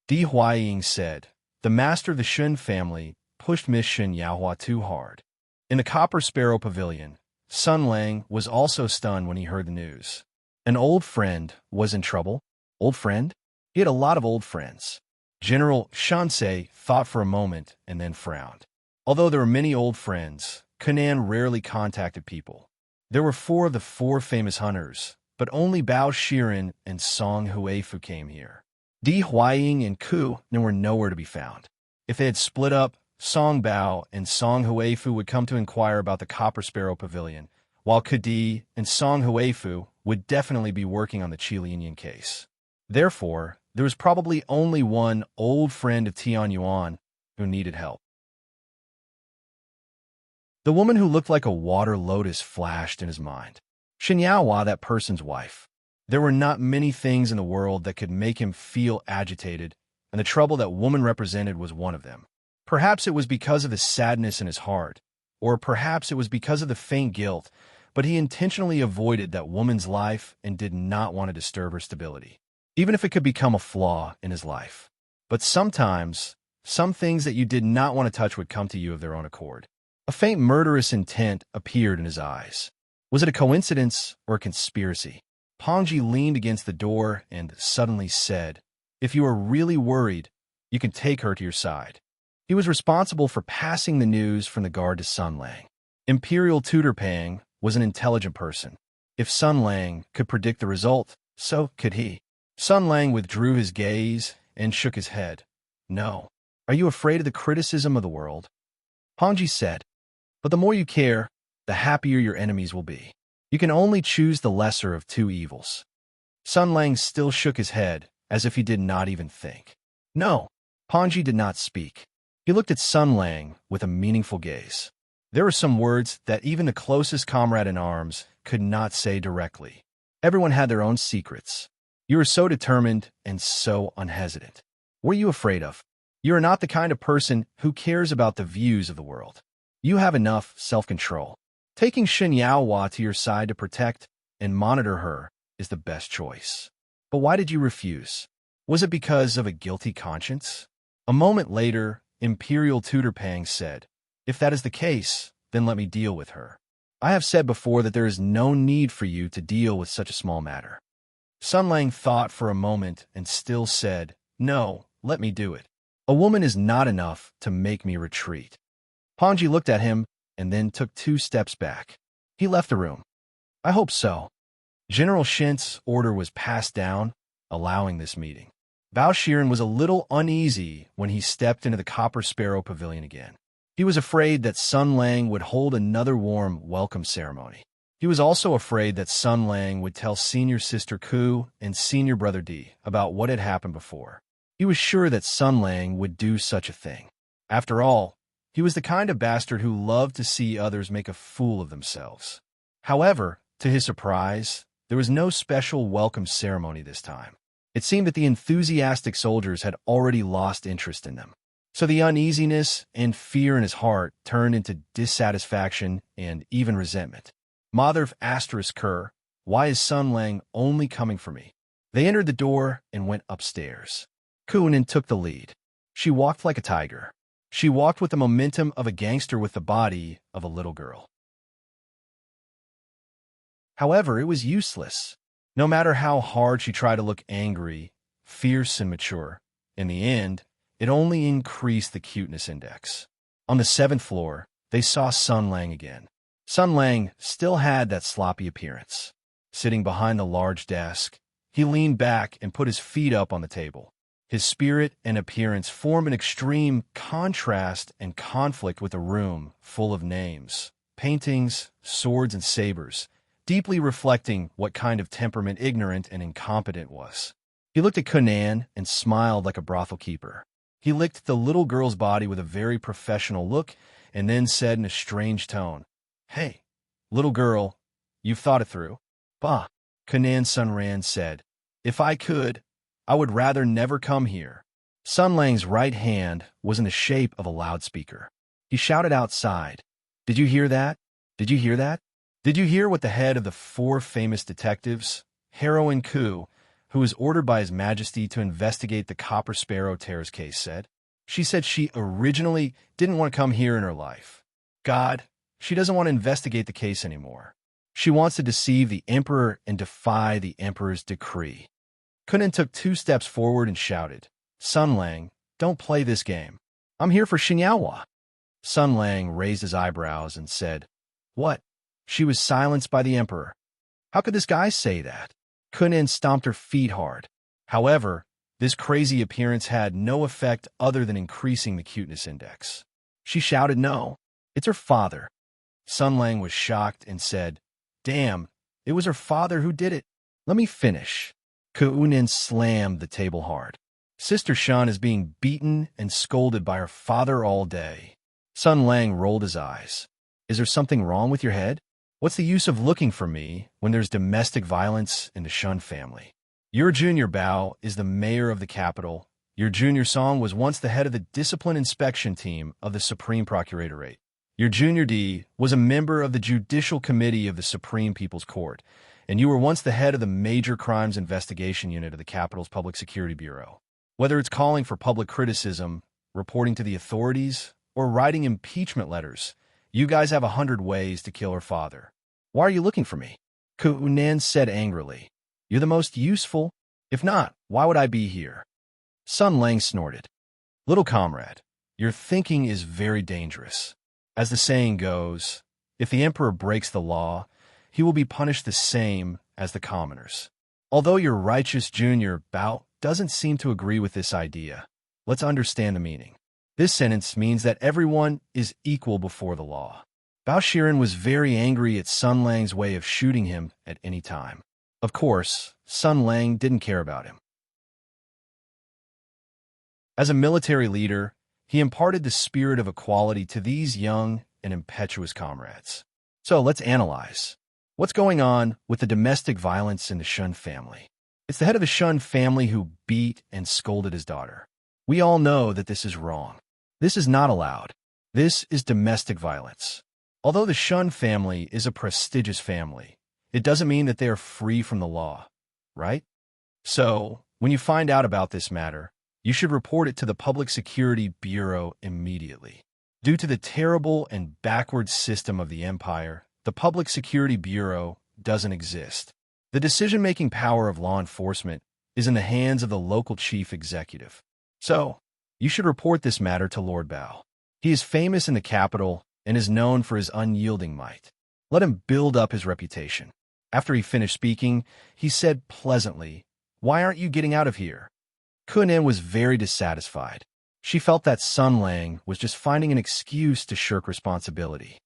Di Huaying said, "The master of the Shun family pushed Miss Shen Yaohua too hard." In the Copper Sparrow Pavilion, Sun Lang was also stunned when he heard the news. An old friend was in trouble? Old friend? He had a lot of old friends. General Shansei thought for a moment and then frowned. Although there were many old friends, Kunan rarely contacted people. There were 4 of the 4 famous hunters, but only Bao Shiren and Song Huifu came here. Di Huaying and Ku were nowhere to be found. If they had split up, Song Bao and Song Huifu would come to inquire about the Copper Sparrow Pavilion, while Kudi and Song Huifu would definitely be working on the Qilian case. Therefore, there was probably only one old friend of Tian Yuan who needed help. The woman who looked like a water lotus flashed in his mind. Shen Yaohua, that person's wife. There were not many things in the world that could make him feel agitated, and the trouble that woman represented was one of them. Perhaps it was because of the sadness in his heart, or perhaps it was because of the faint guilt, but he intentionally avoided that woman's life and did not want to disturb her stability, even if it could become a flaw in his life. But sometimes, some things that you did not want to touch would come to you of their own accord. A faint murderous intent appeared in his eyes. Was it a coincidence or a conspiracy? Pongji leaned against the door and suddenly said, "If you are really worried, you can take her to your side." He was responsible for passing the news from the guard to Sun Lang. Imperial Tutor Pang was an intelligent person. If Sun Lang could predict the result, so could he. Sun Lang withdrew his gaze and shook his head. "No. Are you afraid of the criticism of the world?" Pongji said, "But the more you care, the happier your enemies will be. You can only choose the lesser of 2 evils." Sun Lang still shook his head, as if he did not even think. "No." Pongji did not speak. He looked at Sun Lang with a meaningful gaze. There were some words that even the closest comrade in arms could not say directly. Everyone had their own secrets. You are so determined and so unhesitant. What are you afraid of? You are not the kind of person who cares about the views of the world. You have enough self-control. Taking Shen Yaohua to your side to protect and monitor her is the best choice. But why did you refuse? Was it because of a guilty conscience? A moment later, Imperial Tutor Pang said, "If that is the case, then let me deal with her. I have said before that there is no need for you to deal with such a small matter." Sun Lang thought for a moment and still said, "No, let me do it. A woman is not enough to make me retreat." Pongji looked at him and then took 2 steps back. He left the room. "I hope so." General Shin's order was passed down, allowing this meeting. Bao Shiren was a little uneasy when he stepped into the Copper Sparrow Pavilion again. He was afraid that Sun Lang would hold another warm welcome ceremony. He was also afraid that Sun Lang would tell senior sister Ku and senior brother Di about what had happened before. He was sure that Sun Lang would do such a thing. After all, he was the kind of bastard who loved to see others make a fool of themselves. However, to his surprise, there was no special welcome ceremony this time. It seemed that the enthusiastic soldiers had already lost interest in them. So the uneasiness and fear in his heart turned into dissatisfaction and even resentment. Mother of Asterisk Kerr, why is Sun Lang only coming for me? They entered the door and went upstairs. Kunin took the lead. She walked like a tiger. She walked with the momentum of a gangster with the body of a little girl. However, it was useless. No matter how hard she tried to look angry, fierce, and mature, in the end, it only increased the cuteness index. On the 7th floor, they saw Sun Lang again. Sun Lang still had that sloppy appearance. Sitting behind the large desk, he leaned back and put his feet up on the table. His spirit and appearance formed an extreme contrast and conflict with a room full of names, paintings, swords, and sabers, deeply reflecting what kind of temperament ignorant and incompetent was. He looked at Kunan and smiled like a brothel keeper. He licked the little girl's body with a very professional look and then said in a strange tone, "Hey, little girl, you've thought it through." "Bah," Kunan Sunran said. "If I could, I would rather never come here." Sun Lang's right hand was in the shape of a loudspeaker. He shouted outside, "Did you hear that? Did you hear that? Did you hear what the head of the 4 famous detectives, Heroine Ku, who was ordered by His Majesty to investigate the Copper Sparrow terrorist case, said? She said she originally didn't want to come here in her life. God, she doesn't want to investigate the case anymore. She wants to deceive the Emperor and defy the Emperor's decree." Kunan took 2 steps forward and shouted, "Sun Lang, don't play this game. I'm here for Xinyaohua." Sun Lang raised his eyebrows and said, "What?" She was silenced by the Emperor. How could this guy say that? Kunan stomped her feet hard. However, this crazy appearance had no effect other than increasing the cuteness index. She shouted, "No, it's her father." Sun Lang was shocked and said, "Damn, it was her father who did it. Let me finish." Kunan slammed the table hard. Sister Shun is being beaten and scolded by her father all day. Sun Lang rolled his eyes. "Is there something wrong with your head? What's the use of looking for me when there's domestic violence in the Shun family? Your junior Bao is the mayor of the capital. Your junior Song was once the head of the discipline inspection team of the Supreme Procuratorate. Your junior D was a member of the Judicial Committee of the Supreme People's Court, and you were once the head of the Major Crimes Investigation Unit of the capital's Public Security Bureau. Whether it's calling for public criticism, reporting to the authorities, or writing impeachment letters, you guys have 100 ways to kill her father. Why are you looking for me?" Kunan said angrily. "You're the most useful. If not, why would I be here?" Sun Lang snorted. "Little comrade, your thinking is very dangerous. As the saying goes, if the Emperor breaks the law, he will be punished the same as the commoners. Although your righteous junior Bao doesn't seem to agree with this idea, let's understand the meaning. This sentence means that everyone is equal before the law." Bao Shiren was very angry at Sun Lang's way of shooting him at any time. Of course, Sun Lang didn't care about him. As a military leader, he imparted the spirit of equality to these young and impetuous comrades. So let's analyze. What's going on with the domestic violence in the Shun family? It's the head of the Shun family who beat and scolded his daughter. We all know that this is wrong. This is not allowed. This is domestic violence. Although the Shun family is a prestigious family, it doesn't mean that they are free from the law, right? So, when you find out about this matter, you should report it to the Public Security Bureau immediately. Due to the terrible and backward system of the empire, the Public Security Bureau doesn't exist. The decision-making power of law enforcement is in the hands of the local chief executive. So, you should report this matter to Lord Bao. He is famous in the capital and is known for his unyielding might. Let him build up his reputation. After he finished speaking, he said pleasantly, "Why aren't you getting out of here?" Kunan was very dissatisfied. She felt that Sun Lang was just finding an excuse to shirk responsibility.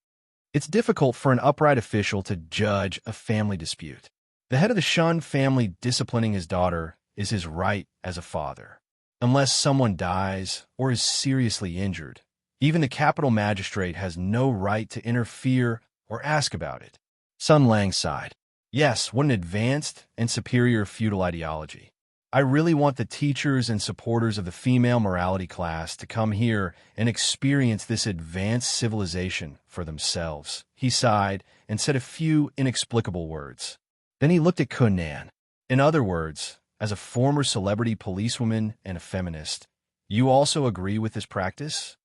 It's difficult for an upright official to judge a family dispute. The head of the Shun family disciplining his daughter is his right as a father. Unless someone dies or is seriously injured, even the capital magistrate has no right to interfere or ask about it. Sun Lang sighed. Yes, what an advanced and superior feudal ideology. I really want the teachers and supporters of the female morality class to come here and experience this advanced civilization for themselves. He sighed and said a few inexplicable words. Then he looked at Kunan. In other words, as a former celebrity policewoman and a feminist, you also agree with this practice?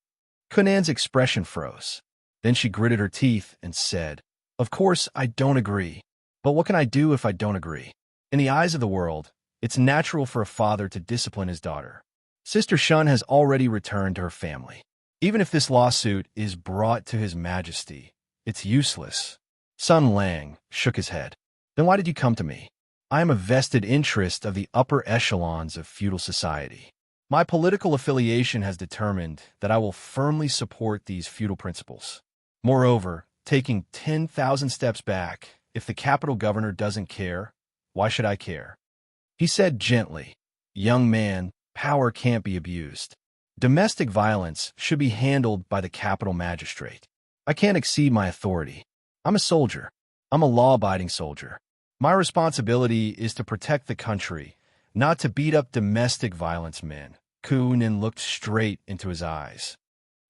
Kunan's expression froze. Then she gritted her teeth and said, "Of course, I don't agree. But what can I do if I don't agree? In the eyes of the world, it's natural for a father to discipline his daughter. Sister Shun has already returned to her family. Even if this lawsuit is brought to His Majesty, it's useless." Sun Lang shook his head. "Then why did you come to me? I am a vested interest of the upper echelons of feudal society. My political affiliation has determined that I will firmly support these feudal principles. Moreover, taking 10,000 steps back, if the capital governor doesn't care, why should I care?" He said gently, "Young man, power can't be abused. Domestic violence should be handled by the capital magistrate. I can't exceed my authority. I'm a soldier. I'm a law-abiding soldier. My responsibility is to protect the country, not to beat up domestic violence men." Kunin looked straight into his eyes.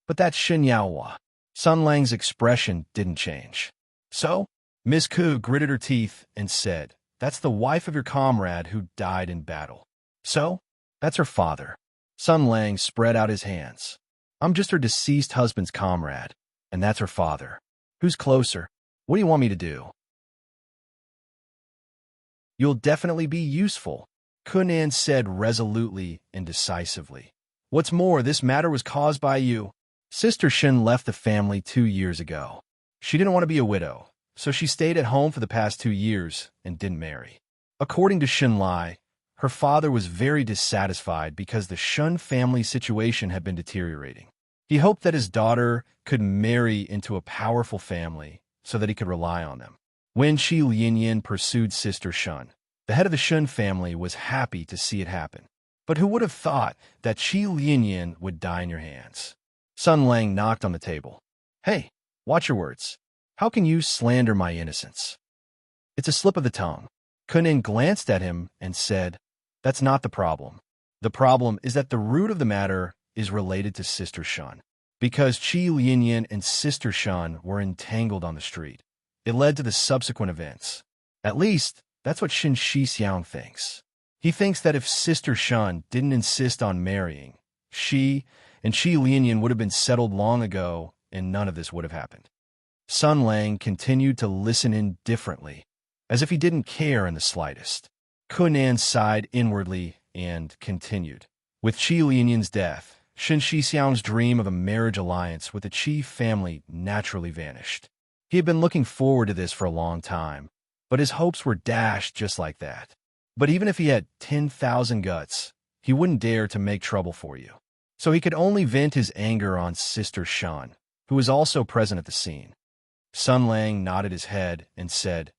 "But that's Shin Yaohua." Sun Lang's expression didn't change. "So?" Miss Ku gritted her teeth and said, "That's the wife of your comrade who died in battle." "So?" "That's her father." Sun Lang spread out his hands. "I'm just her deceased husband's comrade, and that's her father. Who's closer? What do you want me to do?" "You'll definitely be useful," Kunan said resolutely and decisively. "What's more, this matter was caused by you. Sister Shin left the family 2 years ago. She didn't want to be a widow, so she stayed at home for the past 2 years and didn't marry. According to Shin Lai, her father was very dissatisfied because the Shun family situation had been deteriorating. He hoped that his daughter could marry into a powerful family so that he could rely on them. When Shi Lianyan pursued Sister Shun, the head of the Shun family was happy to see it happen. But who would have thought that Shi Lianyan would die in your hands? Sun Lang knocked on the table. "Hey, watch your words. How can you slander my innocence?" "It's a slip of the tongue." Kunin glanced at him and said, "That's not the problem. The problem is that the root of the matter is related to Sister Shun. Because Qi Lianyan and Sister Shun were entangled on the street, it led to the subsequent events. At least, that's what Shin Shixiang thinks. He thinks that if Sister Shun didn't insist on marrying, she and Qi Lianyan would have been settled long ago and none of this would have happened." Sun Lang continued to listen indifferently, as if he didn't care in the slightest. Kunan sighed inwardly and continued. With Qi Lianyan's death, Shin Shixiang's dream of a marriage alliance with the Qi family naturally vanished. He had been looking forward to this for a long time, but his hopes were dashed just like that. But even if he had 10,000 guts, he wouldn't dare to make trouble for you. So he could only vent his anger on Sister Shun, who was also present at the scene. Sun Lang nodded his head and said,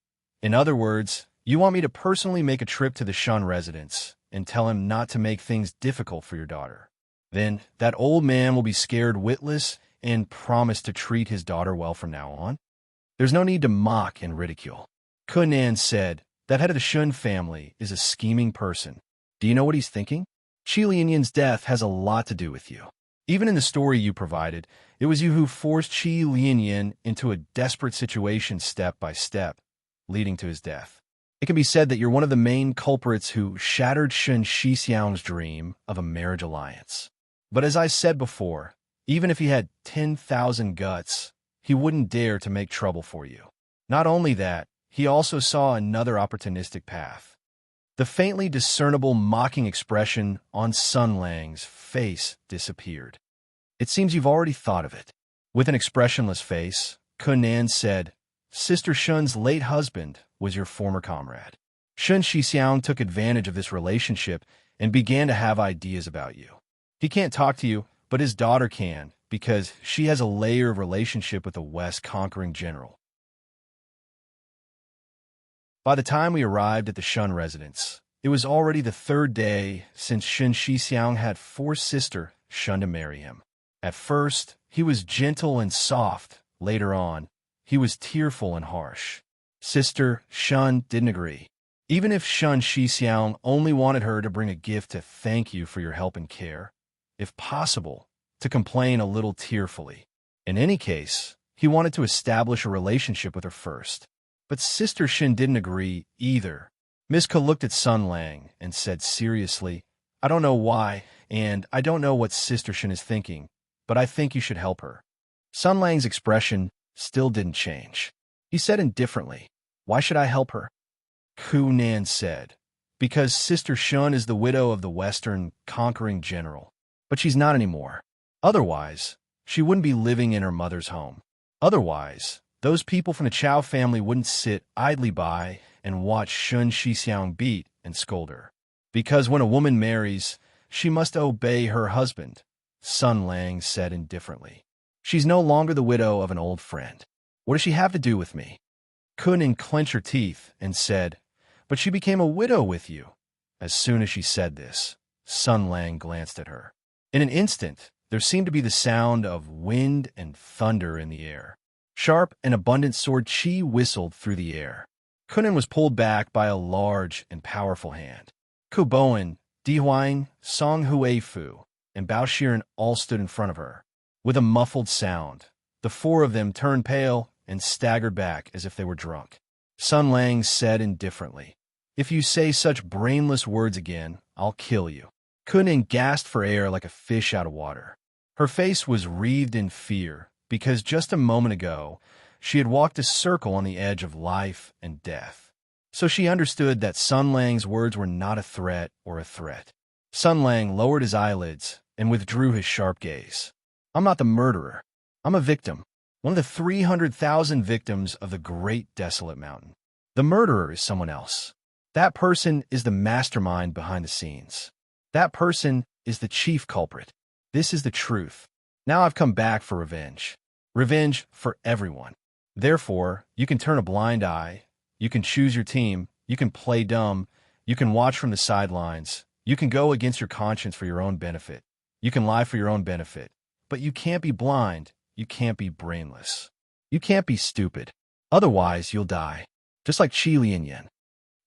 "In other words, you want me to personally make a trip to the Shun residence and tell him not to make things difficult for your daughter. Then that old man will be scared witless and promise to treat his daughter well from now on? There's no need to mock and ridicule." Kunan said, "That head of the Shun family is a scheming person. Do you know what he's thinking? Qi Lianyan's death has a lot to do with you. Even in the story you provided, it was you who forced Qi Lianyan into a desperate situation step by step, leading to his death. It can be said that you're one of the main culprits who shattered Shin Shixiang's dream of a marriage alliance. But as I said before, even if he had 10,000 guts, he wouldn't dare to make trouble for you. Not only that, he also saw another opportunistic path." The faintly discernible mocking expression on Sun Lang's face disappeared. "It seems you've already thought of it." With an expressionless face, Kunan said, "Sister Shun's late husband was your former comrade. Shun Shixiang took advantage of this relationship and began to have ideas about you. He can't talk to you, but his daughter can, because she has a layer of relationship with the West conquering general. By the time we arrived at the Shun residence, it was already the 3rd day since Shin Shixiang had forced Sister Shun to marry him. At first, he was gentle and soft. Later on, he was tearful and harsh. Sister Shun didn't agree. Even if Shun Shixiang only wanted her to bring a gift to thank you for your help and care, if possible, to complain a little tearfully. In any case, he wanted to establish a relationship with her first. But Sister Shin didn't agree either. Miss Ke looked at Sun Lang and said seriously, I don't know why, and I don't know what Sister Shen is thinking, but I think you should help her. Sun Lang's expression still didn't change. He said indifferently, Why should I help her? Ku Nan said, Because Sister Shun is the widow of the Western conquering general. But she's not anymore. Otherwise, she wouldn't be living in her mother's home. Otherwise, those people from the Chow family wouldn't sit idly by and watch Shun Shixiang beat and scold her. Because when a woman marries, she must obey her husband, Sun Lang said indifferently. She's no longer the widow of an old friend. What does she have to do with me? Kunin clenched her teeth and said, But she became a widow with you. As soon as she said this, Sun Lang glanced at her. In an instant, there seemed to be the sound of wind and thunder in the air. Sharp and abundant sword chi whistled through the air. Kunin was pulled back by a large and powerful hand. Ku Boen, Di Huang, Song Huifu, and Bao Shiren all stood in front of her. With a muffled sound, the four of them turned pale and staggered back as if they were drunk. Sun Lang said indifferently, If you say such brainless words again, I'll kill you. Kunin gasped for air like a fish out of water. Her face was wreathed in fear, because just a moment ago, she had walked a circle on the edge of life and death. So she understood that Sun Lang's words were not a threat or a threat. Sun Lang lowered his eyelids and withdrew his sharp gaze. I'm not the murderer. I'm a victim. One of the 300,000 victims of the Great Desolate Mountain. The murderer is someone else. That person is the mastermind behind the scenes. That person is the chief culprit. This is the truth. Now I've come back for revenge. Revenge for everyone. Therefore, you can turn a blind eye. You can choose your team. You can play dumb. You can watch from the sidelines. You can go against your conscience for your own benefit. You can lie for your own benefit. But you can't be blind. You can't be brainless. You can't be stupid. Otherwise, you'll die. Just like Qi Lianyan.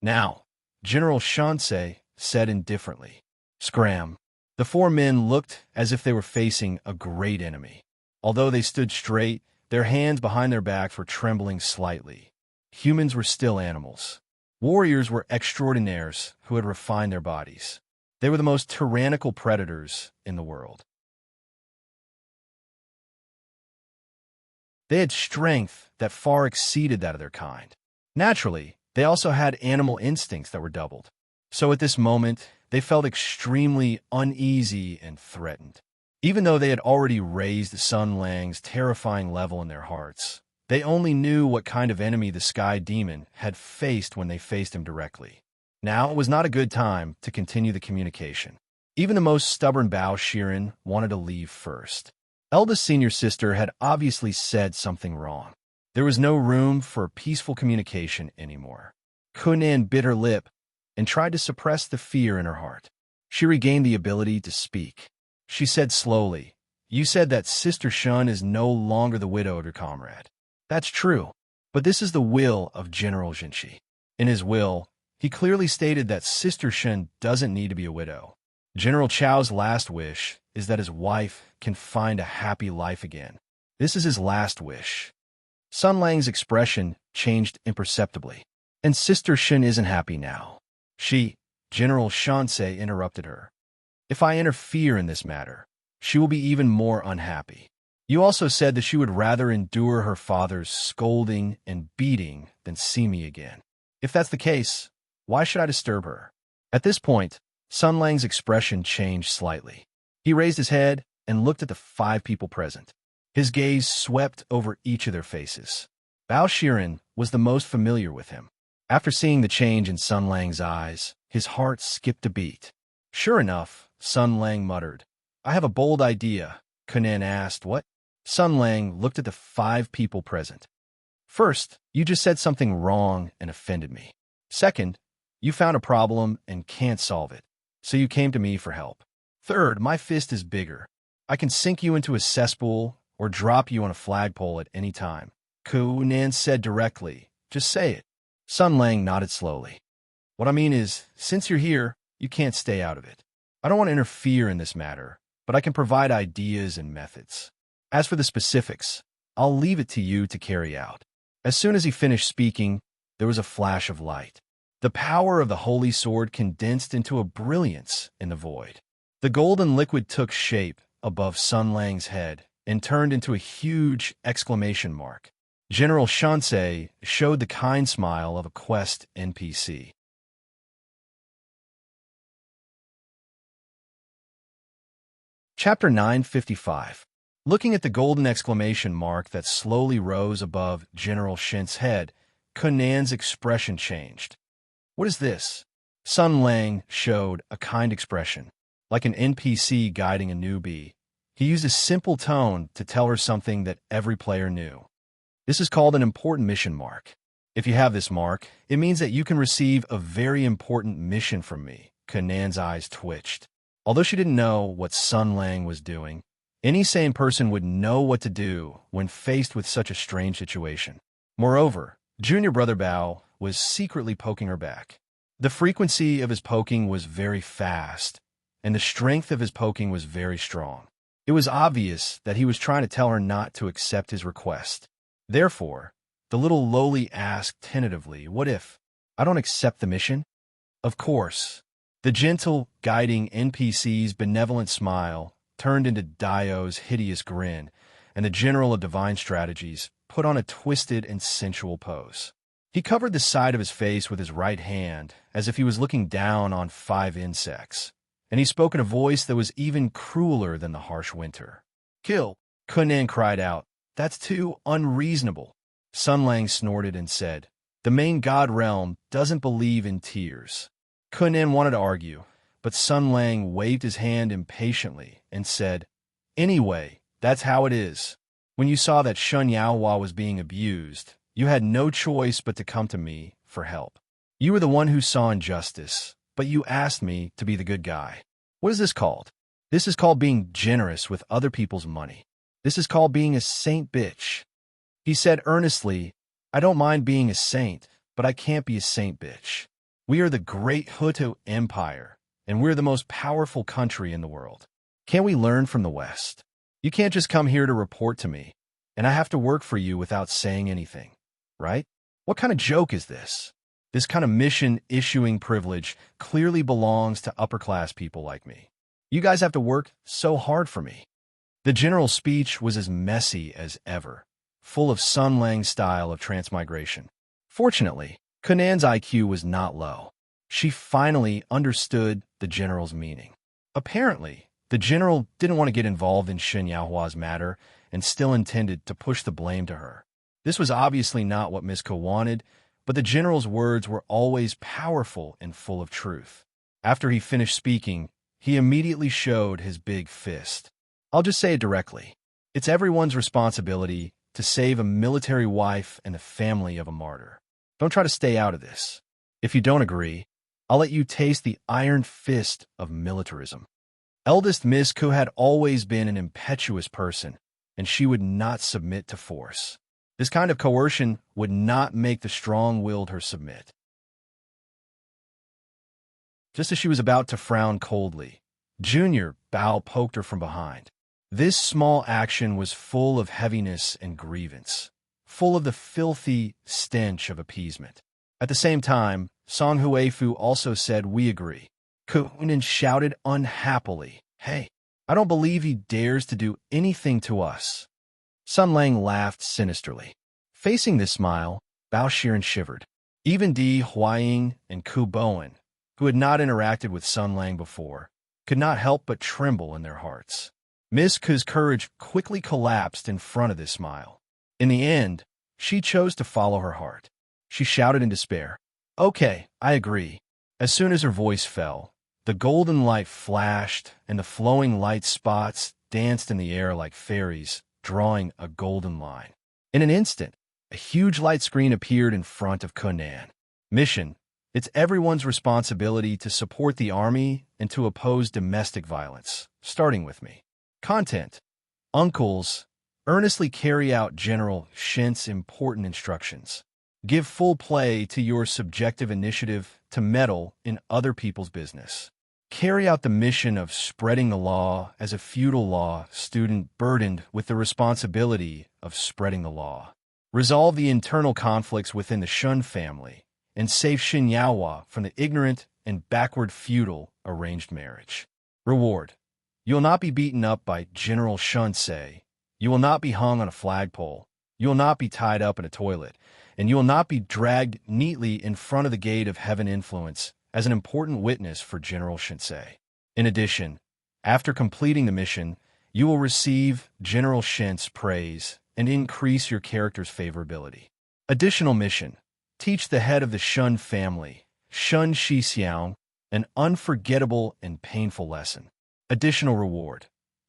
Now, General Shansei said indifferently. Scram. The four men looked as if they were facing a great enemy. Although they stood straight, their hands behind their backs were trembling slightly. Humans were still animals. Warriors were extraordinaires who had refined their bodies. They were the most tyrannical predators in the world. They had strength that far exceeded that of their kind. Naturally, they also had animal instincts that were doubled. So at this moment, they felt extremely uneasy and threatened. Even though they had already raised Sun Lang's terrifying level in their hearts, they only knew what kind of enemy the Sky Demon had faced when they faced him directly. Now it was not a good time to continue the communication. Even the most stubborn Bao Shiren wanted to leave first. Eldest senior sister had obviously said something wrong. There was no room for peaceful communication anymore. Kunan bit her lip and tried to suppress the fear in her heart. She regained the ability to speak. She said slowly, You said that Sister Shun is no longer the widow of your comrade. That's true, but this is the will of General Jinshi. In his will, he clearly stated that Sister Shun doesn't need to be a widow. General Chao's last wish is that his wife can find a happy life again. This is his last wish. Sun Lang's expression changed imperceptibly. And Sister Shun isn't happy now. General Shansei interrupted her. If I interfere in this matter, she will be even more unhappy. You also said that she would rather endure her father's scolding and beating than see me again. If that's the case, why should I disturb her? At this point, Sun Lang's expression changed slightly. He raised his head and looked at the 5 people present. His gaze swept over each of their faces. Bao Shiren was the most familiar with him. After seeing the change in Sun Lang's eyes, his heart skipped a beat. Sure enough, Sun Lang muttered. I have a bold idea. Kunan asked, What? Sun Lang looked at the 5 people present. First, you just said something wrong and offended me. Second, you found a problem and can't solve it, so you came to me for help. Third, my fist is bigger. I can sink you into a cesspool or drop you on a flagpole at any time. Kunan said directly, Just say it. Sun Lang nodded slowly. What I mean is, since you're here, you can't stay out of it. I don't want to interfere in this matter, but I can provide ideas and methods. As for the specifics, I'll leave it to you to carry out. As soon as he finished speaking, there was a flash of light. The power of the holy sword condensed into a brilliance in the void. The golden liquid took shape above Sun Lang's head and turned into a huge exclamation mark. General Shansei showed the kind smile of a quest NPC. Chapter 955. Looking at the golden exclamation mark that slowly rose above General Shin's head, Conan's expression changed. What is this? Sun Lang showed a kind expression, like an NPC guiding a newbie. He used a simple tone to tell her something that every player knew. This is called an important mission mark. If you have this mark, it means that you can receive a very important mission from me. Conan's eyes twitched. Although she didn't know what Sun Lang was doing, any sane person would know what to do when faced with such a strange situation. Moreover, Junior Brother Bao was secretly poking her back. The frequency of his poking was very fast, and the strength of his poking was very strong. It was obvious that he was trying to tell her not to accept his request. Therefore, the little lowly asked tentatively, "What if I don't accept the mission?" Of course, the gentle, guiding NPC's benevolent smile turned into Dio's hideous grin, and the General of Divine Strategies put on a twisted and sensual pose. He covered the side of his face with his right hand, as if he was looking down on 5 insects, and he spoke in a voice that was even crueler than the harsh winter. "Kill!" Kunan cried out. "That's too unreasonable." Sun Lang snorted and said, "The main god realm doesn't believe in tears." Kunan wanted to argue, but Sun Lang waved his hand impatiently and said, "Anyway, that's how it is. When you saw that Shun Yaohua was being abused, you had no choice but to come to me for help. You were the one who saw injustice, but you asked me to be the good guy. What is this called? This is called being generous with other people's money. This is called being a saint bitch." He said earnestly, "I don't mind being a saint, but I can't be a saint bitch. We are the great Hutu Empire, and we're the most powerful country in the world. Can't we learn from the West? You can't just come here to report to me, and I have to work for you without saying anything, right? What kind of joke is this? This kind of mission-issuing privilege clearly belongs to upper-class people like me. You guys have to work so hard for me." The general's speech was as messy as ever, full of Sun Lang's style of transmigration. Fortunately, Conan's IQ was not low. She finally understood the general's meaning. Apparently, the general didn't want to get involved in Shun Yaohua's matter and still intended to push the blame to her. This was obviously not what Miss Ko wanted, but the general's words were always powerful and full of truth. After he finished speaking, he immediately showed his big fist. "I'll just say it directly. It's everyone's responsibility to save a military wife and the family of a martyr. Don't try to stay out of this. If you don't agree, I'll let you taste the iron fist of militarism." Eldest Miss Ko had always been an impetuous person, and she would not submit to force. This kind of coercion would not make the strong-willed her submit. Just as she was about to frown coldly, Junior Bao poked her from behind. This small action was full of heaviness and grievance, full of the filthy stench of appeasement. At the same time, Song Huifu also said, "We agree." Kunan shouted unhappily, "Hey, I don't believe he dares to do anything to us." Sun Lang laughed sinisterly. Facing this smile, Bao Shiren shivered. Even Di Huaying and Ku Bowen, who had not interacted with Sun Lang before, could not help but tremble in their hearts. Miss Ku's courage quickly collapsed in front of this smile. In the end, she chose to follow her heart. She shouted in despair, "Okay, I agree." As soon as her voice fell, the golden light flashed and the flowing light spots danced in the air like fairies, drawing a golden line. In an instant, a huge light screen appeared in front of Conan. Mission: it's everyone's responsibility to support the army and to oppose domestic violence, starting with me. Content: Uncles, earnestly carry out General Shin's important instructions. Give full play to your subjective initiative to meddle in other people's business. Carry out the mission of spreading the law as a feudal law student burdened with the responsibility of spreading the law. Resolve the internal conflicts within the Shun family and save Xinyaohua from the ignorant and backward feudal arranged marriage. Reward. You will not be beaten up by General Shunsei. You will not be hung on a flagpole. You will not be tied up in a toilet. And you will not be dragged neatly in front of the gate of heaven influence as an important witness for General Shinsei. In addition, after completing the mission, you will receive General Shin's praise and increase your character's favorability. Additional mission. Teach the head of the Shun family, Shun Shixiang, an unforgettable and painful lesson. Additional reward.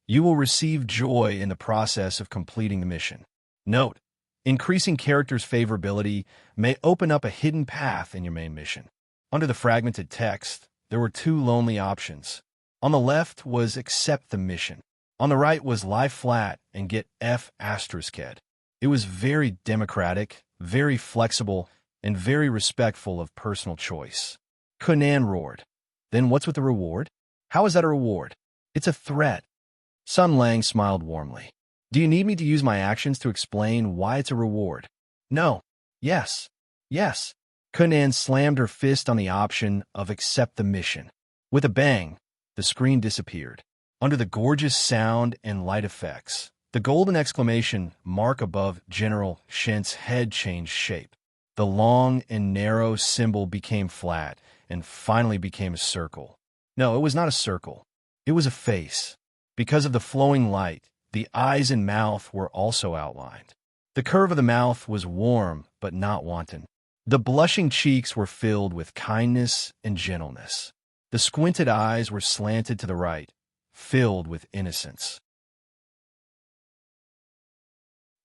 You will receive joy in the process of completing the mission. Note, increasing character's favorability may open up a hidden path in your main mission. Under the fragmented text, there were two lonely options. On the left was accept the mission. On the right was lie flat and get F***ed. It was very democratic, very flexible, and very respectful of personal choice. Conan roared. Then what's with the reward? How is that a reward? It's a threat. Sun Lang smiled warmly. Do you need me to use my actions to explain why it's a reward? No. Yes. Yes. Conan slammed her fist on the option of accept the mission. With a bang, the screen disappeared. Under the gorgeous sound and light effects, the golden exclamation mark above General Shin's head changed shape. The long and narrow symbol became flat and finally became a circle. No, it was not a circle. It was a face. Because of the flowing light, the eyes and mouth were also outlined. The curve of the mouth was warm but not wanton. The blushing cheeks were filled with kindness and gentleness. The squinted eyes were slanted to the right, filled with innocence.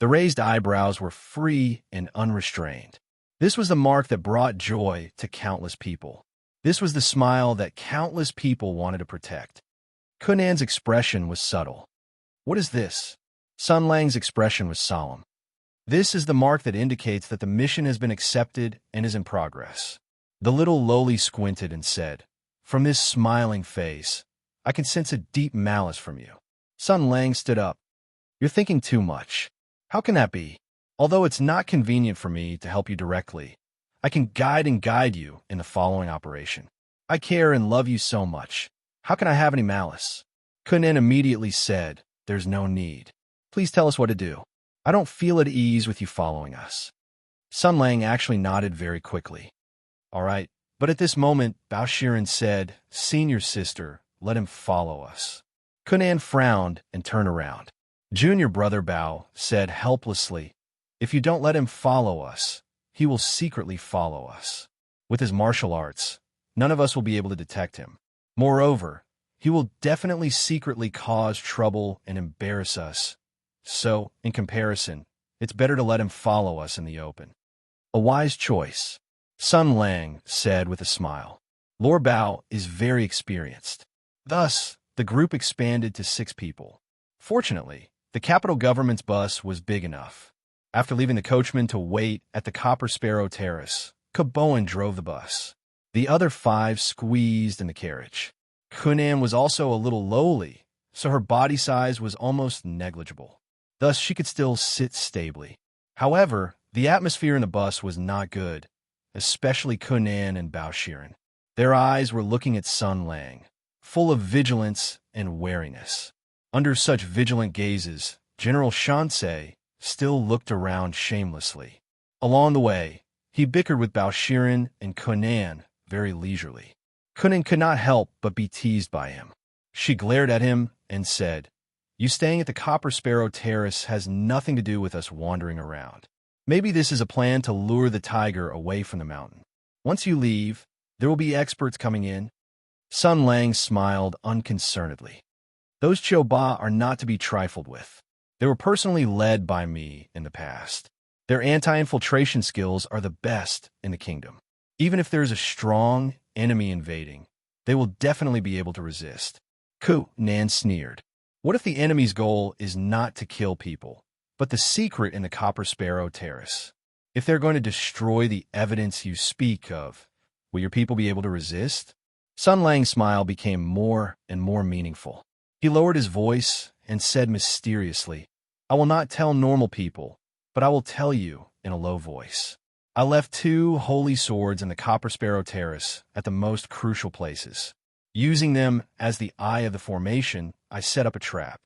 The raised eyebrows were free and unrestrained. This was the mark that brought joy to countless people. This was the smile that countless people wanted to protect. Conan's expression was subtle. What is this? Sun Lang's expression was solemn. This is the mark that indicates that the mission has been accepted and is in progress. The little lowly squinted and said, From this smiling face, I can sense a deep malice from you. Sun Lang stood up. You're thinking too much. How can that be? Although it's not convenient for me to help you directly, I can guide you in the following operation. I care and love you so much. How can I have any malice? Conan immediately said, There's no need. Please tell us what to do. I don't feel at ease with you following us. Sun Lang actually nodded very quickly. All right, but at this moment, Bao Shiren said, Senior sister, let him follow us. Conan frowned and turned around. Junior brother Bao said helplessly, If you don't let him follow us, he will secretly follow us. With his martial arts, none of us will be able to detect him. Moreover, he will definitely secretly cause trouble and embarrass us. So, in comparison, it's better to let him follow us in the open. A wise choice, Sun Lang said with a smile. Lord Bao is very experienced. Thus, the group expanded to 6 people. Fortunately, the capital government's bus was big enough. After leaving the coachman to wait at the Copper Sparrow Terrace, Kaboan drove the bus. The other 5 squeezed in the carriage. Kunan was also a little lowly, so her body size was almost negligible. Thus, she could still sit stably. However, the atmosphere in the bus was not good, especially Kunan and Bao Shiren. Their eyes were looking at Sun Lang, full of vigilance and wariness. Under such vigilant gazes, General Shansei still looked around shamelessly. Along the way, he bickered with Bao Shiren and Kunan very leisurely. Kunan could not help but be teased by him. She glared at him and said, You staying at the Copper Sparrow Terrace has nothing to do with us wandering around. Maybe this is a plan to lure the tiger away from the mountain. Once you leave, there will be experts coming in. Sun Lang smiled unconcernedly. Those Choba are not to be trifled with. They were personally led by me in the past. Their anti-infiltration skills are the best in the kingdom. Even if there is a strong enemy invading, they will definitely be able to resist. Nan sneered. What if the enemy's goal is not to kill people, but the secret in the Copper Sparrow Terrace? If they're going to destroy the evidence you speak of, will your people be able to resist? Sun Lang's smile became more and more meaningful. He lowered his voice and said mysteriously, I will not tell normal people, but I will tell you in a low voice. I left 2 holy swords in the Copper Sparrow Terrace at the most crucial places. Using them as the eye of the formation, I set up a trap.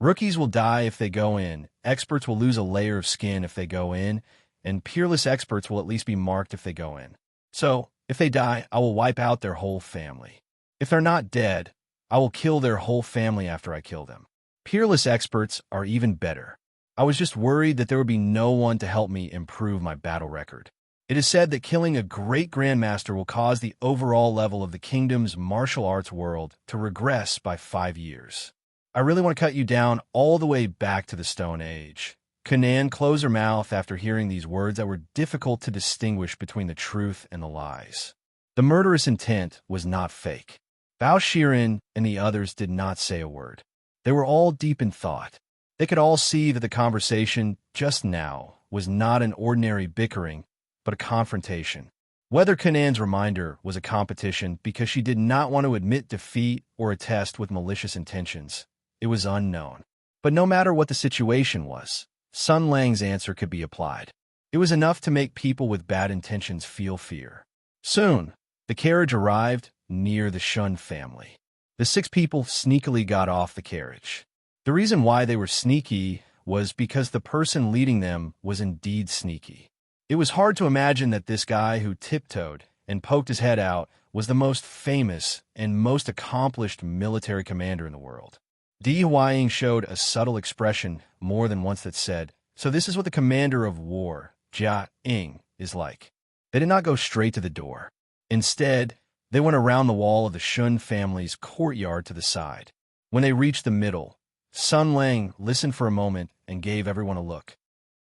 Rookies will die if they go in, experts will lose a layer of skin if they go in, and peerless experts will at least be marked if they go in. So, if they die, I will wipe out their whole family. If they're not dead, I will kill their whole family after I kill them. Peerless experts are even better. I was just worried that there would be no one to help me improve my battle record. It is said that killing a great grandmaster will cause the overall level of the kingdom's martial arts world to regress by 5 years. I really want to cut you down all the way back to the Stone Age. Kanan closed her mouth after hearing these words that were difficult to distinguish between the truth and the lies. The murderous intent was not fake. Bao Shirin and the others did not say a word. They were all deep in thought. They could all see that the conversation just now was not an ordinary bickering, but a confrontation. Whether Kanan's reminder was a competition because she did not want to admit defeat or a test with malicious intentions, it was unknown. But no matter what the situation was, Sun Lang's answer could be applied. It was enough to make people with bad intentions feel fear. Soon, the carriage arrived near the Shun family. The 6 people sneakily got off the carriage. The reason why they were sneaky was because the person leading them was indeed sneaky. It was hard to imagine that this guy who tiptoed and poked his head out was the most famous and most accomplished military commander in the world. Di Huaying showed a subtle expression more than once that said, "So this is what the commander of war, Jia Ying, is like." They did not go straight to the door. Instead, they went around the wall of the Shun family's courtyard to the side. When they reached the middle, Sun Lang listened for a moment and gave everyone a look.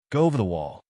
"Go over the wall."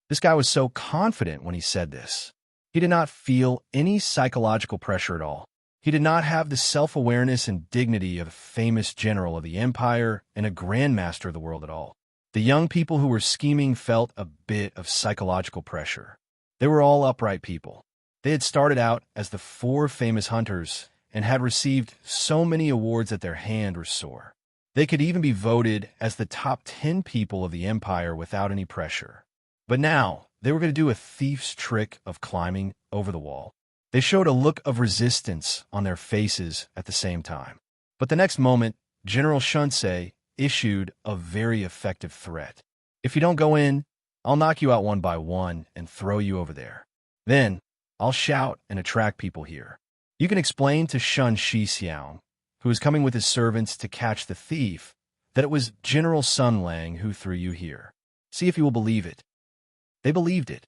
This guy was so confident when he said this. He did not feel any psychological pressure at all. He did not have the self-awareness and dignity of a famous general of the empire and a grandmaster of the world at all. The young people who were scheming felt a bit of psychological pressure. They were all upright people. They had started out as the 4 famous hunters and had received so many awards that their hand was sore. They could even be voted as the top 10 people of the empire without any pressure. But now, they were going to do a thief's trick of climbing over the wall. They showed a look of resistance on their faces at the same time. But the next moment, General Shunsei issued a very effective threat. "If you don't go in, I'll knock you out one by one and throw you over there. Then, I'll shout and attract people here. You can explain to Shun Shixiang, who is coming with his servants to catch the thief, that it was General Sun Lang who threw you here. See if you will believe it." They believed it.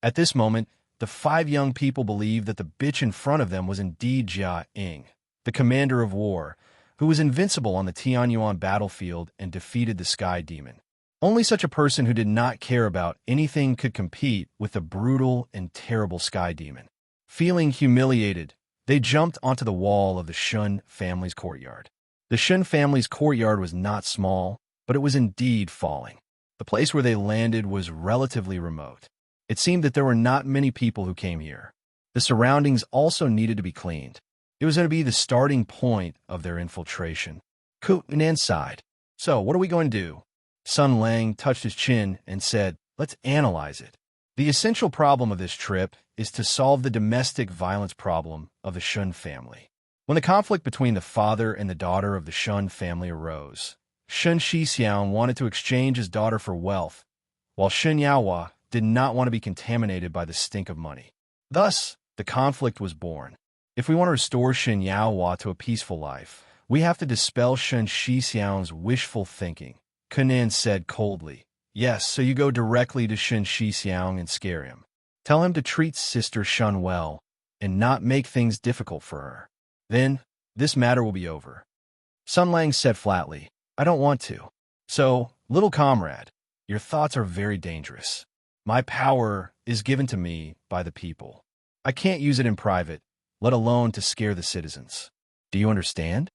At this moment, the 5 young people believed that the bitch in front of them was indeed Jia Ying, the commander of war, who was invincible on the Tianyuan battlefield and defeated the Sky Demon. Only such a person who did not care about anything could compete with the brutal and terrible Sky Demon. Feeling humiliated, they jumped onto the wall of the Shun family's courtyard. The Shun family's courtyard was not small, but it was indeed falling. The place where they landed was relatively remote. It seemed that there were not many people who came here. The surroundings also needed to be cleaned. It was going to be the starting point of their infiltration. Kunan sighed. "So, what are we going to do?" Sun Lang touched his chin and said, "Let's analyze it. The essential problem of this trip is to solve the domestic violence problem of the Shun family." When the conflict between the father and the daughter of the Shun family arose, Shun Shixiang wanted to exchange his daughter for wealth, while Shun Yaohua did not want to be contaminated by the stink of money. Thus, the conflict was born. If we want to restore Shun Yaohua to a peaceful life, we have to dispel Shun Shixiang's wishful thinking. Kanan said coldly, "Yes, so you go directly to Shun Shixiang and scare him. Tell him to treat Sister Shun well and not make things difficult for her. Then, this matter will be over." Sun Lang said flatly, "I don't want to." "So, little comrade, your thoughts are very dangerous. My power is given to me by the people. I can't use it in private, let alone to scare the citizens. Do you understand?"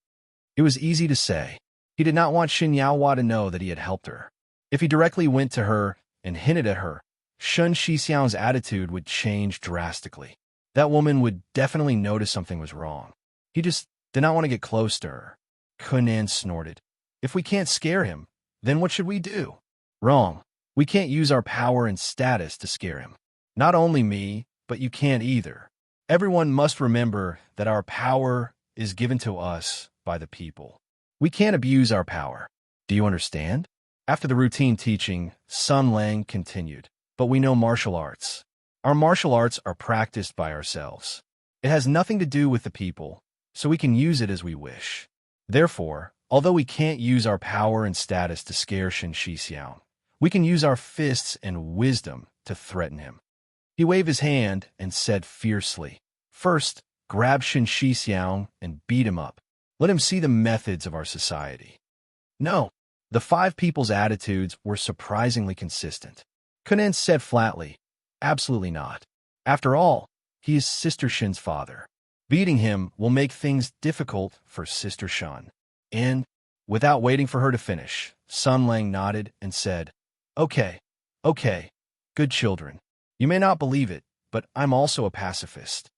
It was easy to say. He did not want Shun Yaohua to know that he had helped her. If he directly went to her and hinted at her, Shun Shixiang's attitude would change drastically. That woman would definitely notice something was wrong. He just did not want to get close to her. Kunan snorted. "If we can't scare him, Then what should we do? Wrong. We can't use our power and status to scare him. Not only me, but you can't either. Everyone must remember that our power is given to us by the people. We can't abuse our power. Do you understand? After the routine teaching, Sun Lang continued. But we know martial arts. Our martial arts are practiced by ourselves. It has nothing to do with the people, so we can use it as we wish. Therefore, although we can't use our power and status to scare Shen Shixiao, we can use our fists and wisdom to threaten him. He waved his hand and said fiercely, "First, grab Shen Shixiao and beat him up. Let him see the methods of our society." No, the five people's attitudes were surprisingly consistent. Kunan said flatly, "Absolutely not. After all, he is Sister Shen's father. Beating him will make things difficult for Sister Shen." And, without waiting for her to finish, Sun Lang nodded and said, Okay, good children. You may not believe it, but I'm also a pacifist.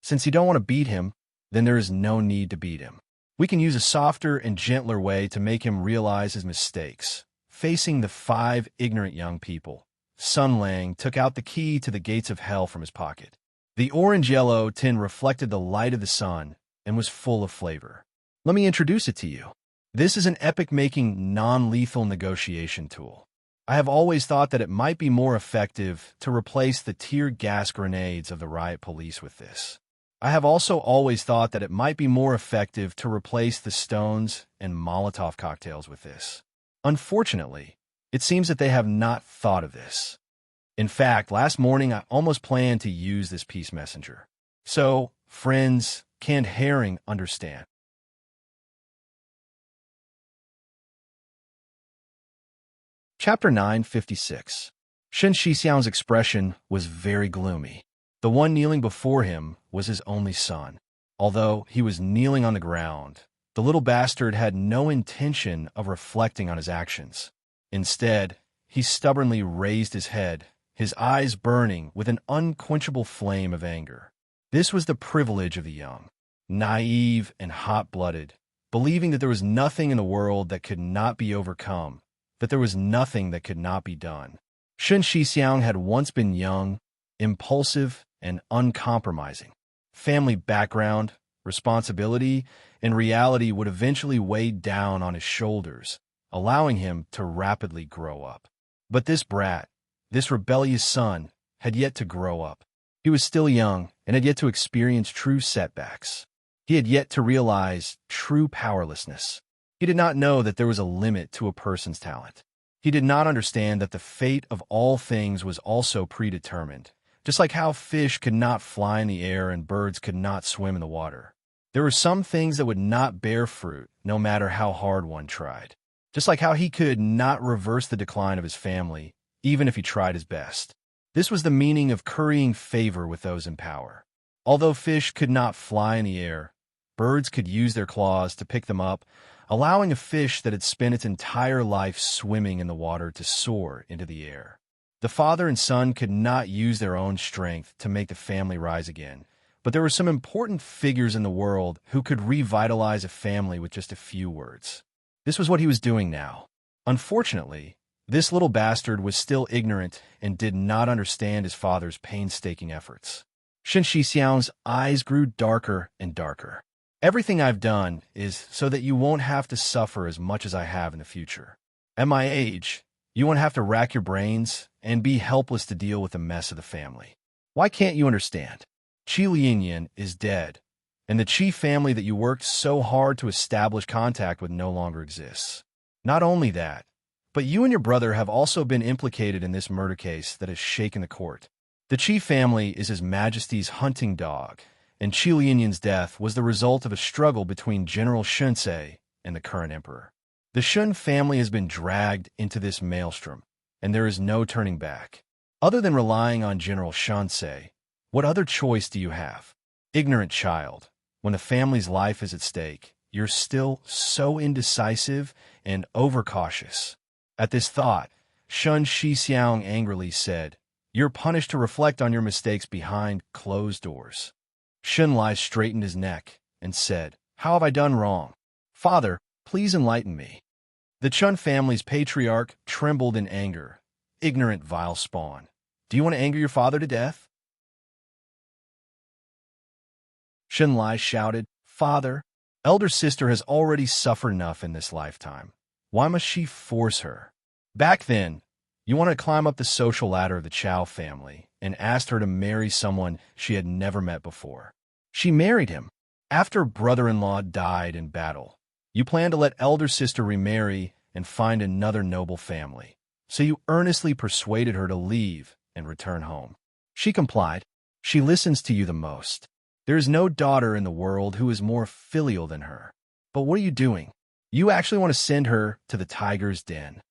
Since you don't want to beat him, then there is no need to beat him. We can use a softer and gentler way to make him realize his mistakes. Facing the five ignorant young people, Sun Lang took out the key to the gates of hell from his pocket. The orange-yellow tin reflected the light of the sun and was full of flavor. Let me introduce it to you. This is an epic-making, non-lethal negotiation tool. I have always thought that it might be more effective to replace the tear gas grenades of the riot police with this. I have also always thought that it might be more effective to replace the stones and Molotov cocktails with this. Unfortunately, it seems that they have not thought of this. In fact, last morning I almost planned to use this peace messenger. So, friends, canned herring understand. Chapter 956. Shen Shixiang's expression was very gloomy. The one kneeling before him was his only son. Although he was kneeling on the ground, the little bastard had no intention of reflecting on his actions. Instead, he stubbornly raised his head, his eyes burning with an unquenchable flame of anger. This was the privilege of the young, naive and hot-blooded, believing that there was nothing in the world that could not be overcome, that there was nothing that could not be done. Shen Shixiang had once been young, impulsive, and uncompromising. Family background, responsibility, and reality would eventually weigh down on his shoulders, allowing him to rapidly grow up. But this brat, this rebellious son, had yet to grow up. He was still young and had yet to experience true setbacks. He had yet to realize true powerlessness. He did not know that there was a limit to a person's talent. He did not understand that the fate of all things was also predetermined, just like how fish could not fly in the air and birds could not swim in the water. There were some things that would not bear fruit, no matter how hard one tried. Just like how he could not reverse the decline of his family, even if he tried his best. This was the meaning of currying favor with those in power. Although fish could not fly in the air, birds could use their claws to pick them up, allowing a fish that had spent its entire life swimming in the water to soar into the air. The father and son could not use their own strength to make the family rise again, but there were some important figures in the world who could revitalize a family with just a few words. This was what he was doing now. Unfortunately, this little bastard was still ignorant and did not understand his father's painstaking efforts. Shen Shixiang's eyes grew darker and darker. Everything I've done is so that you won't have to suffer as much as I have in the future. At my age, you won't have to rack your brains and be helpless to deal with the mess of the family. Why can't you understand? Qi Lianyan is dead, and the Qi family that you worked so hard to establish contact with no longer exists. Not only that, but you and your brother have also been implicated in this murder case that has shaken the court. The Qi family is His Majesty's hunting dog, and Qi Lianyan's death was the result of a struggle between General Shunsei and the current emperor. The Shun family has been dragged into this maelstrom, and there is no turning back. Other than relying on General Shunsei, what other choice do you have? Ignorant child, when the family's life is at stake, you're still so indecisive and overcautious. At this thought, Shen Shixiang angrily said, "You're punished to reflect on your mistakes behind closed doors." Shen Lai straightened his neck and said, "How have I done wrong?" "Father, Please enlighten me. The Chun family's patriarch trembled in anger. Ignorant, vile spawn. Do you want to anger your father to death? Shenlai shouted, Father, elder sister has already suffered enough in this lifetime. Why must she force her? Back then, you wanted to climb up the social ladder of the Chow family and asked her to marry someone she had never met before. She married him. After brother-in-law died in battle, you planned to let elder sister remarry and find another noble family. So you earnestly persuaded her to leave and return home. She complied. She listens to you the most. There is no daughter in the world who is more filial than her. But what are you doing? You actually want to send her to the tiger's den.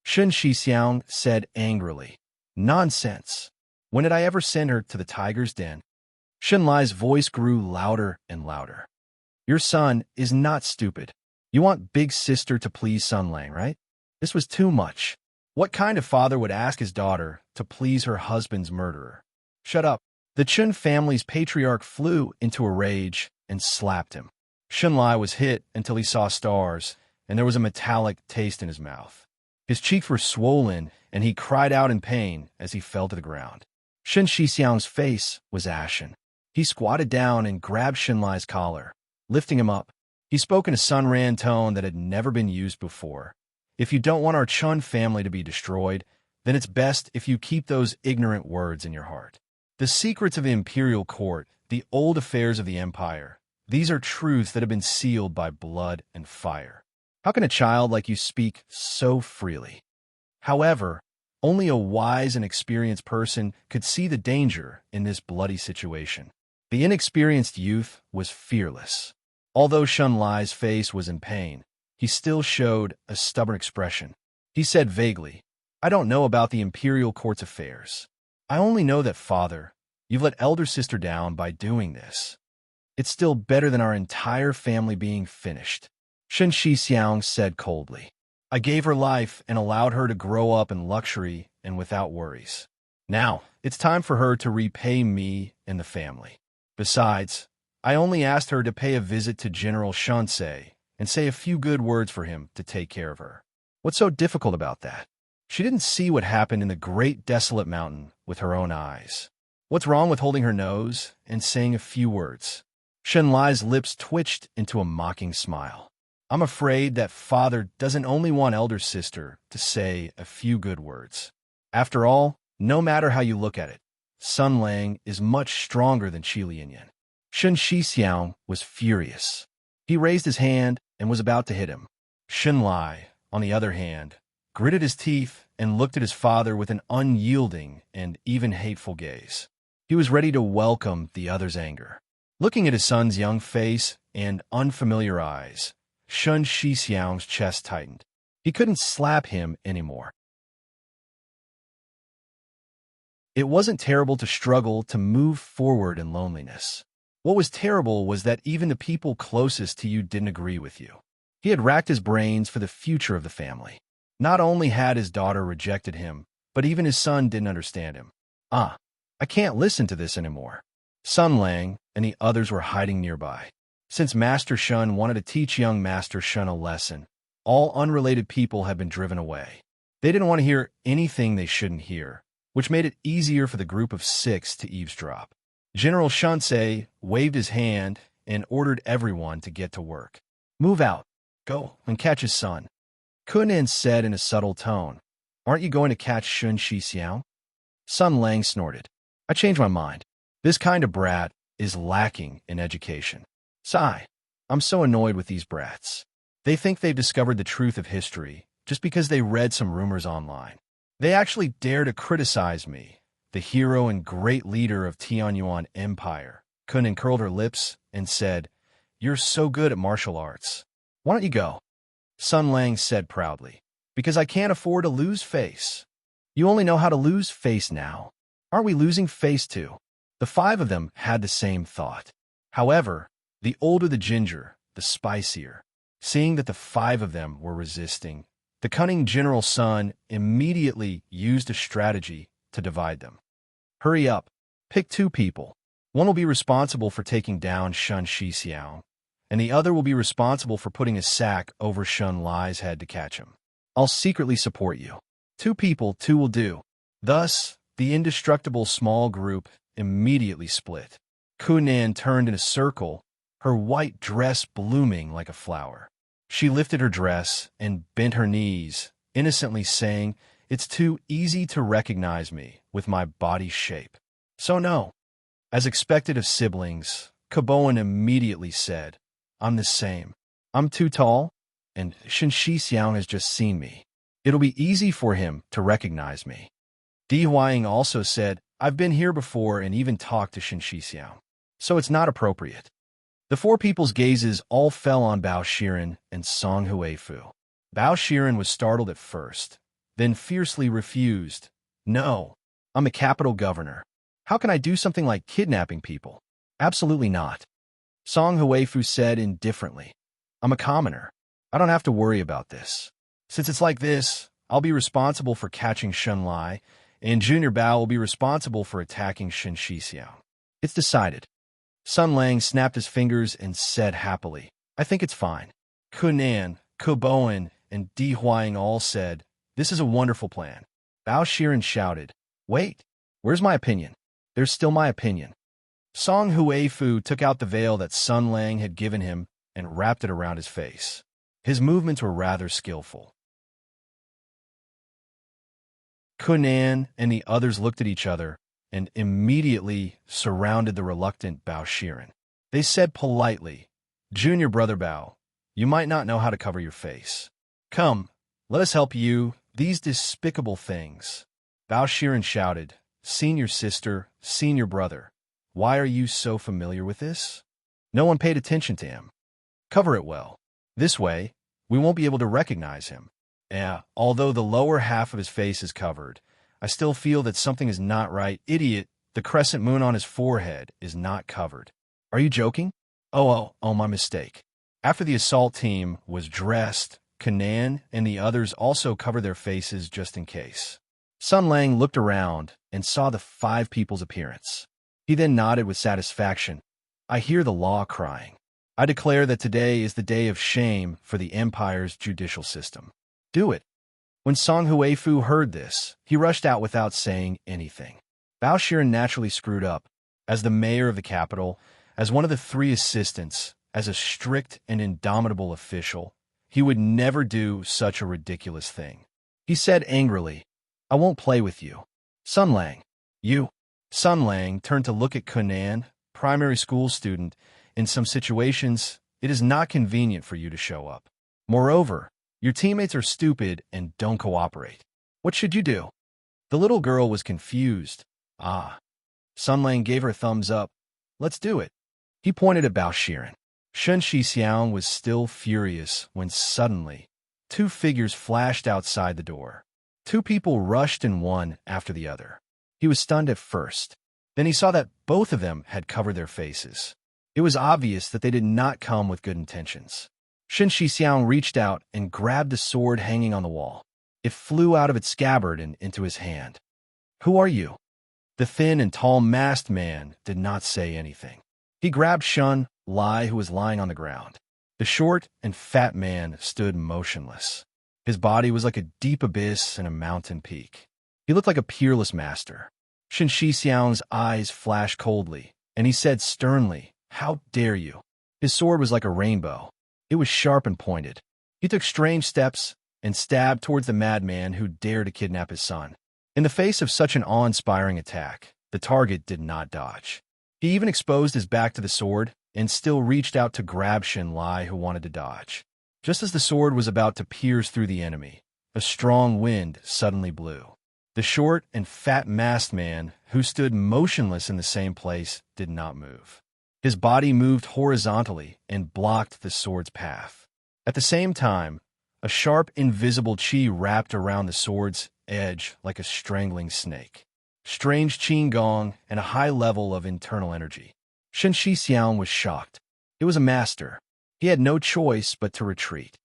Shun Shixiang said angrily. Nonsense. When did I ever send her to the tiger's den? Shenlai's voice grew louder and louder. Your son is not stupid. You want big sister to please Sun Lang, right? This was too much. What kind of father would ask his daughter to please her husband's murderer? Shut up. The Chun family's patriarch flew into a rage and slapped him. Shenlai was hit until he saw stars, and there was a metallic taste in his mouth. His cheeks were swollen, and he cried out in pain as he fell to the ground. Shen Shixiang's face was ashen. He squatted down and grabbed Shenlai's collar, lifting him up. He spoke in a Sunran tone that had never been used before. If you don't want our Chun family to be destroyed, then it's best if you keep those ignorant words in your heart. The secrets of the imperial court, the old affairs of the empire, these are truths that have been sealed by blood and fire. How can a child like you speak so freely? However, only a wise and experienced person could see the danger in this bloody situation. The inexperienced youth was fearless. Although Shenlai's face was in pain, he still showed a stubborn expression. He said vaguely, I don't know about the imperial court's affairs. I only know that, Father, you've let elder sister down by doing this. It's still better than our entire family being finished. Shen Shixiang said coldly. I gave her life and allowed her to grow up in luxury and without worries. Now, it's time for her to repay me and the family. Besides, I only asked her to pay a visit to General Shansei and say a few good words for him to take care of her. What's so difficult about that? She didn't see what happened in the great desolate mountain with her own eyes. What's wrong with holding her nose and saying a few words? Shenlai's lips twitched into a mocking smile. I'm afraid that Father doesn't only want elder sister to say a few good words. After all, no matter how you look at it, Sun Lang is much stronger than Qi Lianyan. Shen Shixiang was furious. He raised his hand and was about to hit him. Shenlai, on the other hand, gritted his teeth and looked at his father with an unyielding and even hateful gaze. He was ready to welcome the other's anger. Looking at his son's young face and unfamiliar eyes, Shun Shixiang's chest tightened. He couldn't slap him anymore. It wasn't terrible to struggle to move forward in loneliness. What was terrible was that even the people closest to you didn't agree with you. He had racked his brains for the future of the family. Not only had his daughter rejected him, but even his son didn't understand him. I can't listen to this anymore. Sun Lang and the others were hiding nearby. Since Master Shun wanted to teach young Master Shun a lesson, all unrelated people had been driven away. They didn't want to hear anything they shouldn't hear, which made it easier for the group of 6 to eavesdrop. General Shansei waved his hand and ordered everyone to get to work. Move out. Go and catch his son. Kunin said in a subtle tone, Aren't you going to catch Shun Shixiang? Sun Lang snorted. I changed my mind. This kind of brat is lacking in education. Sigh. I'm so annoyed with these brats. They think they've discovered the truth of history just because they read some rumors online. They actually dare to criticize me, the hero and great leader of Tianyuan Empire. Kunin curled her lips and said, You're so good at martial arts. Why don't you go? Sun Lang said proudly, Because I can't afford to lose face. You only know how to lose face now. Aren't we losing face too? The 5 of them had the same thought. However, the older the ginger, the spicier. Seeing that the 5 of them were resisting, the cunning General Sun immediately used a strategy to divide them. Hurry up. Pick 2 people. One will be responsible for taking down Shun Shixiang, and the other will be responsible for putting a sack over Shun Lai's head to catch him. I'll secretly support you. 2 people, 2 will do. Thus, the indestructible small group immediately split. Kunan turned in a circle, her white dress blooming like a flower. She lifted her dress and bent her knees, innocently saying, "It's too easy to recognize me with my body shape." So no. As expected of siblings, Kaboan immediately said, "I'm the same. I'm too tall, and Shen Xixiang has just seen me. It'll be easy for him to recognize me." Di Huaying also said, "I've been here before and even talked to Shen Xixiang, so it's not appropriate." The 4 people's gazes all fell on Bao Shiren and Song Huifu. Bao Shiren was startled at first, then fiercely refused. "No, I'm a capital governor. How can I do something like kidnapping people? Absolutely not." Song Huifu said indifferently, "I'm a commoner. I don't have to worry about this. Since it's like this, I'll be responsible for catching Shun Lai, and Junior Bao will be responsible for attacking Shen Xixiang. It's decided." Sun Lang snapped his fingers and said happily, "I think it's fine." Kunan, Kuboan, and Di Huaying all said, "This is a wonderful plan." Bao Shiren shouted, "Wait, where's my opinion? There's still my opinion." Song Huifu took out the veil that Sun Lang had given him and wrapped it around his face. His movements were rather skillful. Kunan and the others looked at each other and immediately surrounded the reluctant Bao Shiren. They said politely, "Junior brother Bao, you might not know how to cover your face. Come, let us help you, these despicable things." Bao Shiren shouted, "Senior sister, senior brother, why are you so familiar with this?" No one paid attention to him. "Cover it well. This way, we won't be able to recognize him. Although the lower half of his face is covered, I still feel that something is not right. Idiot, the crescent moon on his forehead is not covered." "Are you joking?" Oh, my mistake." After the assault team was dressed, Kanan and the others also covered their faces just in case. Sun Lang looked around and saw the 5 people's appearance. He then nodded with satisfaction. "I hear the law crying. I declare that today is the day of shame for the Empire's judicial system. Do it." When Song Huifu heard this, he rushed out without saying anything. Bao Shiren naturally screwed up. As the mayor of the capital, as one of the 3 assistants, as a strict and indomitable official, he would never do such a ridiculous thing. He said angrily, "I won't play with you. Sun Lang, you." Sun Lang turned to look at Kunan, primary school student. "In some situations, it is not convenient for you to show up. Moreover, your teammates are stupid and don't cooperate. What should you do?" The little girl was confused. Sun Lang gave her thumbs up. "Let's do it." He pointed at Bao Shiren. Shen Xixiang was still furious when suddenly 2 figures flashed outside the door. 2 people rushed in one after the other. He was stunned at first. Then he saw that both of them had covered their faces. It was obvious that they did not come with good intentions. Shen Xixiang reached out and grabbed the sword hanging on the wall. It flew out of its scabbard and into his hand. "Who are you?" The thin and tall masked man did not say anything. He grabbed Shun Lai, who was lying on the ground. The short and fat man stood motionless. His body was like a deep abyss in a mountain peak. He looked like a peerless master. Shen Xixiang's eyes flashed coldly, and he said sternly, "How dare you?" His sword was like a rainbow. It was sharp and pointed. He took strange steps and stabbed towards the madman who dared to kidnap his son. In the face of such an awe-inspiring attack, the target did not dodge. He even exposed his back to the sword and still reached out to grab Shen Lai, who wanted to dodge. Just as the sword was about to pierce through the enemy, a strong wind suddenly blew. The short and fat masked man, who stood motionless in the same place, did not move. His body moved horizontally and blocked the sword's path. At the same time, a sharp, invisible chi wrapped around the sword's edge like a strangling snake. Strange qin gong and a high level of internal energy. Shen Xixiang was shocked. It was a master. He had no choice but to retreat.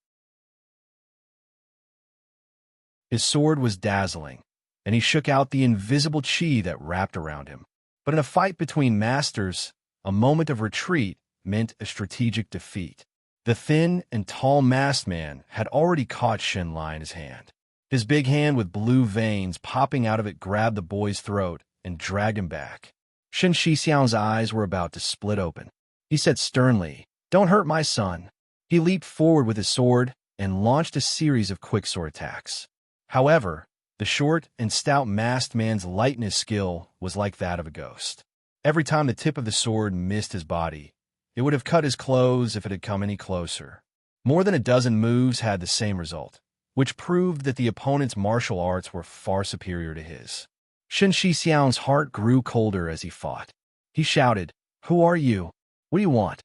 His sword was dazzling, and he shook out the invisible chi that wrapped around him. But in a fight between masters, a moment of retreat meant a strategic defeat. The thin and tall masked man had already caught Shenlai in his hand. His big hand with blue veins popping out of it grabbed the boy's throat and dragged him back. Shen Shixiang's eyes were about to split open. He said sternly, "Don't hurt my son." He leaped forward with his sword and launched a series of quicksword attacks. However, the short and stout masked man's lightness skill was like that of a ghost. Every time the tip of the sword missed his body, it would have cut his clothes if it had come any closer. More than a dozen moves had the same result, which proved that the opponent's martial arts were far superior to his. Shen Shixiang's heart grew colder as he fought. He shouted, "Who are you? What do you want?"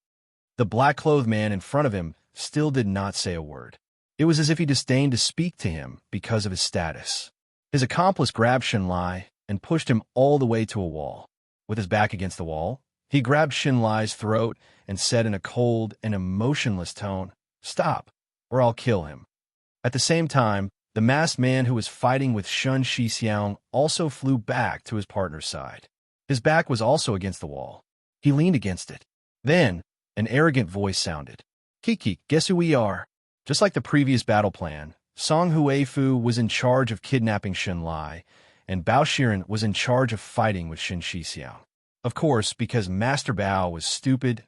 The black-clothed man in front of him still did not say a word. It was as if he disdained to speak to him because of his status. His accomplice grabbed Shenlai and pushed him all the way to a wall. With his back against the wall, he grabbed Shenlai's throat and said in a cold and emotionless tone, "Stop, or I'll kill him." At the same time, the masked man who was fighting with Shen Shixiang also flew back to his partner's side. His back was also against the wall. He leaned against it. Then, an arrogant voice sounded. "Kiki, guess who we are?" Just like the previous battle plan, Song Huifu was in charge of kidnapping Shenlai, and Bao Shiren was in charge of fighting with Shen Shixiang. Of course, because Master Bao was stupid,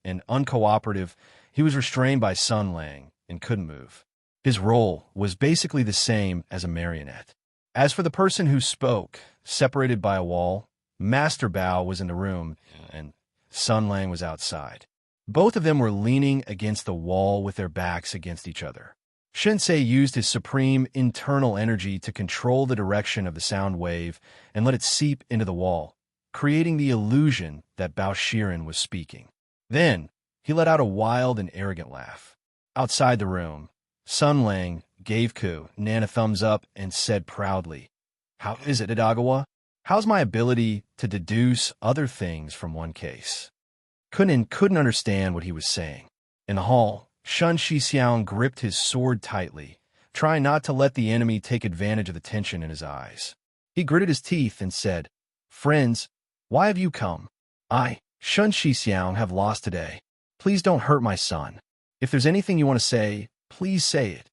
and uncooperative, he was restrained by Sun Lang and couldn't move. His role was basically the same as a marionette. As for the person who spoke, separated by a wall, Master Bao was in the room, and Sun Lang was outside. Both of them were leaning against the wall with their backs against each other. Shinsei used his supreme internal energy to control the direction of the sound wave and let it seep into the wall, creating the illusion that Bao Shiren was speaking. Then, he let out a wild and arrogant laugh. Outside the room, Sun Lang gave Nan a thumbs up and said proudly, "How is it, Idagawa? How's my ability to deduce other things from one case?" Kunin couldn't understand what he was saying. In the hall, Shen Shixiang gripped his sword tightly, trying not to let the enemy take advantage of the tension in his eyes. He gritted his teeth and said, "Friends, why have you come? I, Shen Shixiang, have lost today. Please don't hurt my son. If there's anything you want to say, please say it."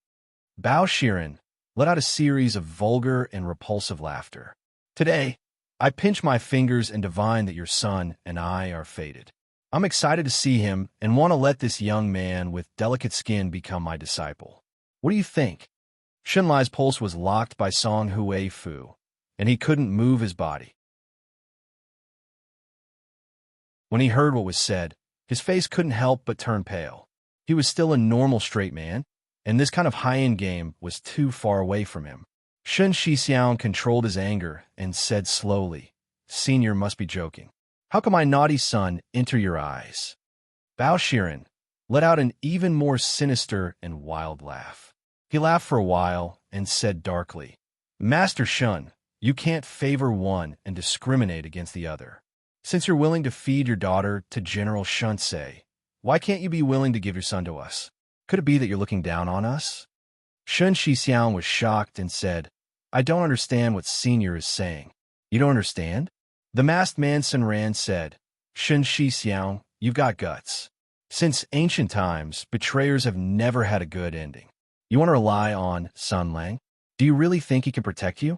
Bao Shiren let out a series of vulgar and repulsive laughter. "Today, I pinch my fingers and divine that your son and I are fated. I'm excited to see him and want to let this young man with delicate skin become my disciple. What do you think?" Shenlai's pulse was locked by Song Huifu, and he couldn't move his body. When he heard what was said, his face couldn't help but turn pale. He was still a normal straight man, and this kind of high-end game was too far away from him. Shen Shixiang controlled his anger and said slowly, "Senior must be joking. How can my naughty son enter your eyes?" Bao Shiren let out an even more sinister and wild laugh. He laughed for a while and said darkly, "Master Shen, you can't favor one and discriminate against the other. Since you're willing to feed your daughter to General Shunsei, why can't you be willing to give your son to us? Could it be that you're looking down on us?" Shen Shixiang was shocked and said, "I don't understand what Senior is saying." "You don't understand?" The masked man Senran said, "Shen Shixiang, you've got guts. Since ancient times, betrayers have never had a good ending. You want to rely on Sun Lang? Do you really think he can protect you?"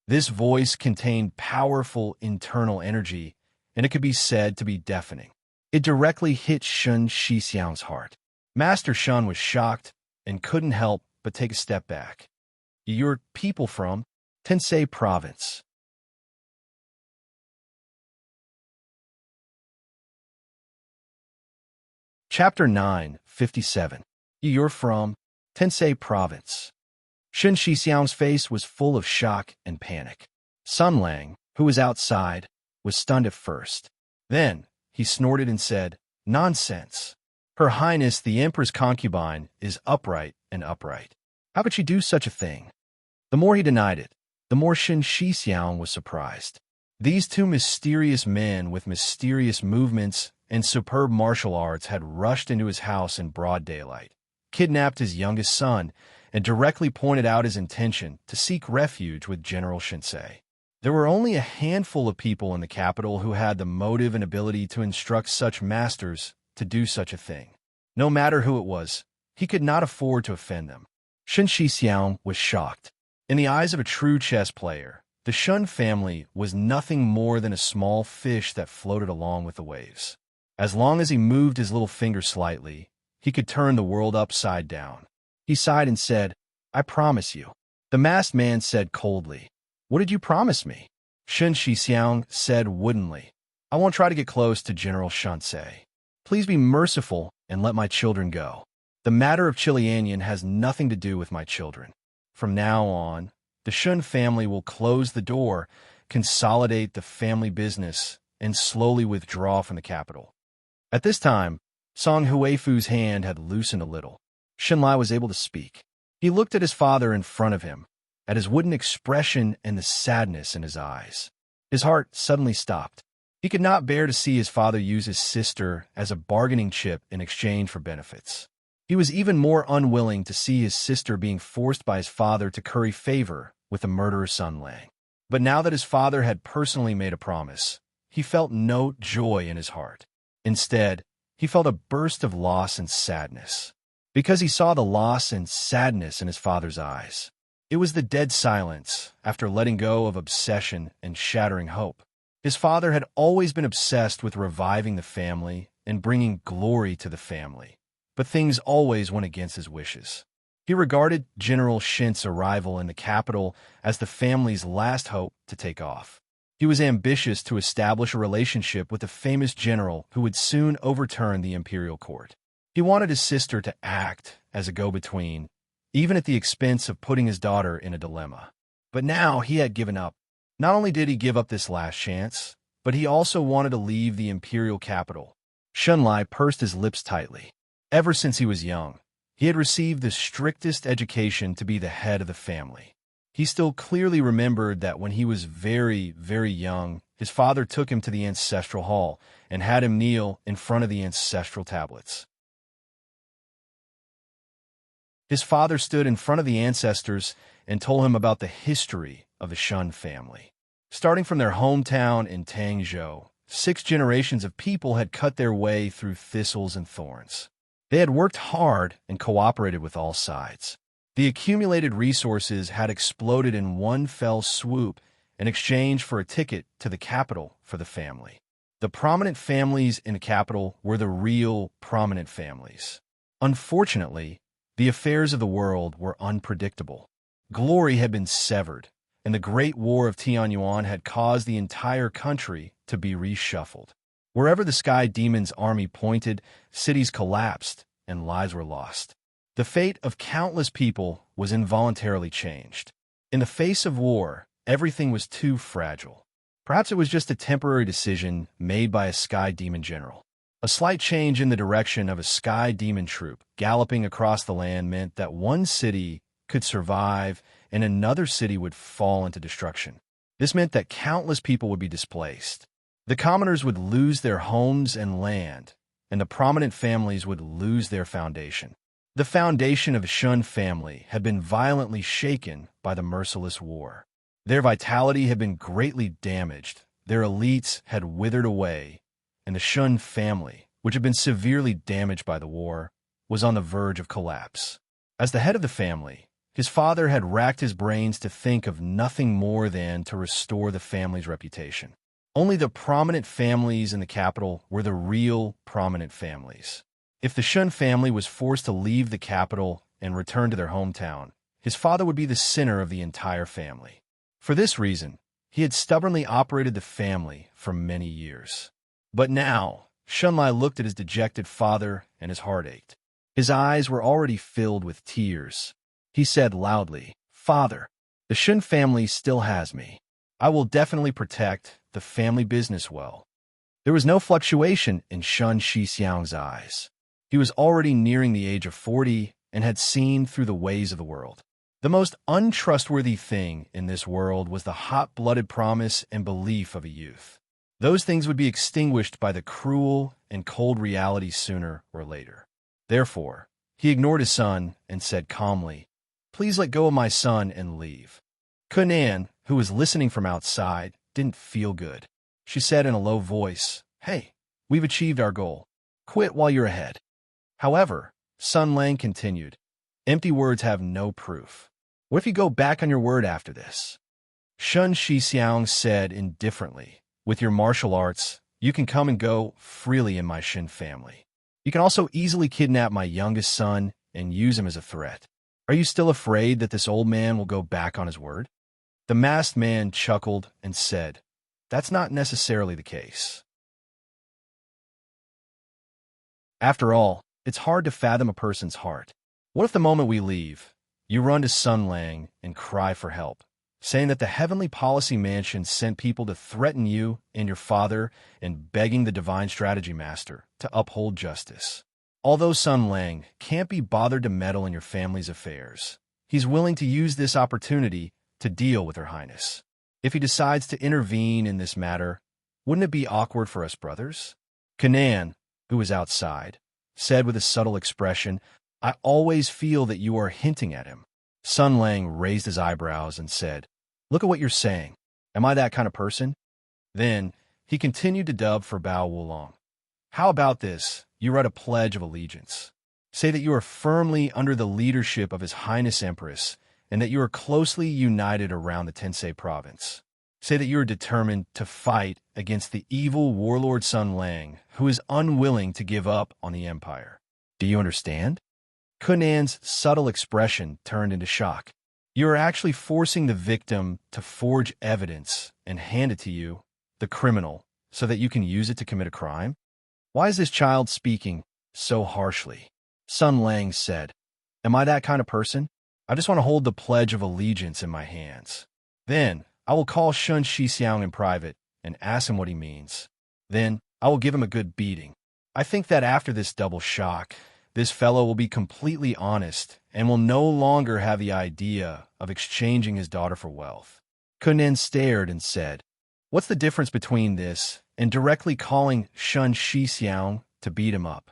This voice contained powerful internal energy, and it could be said to be deafening. It directly hit Shen Shixiang's heart. Master Shen was shocked and couldn't help but take a step back. "You're people from Tensei Province." Chapter 9:57. You're from Tensei Province. Shen Shixiang's face was full of shock and panic. Sun Lang, who was outside, was stunned at first. Then, he snorted and said, "Nonsense. Her Highness the Emperor's concubine is upright and upright. How could she do such a thing?" The more he denied it, the more Shen Shixiang was surprised. These two mysterious men with mysterious movements and superb martial arts had rushed into his house in broad daylight, kidnapped his youngest son, and directly pointed out his intention to seek refuge with General Shinsei. There were only a handful of people in the capital who had the motive and ability to instruct such masters to do such a thing. No matter who it was, he could not afford to offend them. Shen Shixiang was shocked. In the eyes of a true chess player, the Shun family was nothing more than a small fish that floated along with the waves. As long as he moved his little finger slightly, he could turn the world upside down. He sighed and said, "I promise you." The masked man said coldly, "What did you promise me?" Shen Shixiang said woodenly, "I won't try to get close to General Shansei. Please be merciful and let my children go. The matter of Chilianian has nothing to do with my children. From now on, the Shun family will close the door, consolidate the family business, and slowly withdraw from the capital." At this time, Song Huifu's hand had loosened a little. Shenlai was able to speak. He looked at his father in front of him, at his wooden expression and the sadness in his eyes. His heart suddenly stopped. He could not bear to see his father use his sister as a bargaining chip in exchange for benefits. He was even more unwilling to see his sister being forced by his father to curry favor with the murderer Sun Lang. But now that his father had personally made a promise, he felt no joy in his heart. Instead, he felt a burst of loss and sadness, because he saw the loss and sadness in his father's eyes. It was the dead silence after letting go of obsession and shattering hope. His father had always been obsessed with reviving the family and bringing glory to the family, but things always went against his wishes. He regarded General Shint's arrival in the capital as the family's last hope to take off. He was ambitious to establish a relationship with the famous general who would soon overturn the imperial court. He wanted his sister to act as a go-between, even at the expense of putting his daughter in a dilemma. But now he had given up. Not only did he give up this last chance, but he also wanted to leave the imperial capital. Shenlai pursed his lips tightly. Ever since he was young, he had received the strictest education to be the head of the family. He still clearly remembered that when he was very, very young, his father took him to the ancestral hall and had him kneel in front of the ancestral tablets. His father stood in front of the ancestors and told him about the history of the Shun family. Starting from their hometown in Tangzhou, 6 generations of people had cut their way through thistles and thorns. They had worked hard and cooperated with all sides. The accumulated resources had exploded in one fell swoop in exchange for a ticket to the capital for the family. The prominent families in the capital were the real prominent families. Unfortunately, the affairs of the world were unpredictable. Glory had been severed, and the Great War of Tianyuan had caused the entire country to be reshuffled. Wherever the Sky Demon's army pointed, cities collapsed and lives were lost. The fate of countless people was involuntarily changed. In the face of war, everything was too fragile. Perhaps it was just a temporary decision made by a Sky Demon general. A slight change in the direction of a Sky Demon troop galloping across the land meant that one city could survive and another city would fall into destruction. This meant that countless people would be displaced. The commoners would lose their homes and land, and the prominent families would lose their foundation. The foundation of the Shun family had been violently shaken by the merciless war. Their vitality had been greatly damaged, their elites had withered away, and the Shun family, which had been severely damaged by the war, was on the verge of collapse. As the head of the family, his father had racked his brains to think of nothing more than to restore the family's reputation. Only the prominent families in the capital were the real prominent families. If the Shun family was forced to leave the capital and return to their hometown, his father would be the center of the entire family. For this reason, he had stubbornly operated the family for many years. But now, Shunlai looked at his dejected father and his heart ached. His eyes were already filled with tears. He said loudly, "Father, the Shun family still has me. I will definitely protect the family business well." There was no fluctuation in Shun Shixiang's eyes. He was already nearing the age of 40 and had seen through the ways of the world. The most untrustworthy thing in this world was the hot-blooded promise and belief of a youth. Those things would be extinguished by the cruel and cold reality sooner or later. Therefore, he ignored his son and said calmly, "Please let go of my son and leave." Kunan, who was listening from outside, didn't feel good. She said in a low voice, "Hey, we've achieved our goal. Quit while you're ahead." However, Sun Lang continued, "Empty words have no proof. What if you go back on your word after this?" Shun Shixiang said indifferently, "With your martial arts, you can come and go freely in my Shin family. You can also easily kidnap my youngest son and use him as a threat. Are you still afraid that this old man will go back on his word?" The masked man chuckled and said, "That's not necessarily the case. After all, it's hard to fathom a person's heart. What if the moment we leave, you run to Sun Lang and cry for help, saying that the Heavenly Policy Mansion sent people to threaten you and your father and begging the Divine Strategy Master to uphold justice? Although Sun Lang can't be bothered to meddle in your family's affairs, he's willing to use this opportunity to deal with Her Highness. If he decides to intervene in this matter, wouldn't it be awkward for us brothers?" Kanan, who was outside, said with a subtle expression, "I always feel that you are hinting at him." Sun Lang raised his eyebrows and said, "Look at what you're saying. Am I that kind of person?" Then he continued to dub for Bao Wulong. "How about this? You write a pledge of allegiance. Say that you are firmly under the leadership of His Highness Empress and that you are closely united around the Tensei province. Say that you are determined to fight against the evil warlord Sun Lang, who is unwilling to give up on the empire. Do you understand?" Kunan's subtle expression turned into shock. "You are actually forcing the victim to forge evidence and hand it to you, the criminal, so that you can use it to commit a crime? Why is this child speaking so harshly?" Sun Lang said, "Am I that kind of person? I just want to hold the Pledge of Allegiance in my hands. Then I will call Shun Shixiang in private and ask him what he means. Then I will give him a good beating. I think that after this double shock, this fellow will be completely honest and will no longer have the idea of exchanging his daughter for wealth." Kunen stared and said, "What's the difference between this and directly calling Shun Shixiang to beat him up?"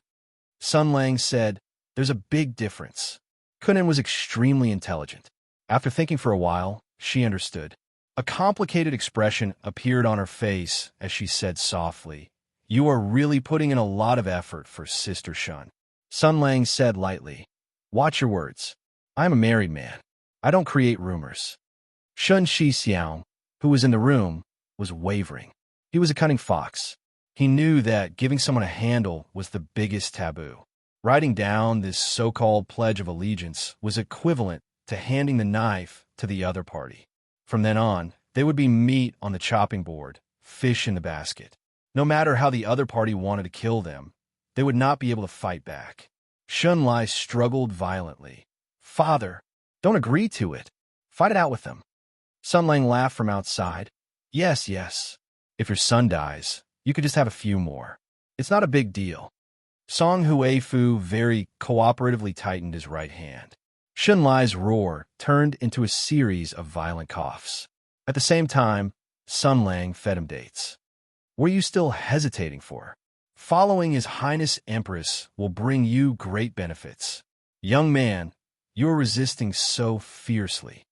Sun Lang said, "There's a big difference." Kunen was extremely intelligent. After thinking for a while, she understood. A complicated expression appeared on her face as she said softly, "You are really putting in a lot of effort for Sister Shun." Sun Lang said lightly, "Watch your words. I am a married man. I don't create rumors." Shun Shixiang, who was in the room, was wavering. He was a cunning fox. He knew that giving someone a handle was the biggest taboo. Writing down this so-called Pledge of Allegiance was equivalent to handing the knife to the other party. From then on, they would be meat on the chopping board, fish in the basket. No matter how the other party wanted to kill them, they would not be able to fight back. Shun Lai struggled violently. "Father, don't agree to it. Fight it out with them." Sun Lang laughed from outside. Yes. If your son dies, you could just have a few more. It's not a big deal." Song Huifu very cooperatively tightened his right hand. Shun Lai's roar turned into a series of violent coughs. At the same time, Sun Lang fed him dates. "What are you still hesitating for? Following His Highness Empress will bring you great benefits. Young man, you are resisting so fiercely.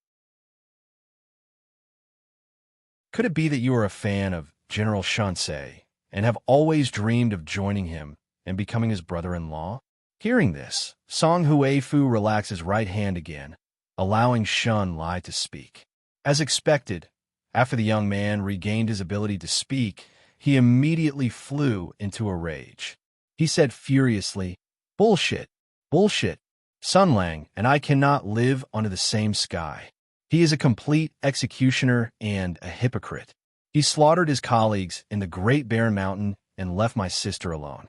Could it be that you are a fan of General Shansei and have always dreamed of joining him and becoming his brother-in-law?" Hearing this, Song Huifu relaxed his right hand again, allowing Shun Lai to speak. As expected, after the young man regained his ability to speak, he immediately flew into a rage. He said furiously, "Bullshit! Bullshit! Sun Lang and I cannot live under the same sky. He is a complete executioner and a hypocrite. He slaughtered his colleagues in the Great Barren Mountain and left my sister alone.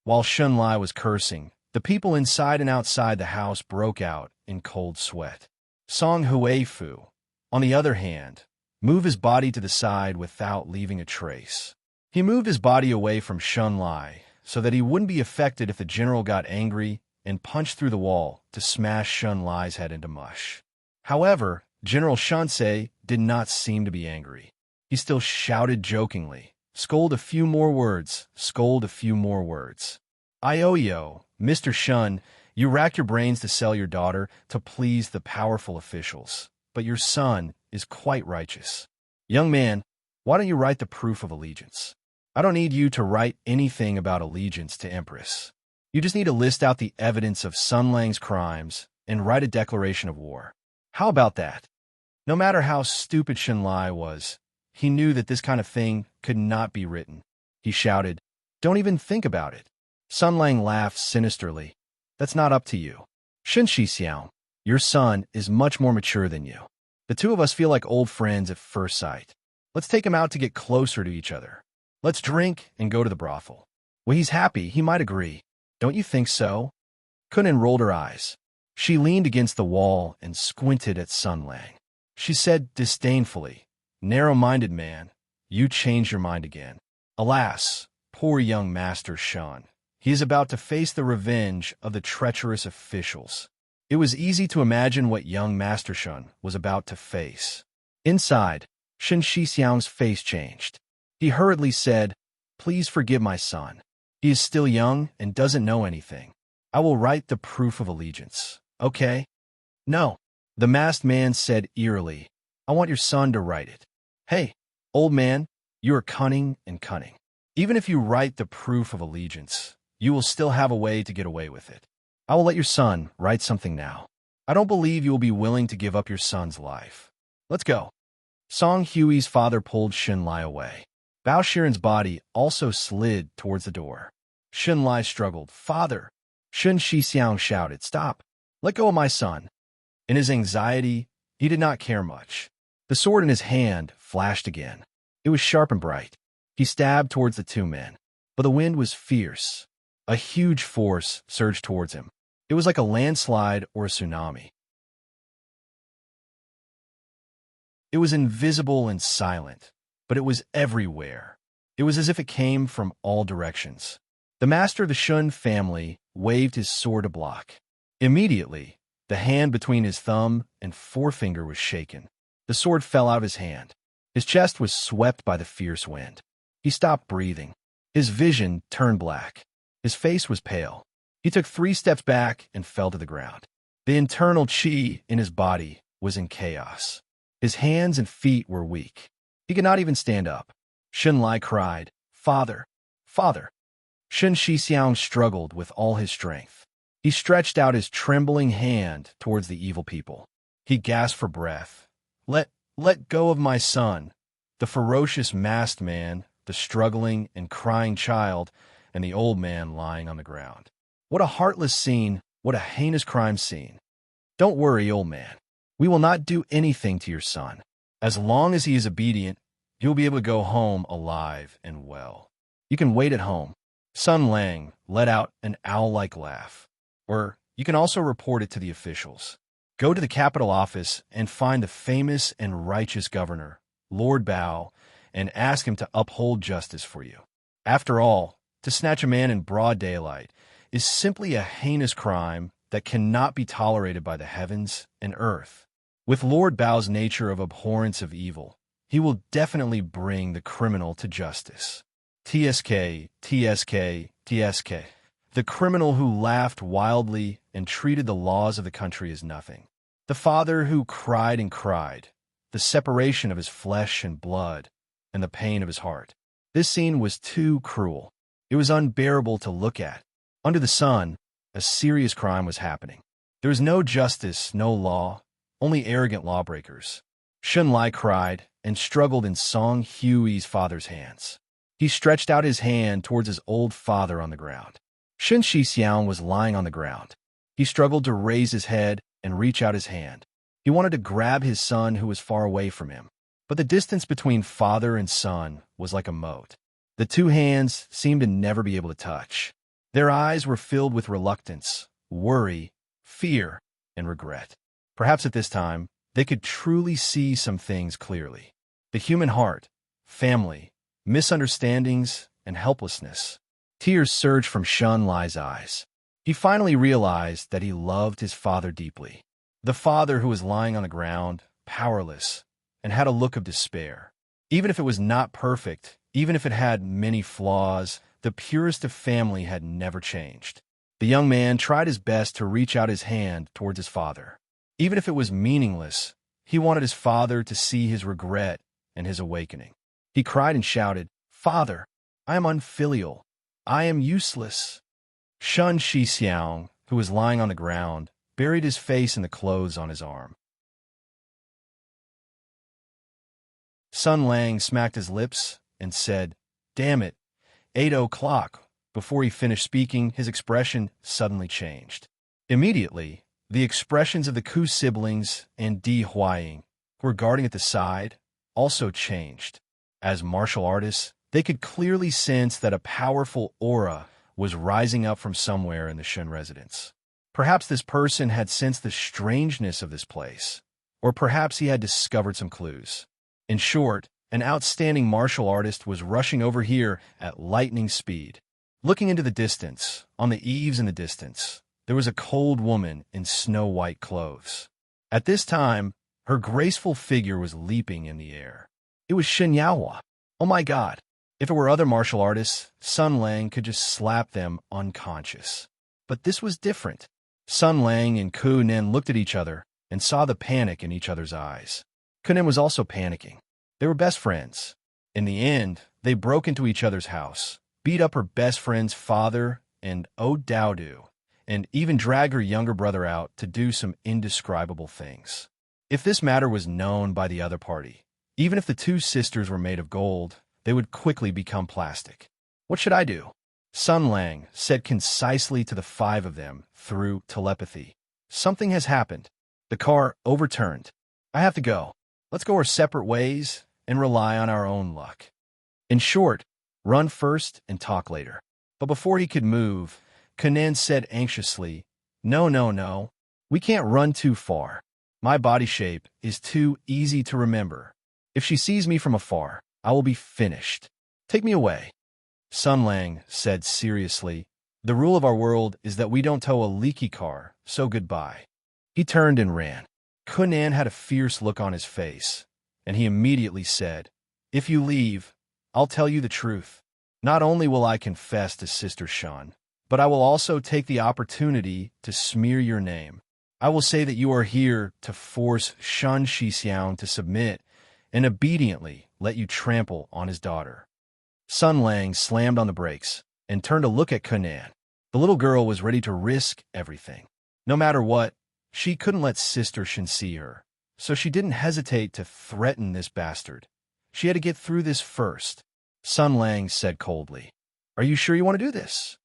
While Shun Lai was cursing, the people inside and outside the house broke out in cold sweat. Song Huifu, on the other hand, moved his body to the side without leaving a trace. He moved his body away from Shun Lai so that he wouldn't be affected if the general got angry and punched through the wall to smash Shun Lai's head into mush. However, General Shansei did not seem to be angry. He still shouted jokingly, "Scold a few more words, scold a few more words. Ioyo, Mr. Shun, you rack your brains to sell your daughter to please the powerful officials, but your son is quite righteous. Young man, why don't you write the proof of allegiance? I don't need you to write anything about allegiance to Empress. You just need to list out the evidence of Sun Lang's crimes and write a declaration of war. How about that? No matter how stupid Shenlai was, he knew that this kind of thing could not be written. He shouted, "Don't even think about it." Sun Lang laughed sinisterly. "That's not up to you. Shen Shixiao, your son is much more mature than you. The two of us feel like old friends at first sight. Let's take him out to get closer to each other. Let's drink and go to the brothel. When he's happy, he might agree. Don't you think so?" Kunin rolled her eyes. She leaned against the wall and squinted at Sun Lang. She said disdainfully, "Narrow-minded man, you changed your mind again. Alas, poor young Master Shan. He is about to face the revenge of the treacherous officials." It was easy to imagine what young Master Shan was about to face. Inside, Shen Shixiang's face changed. He hurriedly said, "Please forgive my son. He is still young and doesn't know anything. I will write the proof of allegiance, okay?" "No," the masked man said eerily. "I want your son to write it." "Hey, old man, you are cunning and cunning. Even if you write the proof of allegiance, you will still have a way to get away with it. I will let your son write something now. I don't believe you will be willing to give up your son's life. Let's go." Song Hui's father pulled Shenlai away. Bao Shiren's body also slid towards the door. Shenlai struggled. "Father!" Shen Shixiang shouted, "Stop! Let go of my son." In his anxiety, he did not care much. The sword in his hand flashed again. It was sharp and bright. He stabbed towards the two men, but the wind was fierce. A huge force surged towards him. It was like a landslide or a tsunami. It was invisible and silent, but it was everywhere. It was as if it came from all directions. The master of the Shun family waved his sword to block. Immediately, the hand between his thumb and forefinger was shaken. The sword fell out of his hand. His chest was swept by the fierce wind. He stopped breathing. His vision turned black. His face was pale. He took 3 steps back and fell to the ground. The internal qi in his body was in chaos. His hands and feet were weak. He could not even stand up. Shenlai cried, "Father! Father!" Shen Shixiang struggled with all his strength. He stretched out his trembling hand towards the evil people. He gasped for breath. Let go of my son." The ferocious masked man, the struggling and crying child, and the old man lying on the ground. What a heartless scene, what a heinous crime scene. "Don't worry, old man. We will not do anything to your son. As long as he is obedient, you'll be able to go home alive and well. You can wait at home." Sun Lang let out an owl-like laugh. "Or you can also report it to the officials. Go to the capital office and find the famous and righteous governor, Lord Bao, and ask him to uphold justice for you. After all, to snatch a man in broad daylight is simply a heinous crime that cannot be tolerated by the heavens and earth. With Lord Bao's nature of abhorrence of evil, he will definitely bring the criminal to justice. TSK, TSK, TSK. The criminal who laughed wildly and treated the laws of the country as nothing. The father who cried and cried, the separation of his flesh and blood, and the pain of his heart. This scene was too cruel. It was unbearable to look at. Under the sun, a serious crime was happening. There was no justice, no law, only arrogant lawbreakers. Shenlai cried and struggled in Song Hui's father's hands. He stretched out his hand towards his old father on the ground. Shen Shixiang was lying on the ground. He struggled to raise his head and reach out his hand. He wanted to grab his son who was far away from him, but the distance between father and son was like a moat. The two hands seemed to never be able to touch. Their eyes were filled with reluctance, worry, fear, and regret. Perhaps at this time, they could truly see some things clearly. The human heart, family, misunderstandings, and helplessness. Tears surged from Shenlai's eyes. He finally realized that he loved his father deeply. The father who was lying on the ground, powerless, and had a look of despair. Even if it was not perfect, even if it had many flaws, the purest of family had never changed. The young man tried his best to reach out his hand towards his father. Even if it was meaningless, He wanted his father to see his regret and his awakening. He cried and shouted, "Father, I am unfilial. I am useless." Shun Shixiang, who was lying on the ground, buried his face in the clothes on his arm. Sun Lang smacked his lips and said, "Damn it, 8 o'clock." Before he finished speaking, his expression suddenly changed. Immediately, the expressions of the Ku siblings and Di Huaying, who were guarding at the side, also changed. As martial artists, they could clearly sense that a powerful aura was rising up from somewhere in the Shun residence. Perhaps this person had sensed the strangeness of this place, or perhaps he had discovered some clues. In short, an outstanding martial artist was rushing over here at lightning speed. Looking into the distance, on the eaves in the distance, there was a cold woman in snow-white clothes. At this time, her graceful figure was leaping in the air. It was Shen Yaohua. Oh my God! If it were other martial artists, Sun Lang could just slap them unconscious. But this was different. Sun Lang and Ku Nen looked at each other and saw the panic in each other's eyes. Ku Nen was also panicking. They were best friends. In the end, they broke into each other's house, beat up her best friend's father and Dowdu, and even dragged her younger brother out to do some indescribable things. If this matter was known by the other party, even if the two sisters were made of gold, they would quickly become plastic. "What should I do?" Sun Lang said concisely to the five of them through telepathy. "Something has happened. The car overturned. I have to go. Let's go our separate ways and rely on our own luck." In short, run first and talk later. But before he could move, Kanan said anxiously, No. We can't run too far. My body shape is too easy to remember. If she sees me from afar, I will be finished. Take me away." Sun Lang said seriously, "The rule of our world is that we don't tow a leaky car, so goodbye." He turned and ran. Kunan had a fierce look on his face, and he immediately said, "If you leave, I'll tell you the truth. Not only will I confess to Sister Shun, but I will also take the opportunity to smear your name. I will say that you are here to force Shun Shixiang to submit and obediently let you trample on his daughter." Sun Lang slammed on the brakes and turned to look at Kunan. The little girl was ready to risk everything. No matter what, she couldn't let Sister Shin see her, so she didn't hesitate to threaten this bastard. She had to get through this first. Sun Lang said coldly, "Are you sure you want to do this?"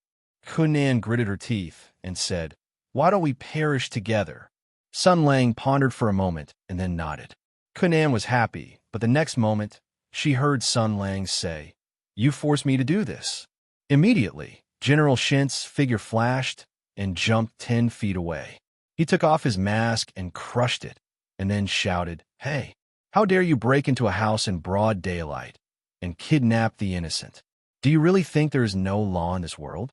Kunan gritted her teeth and said, "Why don't we perish together?" Sun Lang pondered for a moment and then nodded. Kunan was happy, but the next moment, she heard Sun Lang say, "You forced me to do this." Immediately, General Shin's figure flashed and jumped 10 feet away. He took off his mask and crushed it, and then shouted, "Hey, how dare you break into a house in broad daylight and kidnap the innocent? Do you really think there is no law in this world?"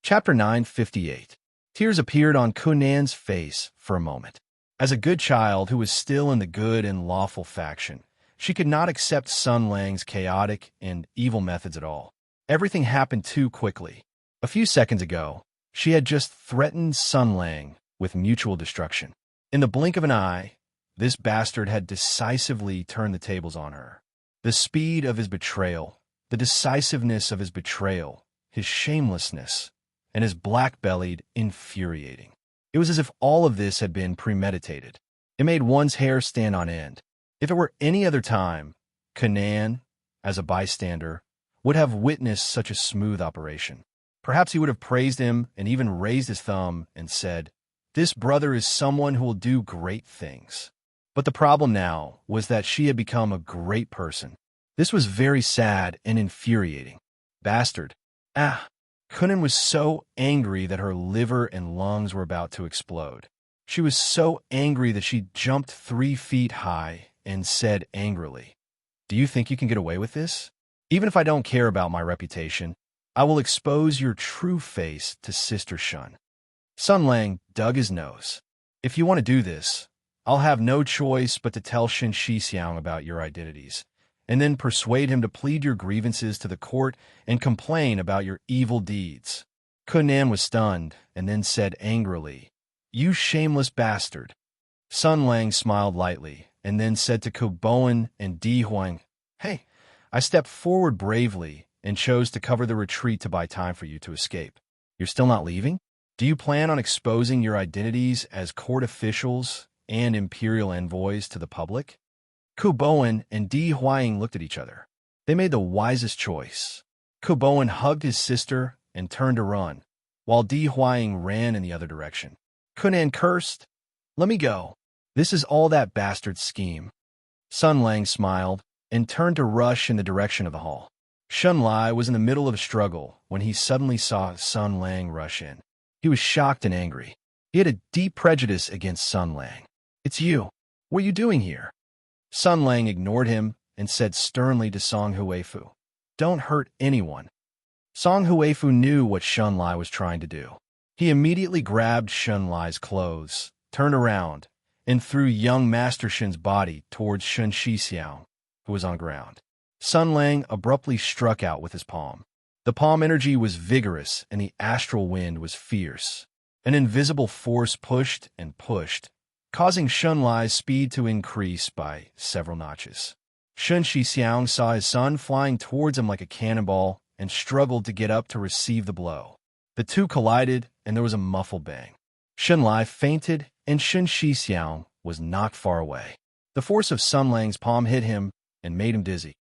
Chapter 958. Tears appeared on Kunan's face for a moment. As a good child who was still in the good and lawful faction, she could not accept Sun Lang's chaotic and evil methods at all. Everything happened too quickly. A few seconds ago, she had just threatened Sun Lang with mutual destruction. In the blink of an eye, this bastard had decisively turned the tables on her. The speed of his betrayal, the decisiveness of his betrayal, his shamelessness, and his black-bellied, infuriating. It was as if all of this had been premeditated. It made one's hair stand on end. If it were any other time, Kanan, as a bystander, would have witnessed such a smooth operation. Perhaps he would have praised him and even raised his thumb and said, "This brother is someone who will do great things." But the problem now was that she had become a great person. This was very sad and infuriating. Bastard. Kunan was so angry that her liver and lungs were about to explode. She was so angry that she jumped 3 feet high and said angrily, "Do you think you can get away with this? Even if I don't care about my reputation, I will expose your true face to Sister Shun." Sun Lang dug his nose. "If you want to do this, I'll have no choice but to tell Shin Shixiang about your identities, and then persuade him to plead your grievances to the court and complain about your evil deeds." Kunan was stunned and then said angrily, "You shameless bastard." Sun Lang smiled lightly and then said to Ko Bowen and Di Huang, "Hey, I stepped forward bravely and chose to cover the retreat to buy time for you to escape. You're still not leaving? Do you plan on exposing your identities as court officials and imperial envoys to the public?" Ko Bowen and Di Huang looked at each other. They made the wisest choice. Ko Bowen hugged his sister and turned to run, while Di Huang ran in the other direction. Kunan cursed, "Let me go. This is all that bastard's scheme." Sun Lang smiled and turned to rush in the direction of the hall. Shun Lai was in the middle of a struggle when he suddenly saw Sun Lang rush in. He was shocked and angry. He had a deep prejudice against Sun Lang. "It's you. What are you doing here?" Sun Lang ignored him and said sternly to Song Huifu, "Don't hurt anyone." Song Huifu knew what Shun Lai was trying to do. He immediately grabbed Shun Lai's clothes, turned around, and threw young Master Shin's body towards Shun Shixiao, who was on the ground. Sun Lang abruptly struck out with his palm. The palm energy was vigorous and the astral wind was fierce. An invisible force pushed and pushed, causing Shun Lai's speed to increase by several notches. Shun Shixiao saw his son flying towards him like a cannonball and struggled to get up to receive the blow. The two collided and there was a muffled bang. Shun Lai fainted and Shun Shixiao was knocked far away. The force of Sun Lang's palm hit him and made him dizzy.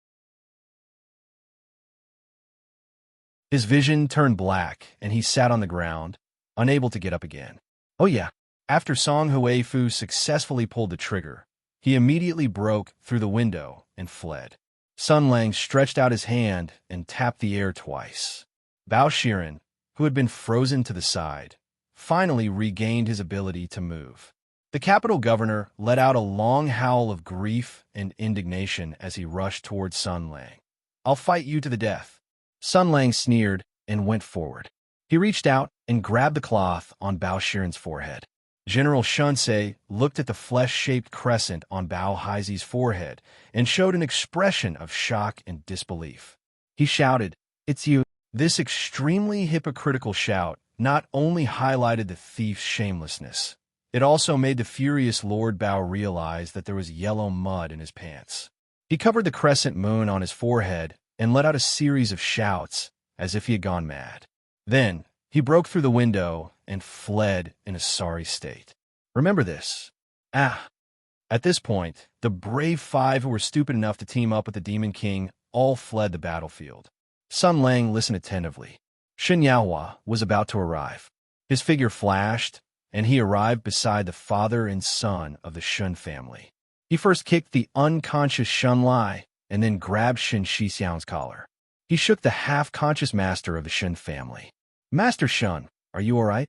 His vision turned black and he sat on the ground, unable to get up again. Oh yeah, after Song Huifu successfully pulled the trigger, he immediately broke through the window and fled. Sun Lang stretched out his hand and tapped the air twice. Bao Shiren, who had been frozen to the side, finally regained his ability to move. The capital governor let out a long howl of grief and indignation as he rushed towards Sun Lang. "I'll fight you to the death." Sun Lang sneered and went forward. He reached out and grabbed the cloth on Bao Shiren's forehead. General Shunsei looked at the flesh-shaped crescent on Bao Haizi's forehead and showed an expression of shock and disbelief. He shouted, "It's you." This extremely hypocritical shout not only highlighted the thief's shamelessness, it also made the furious Lord Bao realize that there was yellow mud in his pants. He covered the crescent moon on his forehead and let out a series of shouts as if he had gone mad. Then, he broke through the window and fled in a sorry state. Remember this. At this point, the brave five who were stupid enough to team up with the Demon King all fled the battlefield. Sun Lang listened attentively. Shin Yaohua was about to arrive. His figure flashed, and he arrived beside the father and son of the Shun family. He first kicked the unconscious Shun Lai, and then grabbed Shin Shixiang's collar. He shook the half-conscious master of the Shun family. "Master Shun, are you all right?"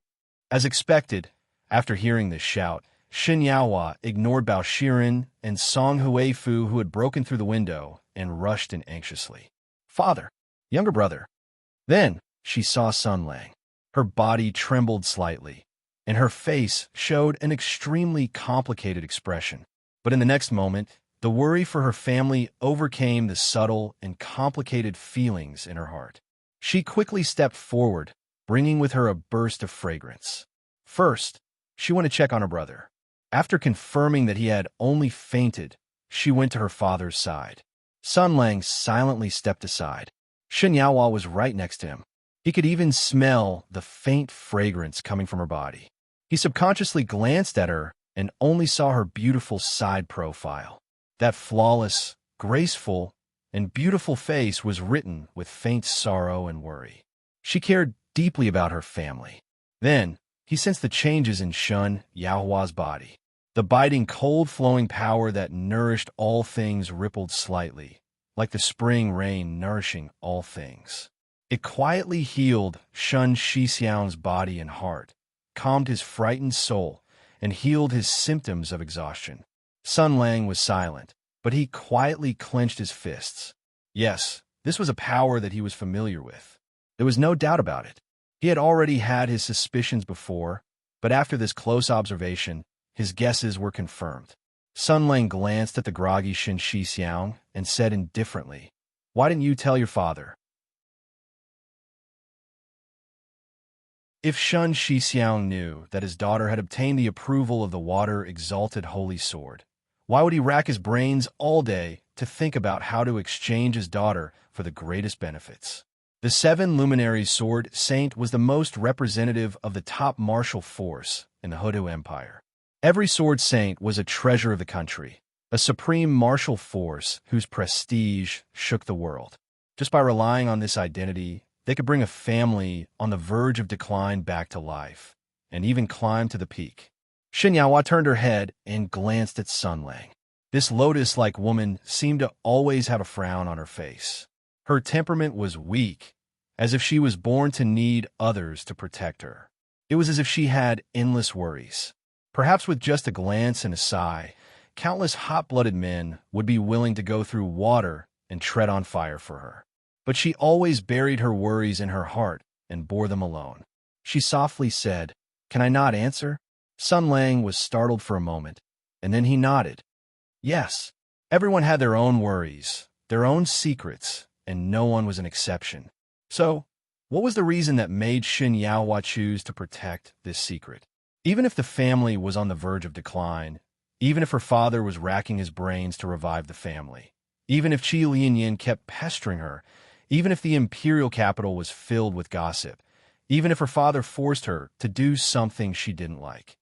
As expected, after hearing this shout, Shin Yaohua ignored Bao Shiren and Song Huifu, who had broken through the window, and rushed in anxiously. "Father, younger brother." Then she saw Sun Lang. Her body trembled slightly, and her face showed an extremely complicated expression. But in the next moment, the worry for her family overcame the subtle and complicated feelings in her heart. She quickly stepped forward, bringing with her a burst of fragrance. First, she went to check on her brother. After confirming that he had only fainted, she went to her father's side. Sun Lang silently stepped aside. Shin Yaohua was right next to him. He could even smell the faint fragrance coming from her body. He subconsciously glanced at her and only saw her beautiful side profile. That flawless, graceful, and beautiful face was written with faint sorrow and worry. She cared deeply about her family. Then, he sensed the changes in Shun Yaohua's body. The biting, cold-flowing power that nourished all things rippled slightly, like the spring rain nourishing all things. It quietly healed Shun Shixiang's body and heart, calmed his frightened soul, and healed his symptoms of exhaustion. Sun Lang was silent, but he quietly clenched his fists. Yes, this was a power that he was familiar with. There was no doubt about it. He had already had his suspicions before, but after this close observation, his guesses were confirmed. Sun Lang glanced at the groggy Shin Shixiang and said indifferently, "Why didn't you tell your father?" If Shun Shixiang knew that his daughter had obtained the approval of the water-exalted holy sword, why would he rack his brains all day to think about how to exchange his daughter for the greatest benefits? The Seven Luminaries Sword Saint was the most representative of the top martial force in the Hudu Empire. Every sword saint was a treasure of the country, a supreme martial force whose prestige shook the world. Just by relying on this identity, they could bring a family on the verge of decline back to life, and even climb to the peak. Xin Yaohua turned her head and glanced at Sun Lang. This lotus-like woman seemed to always have a frown on her face. Her temperament was weak, as if she was born to need others to protect her. It was as if she had endless worries. Perhaps with just a glance and a sigh, countless hot-blooded men would be willing to go through water and tread on fire for her. But she always buried her worries in her heart and bore them alone. She softly said, "Can I not answer?" Sun Lang was startled for a moment, and then he nodded. Yes, everyone had their own worries, their own secrets, and no one was an exception. So, what was the reason that made Xin Yaohua choose to protect this secret? Even if the family was on the verge of decline, even if her father was racking his brains to revive the family, even if Qi Lianyin kept pestering her, even if the imperial capital was filled with gossip, even if her father forced her to do something she didn't like,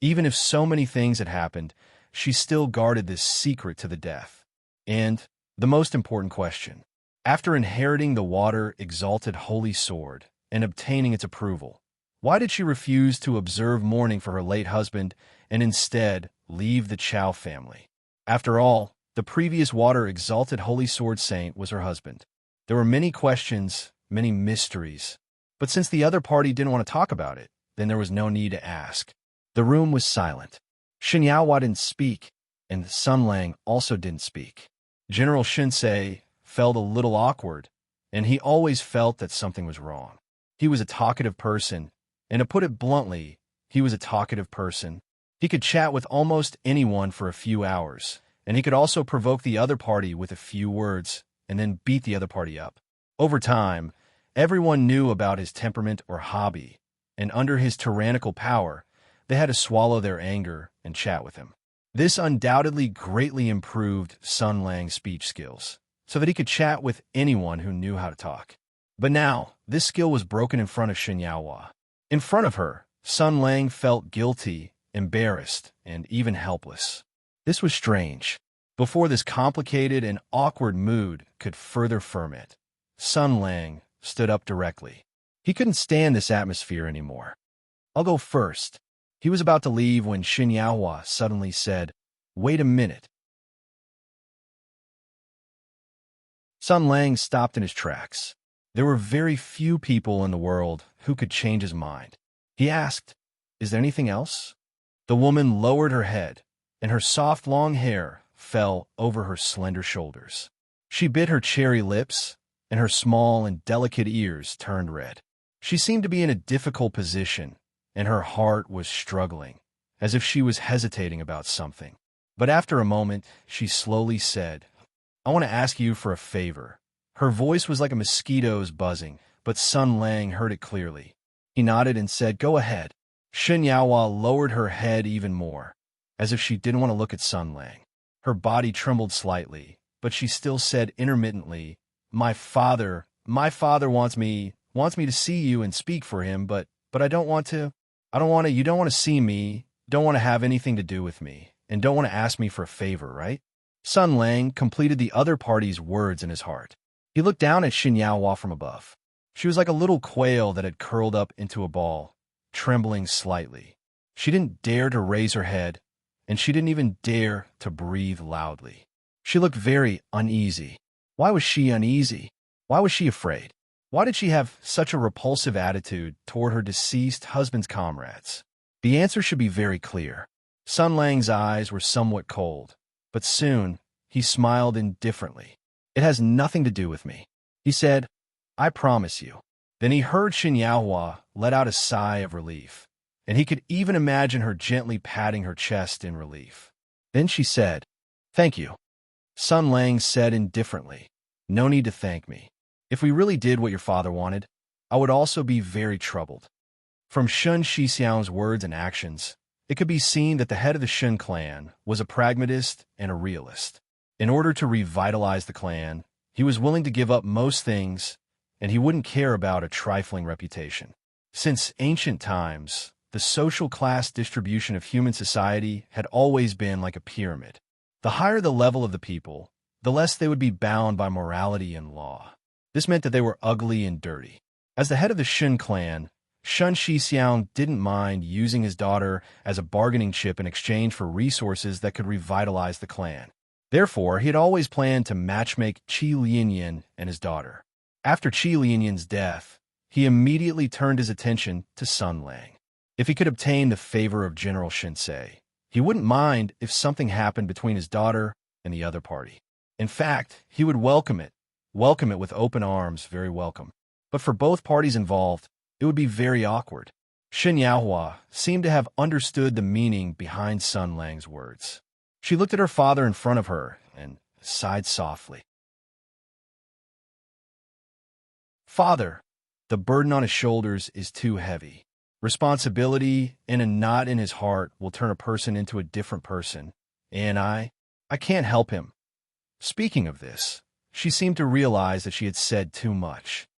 even if so many things had happened, she still guarded this secret to the death. And the most important question, after inheriting the water-exalted holy sword and obtaining its approval, why did she refuse to observe mourning for her late husband and instead leave the Chao family? After all, the previous water-exalted holy sword saint was her husband. There were many questions, many mysteries, but since the other party didn't want to talk about it, then there was no need to ask. The room was silent. Xin Yaohua didn't speak, and Sun Lang also didn't speak. General Shinsei felt a little awkward, and he always felt that something was wrong. He was a talkative person, and to put it bluntly, he was a talkative person. He could chat with almost anyone for a few hours, and he could also provoke the other party with a few words, and then beat the other party up. Over time, everyone knew about his temperament or hobby, and under his tyrannical power, they had to swallow their anger and chat with him. This undoubtedly greatly improved Sun Lang's speech skills, so that he could chat with anyone who knew how to talk. But now, this skill was broken in front of Xin Yaohua. In front of her, Sun Lang felt guilty, embarrassed, and even helpless. This was strange. Before this complicated and awkward mood could further ferment, Sun Lang stood up directly. He couldn't stand this atmosphere anymore. "I'll go first." He was about to leave when Xin Yaohua suddenly said, "Wait a minute." Sun Lang stopped in his tracks. There were very few people in the world who could change his mind. He asked, "Is there anything else?" The woman lowered her head, and her soft long hair fell over her slender shoulders. She bit her cherry lips, and her small and delicate ears turned red. She seemed to be in a difficult position, and her heart was struggling, as if she was hesitating about something. But after a moment, she slowly said, "I want to ask you for a favor." Her voice was like a mosquito's buzzing, but Sun Lang heard it clearly. He nodded and said, "Go ahead." Xin Yaohua lowered her head even more, as if she didn't want to look at Sun Lang. Her body trembled slightly, but she still said intermittently, My father wants me to see you and speak for him, but I don't want to. You don't want to see me, don't want to have anything to do with me, and don't want to ask me for a favor, right?" Sun Lang completed the other party's words in his heart. He looked down at Xin Yaohua from above. She was like a little quail that had curled up into a ball, trembling slightly. She didn't dare to raise her head, and she didn't even dare to breathe loudly. She looked very uneasy. Why was she uneasy? Why was she afraid? Why did she have such a repulsive attitude toward her deceased husband's comrades? The answer should be very clear. Sun Lang's eyes were somewhat cold, but soon he smiled indifferently. "It has nothing to do with me," he said. "I promise you." Then he heard Xin Yaohua let out a sigh of relief, and he could even imagine her gently patting her chest in relief. Then she said, "Thank you." Sun Lang said indifferently, "No need to thank me. If we really did what your father wanted, I would also be very troubled." From Shun Shixiang's words and actions, it could be seen that the head of the Shun clan was a pragmatist and a realist. In order to revitalize the clan, he was willing to give up most things, and he wouldn't care about a trifling reputation. Since ancient times, the social class distribution of human society had always been like a pyramid. The higher the level of the people, the less they would be bound by morality and law. This meant that they were ugly and dirty. As the head of the Shun clan, Shun Shixiang didn't mind using his daughter as a bargaining chip in exchange for resources that could revitalize the clan. Therefore, he had always planned to matchmake Qi Lianyan and his daughter. After Qi Lianyan's death, he immediately turned his attention to Sun Lang. If he could obtain the favor of General Shinsei, he wouldn't mind if something happened between his daughter and the other party. In fact, he would welcome it with open arms, very welcome. But for both parties involved, it would be very awkward. Shen Yaohua seemed to have understood the meaning behind Sun Lang's words. She looked at her father in front of her and sighed softly. Father, the burden on his shoulders is too heavy. Responsibility and a knot in his heart will turn a person into a different person, and I can't help him. Speaking of this, she seemed to realize that she had said too much.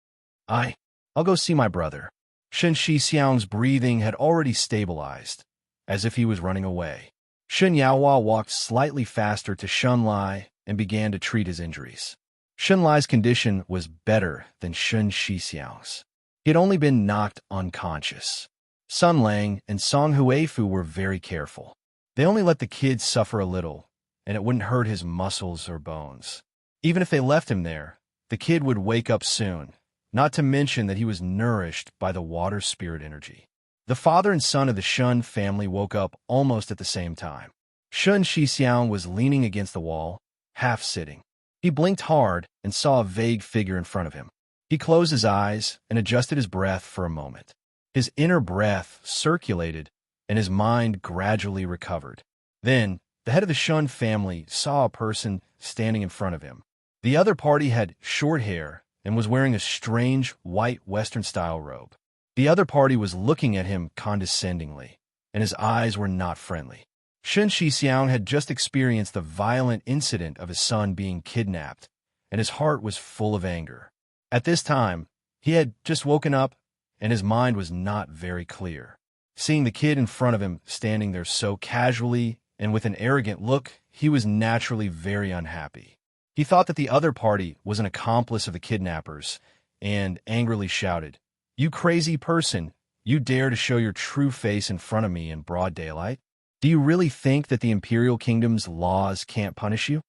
I'll go see my brother. Shen Shixiang's breathing had already stabilized, as if he was running away. Shen Yaohua walked slightly faster to Shun Lai and began to treat his injuries. Shun Lai's condition was better than Shen Shixiang's. He had only been knocked unconscious. Sun Lang and Song Huifu were very careful. They only let the kid suffer a little, and it wouldn't hurt his muscles or bones. Even if they left him there, the kid would wake up soon, not to mention that he was nourished by the water spirit energy. The father and son of the Shun family woke up almost at the same time. Shun Shixiang was leaning against the wall, half sitting. He blinked hard and saw a vague figure in front of him. He closed his eyes and adjusted his breath for a moment. His inner breath circulated, and his mind gradually recovered. Then, the head of the Shun family saw a person standing in front of him. The other party had short hair and was wearing a strange white Western-style robe. The other party was looking at him condescendingly, and his eyes were not friendly. Shen Shixiang had just experienced the violent incident of his son being kidnapped, and his heart was full of anger. At this time, he had just woken up, and his mind was not very clear. Seeing the kid in front of him standing there so casually and with an arrogant look, he was naturally very unhappy. He thought that the other party was an accomplice of the kidnappers, and angrily shouted, "You crazy person, you dare to show your true face in front of me in broad daylight? Do you really think that the Imperial Kingdom's laws can't punish you?"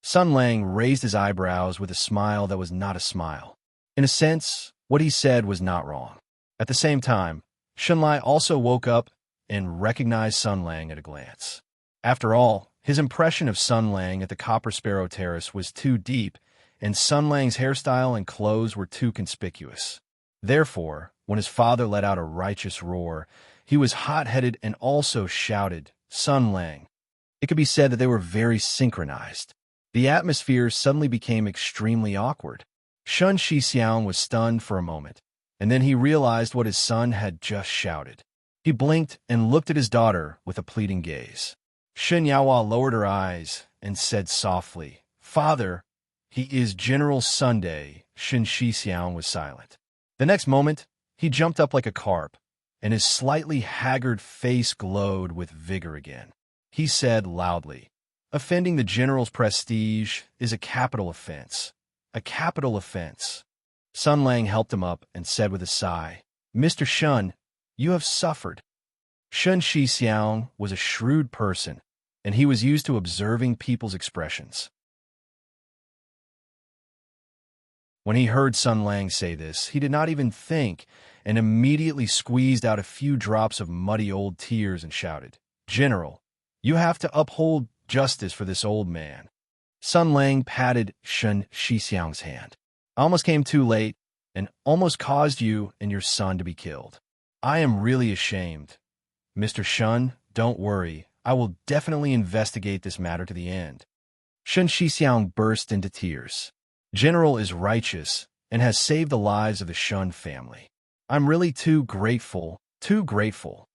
Sun Lang raised his eyebrows with a smile that was not a smile. In a sense, what he said was not wrong. At the same time, Shun Lai also woke up and recognized Sun Lang at a glance. After all, his impression of Sun Lang at the Copper Sparrow Terrace was too deep, and Sun Lang's hairstyle and clothes were too conspicuous. Therefore, when his father let out a righteous roar, he was hot-headed and also shouted, "Sun Lang." It could be said that they were very synchronized. The atmosphere suddenly became extremely awkward. Shun Shixiang was stunned for a moment, and then he realized what his son had just shouted. He blinked and looked at his daughter with a pleading gaze. Shen Yaohua lowered her eyes and said softly, "Father, he is General Sunday." Shen Shixiang was silent. The next moment, he jumped up like a carp, and his slightly haggard face glowed with vigor again. He said loudly, "Offending the general's prestige is a capital offense. A capital offense." Sun Lang helped him up and said with a sigh, "Mr. Shun, you have suffered." Shun Shixiang was a shrewd person, and he was used to observing people's expressions. When he heard Sun Lang say this, he did not even think, and immediately squeezed out a few drops of muddy old tears and shouted, "General, you have to uphold justice for this old man." Sun Lang patted Shun Shixiang's hand. "I almost came too late and almost caused you and your son to be killed. I am really ashamed. Mr. Shun, don't worry. I will definitely investigate this matter to the end." Shun Shixiang burst into tears. "General is righteous and has saved the lives of the Shun family. I'm really too grateful Too grateful,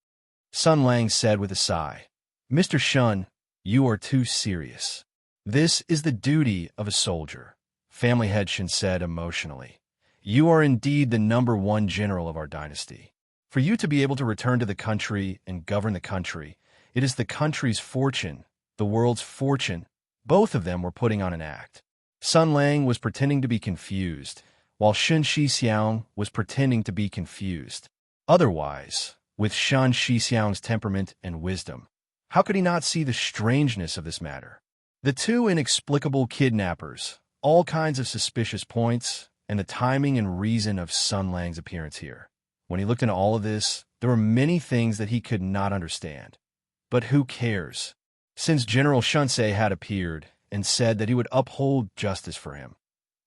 Sun Lang said with a sigh. Mr. Shun, you are too serious. This is the duty of a soldier, family head Shun said emotionally. You are indeed the #1 general of our dynasty. For you to be able to return to the country and govern the country, it is the country's fortune, the world's fortune. Both of them were putting on an act. Sun Lang was pretending to be confused, while Shun Shixiang was pretending to be confused. Otherwise, with Shun Shixiang's temperament and wisdom, how could he not see the strangeness of this matter? The two inexplicable kidnappers, all kinds of suspicious points, and the timing and reason of Sun Lang's appearance here. When he looked into all of this, there were many things that he could not understand. But who cares? Since General Shunsei had appeared and said that he would uphold justice for him,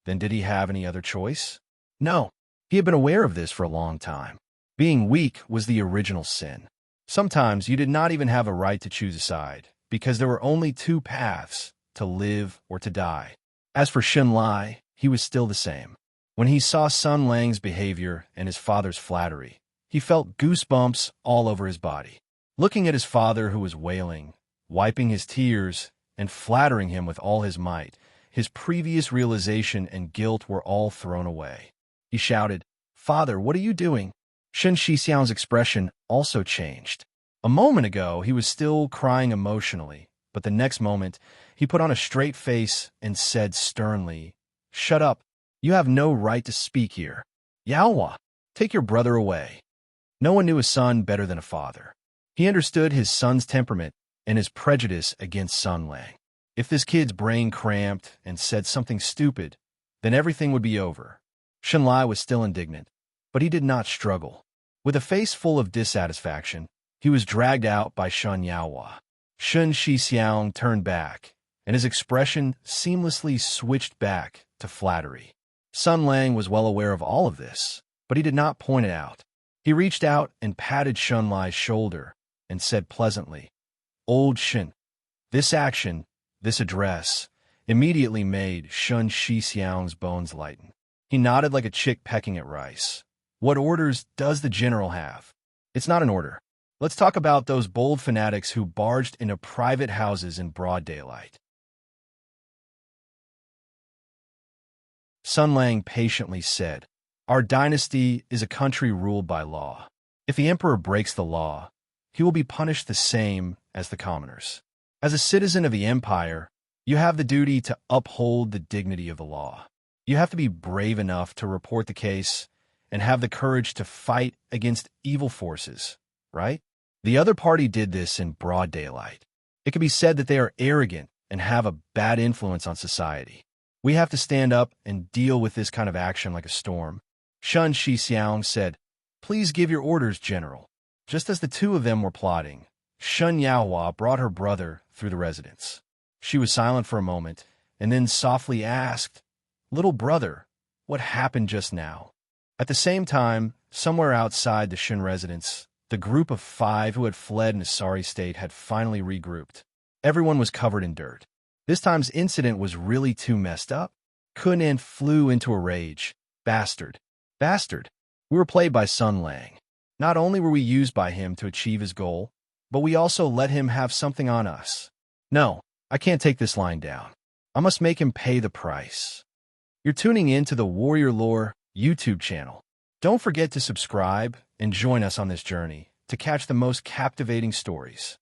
then did he have any other choice? No. He had been aware of this for a long time. Being weak was the original sin. Sometimes you did not even have a right to choose a side, because there were only two paths, to live or to die. As for Shen Lai, he was still the same. When he saw Sun Lang's behavior and his father's flattery, he felt goosebumps all over his body. Looking at his father who was wailing, wiping his tears, and flattering him with all his might, his previous realization and guilt were all thrown away. He shouted, "Father, what are you doing?" Shen Shixiang's expression also changed. A moment ago, he was still crying emotionally, but the next moment, he put on a straight face and said sternly, "Shut up. You have no right to speak here. Yaohua, take your brother away." No one knew a son better than a father. He understood his son's temperament and his prejudice against Sun Lang. If this kid's brain cramped and said something stupid, then everything would be over. Shen Lai was still indignant, but he did not struggle. With a face full of dissatisfaction, he was dragged out by Shun Yaohua. Shun Shixiang turned back, and his expression seamlessly switched back to flattery. Sun Lang was well aware of all of this, but he did not point it out. He reached out and patted Shun Lai's shoulder and said pleasantly, "Old Shen." This action, this address, immediately made Shun Shixiang's bones lighten. He nodded like a chick pecking at rice. What orders does the general have? It's not an order. Let's talk about those bold fanatics who barged into private houses in broad daylight. Sun Lang patiently said, "Our dynasty is a country ruled by law. If the emperor breaks the law, he will be punished the same as the commoners. As a citizen of the empire, you have the duty to uphold the dignity of the law. You have to be brave enough to report the case and have the courage to fight against evil forces, right? The other party did this in broad daylight. It can be said that they are arrogant and have a bad influence on society. We have to stand up and deal with this kind of action like a storm." Shun Shixiang said, "Please give your orders, General." Just as the two of them were plotting, Shun Yaohua brought her brother through the residence. She was silent for a moment, and then softly asked, "Little brother, what happened just now?" At the same time, somewhere outside the Shun residence, the group of 5 who had fled in a sorry state had finally regrouped. Everyone was covered in dirt. This time's incident was really too messed up. Kunan flew into a rage. Bastard. Bastard. We were played by Sun Lang. Not only were we used by him to achieve his goal, but we also let him have something on us. No, I can't take this line down. I must make him pay the price. You're tuning in to the Warrior Lore YouTube channel. Don't forget to subscribe and join us on this journey to catch the most captivating stories.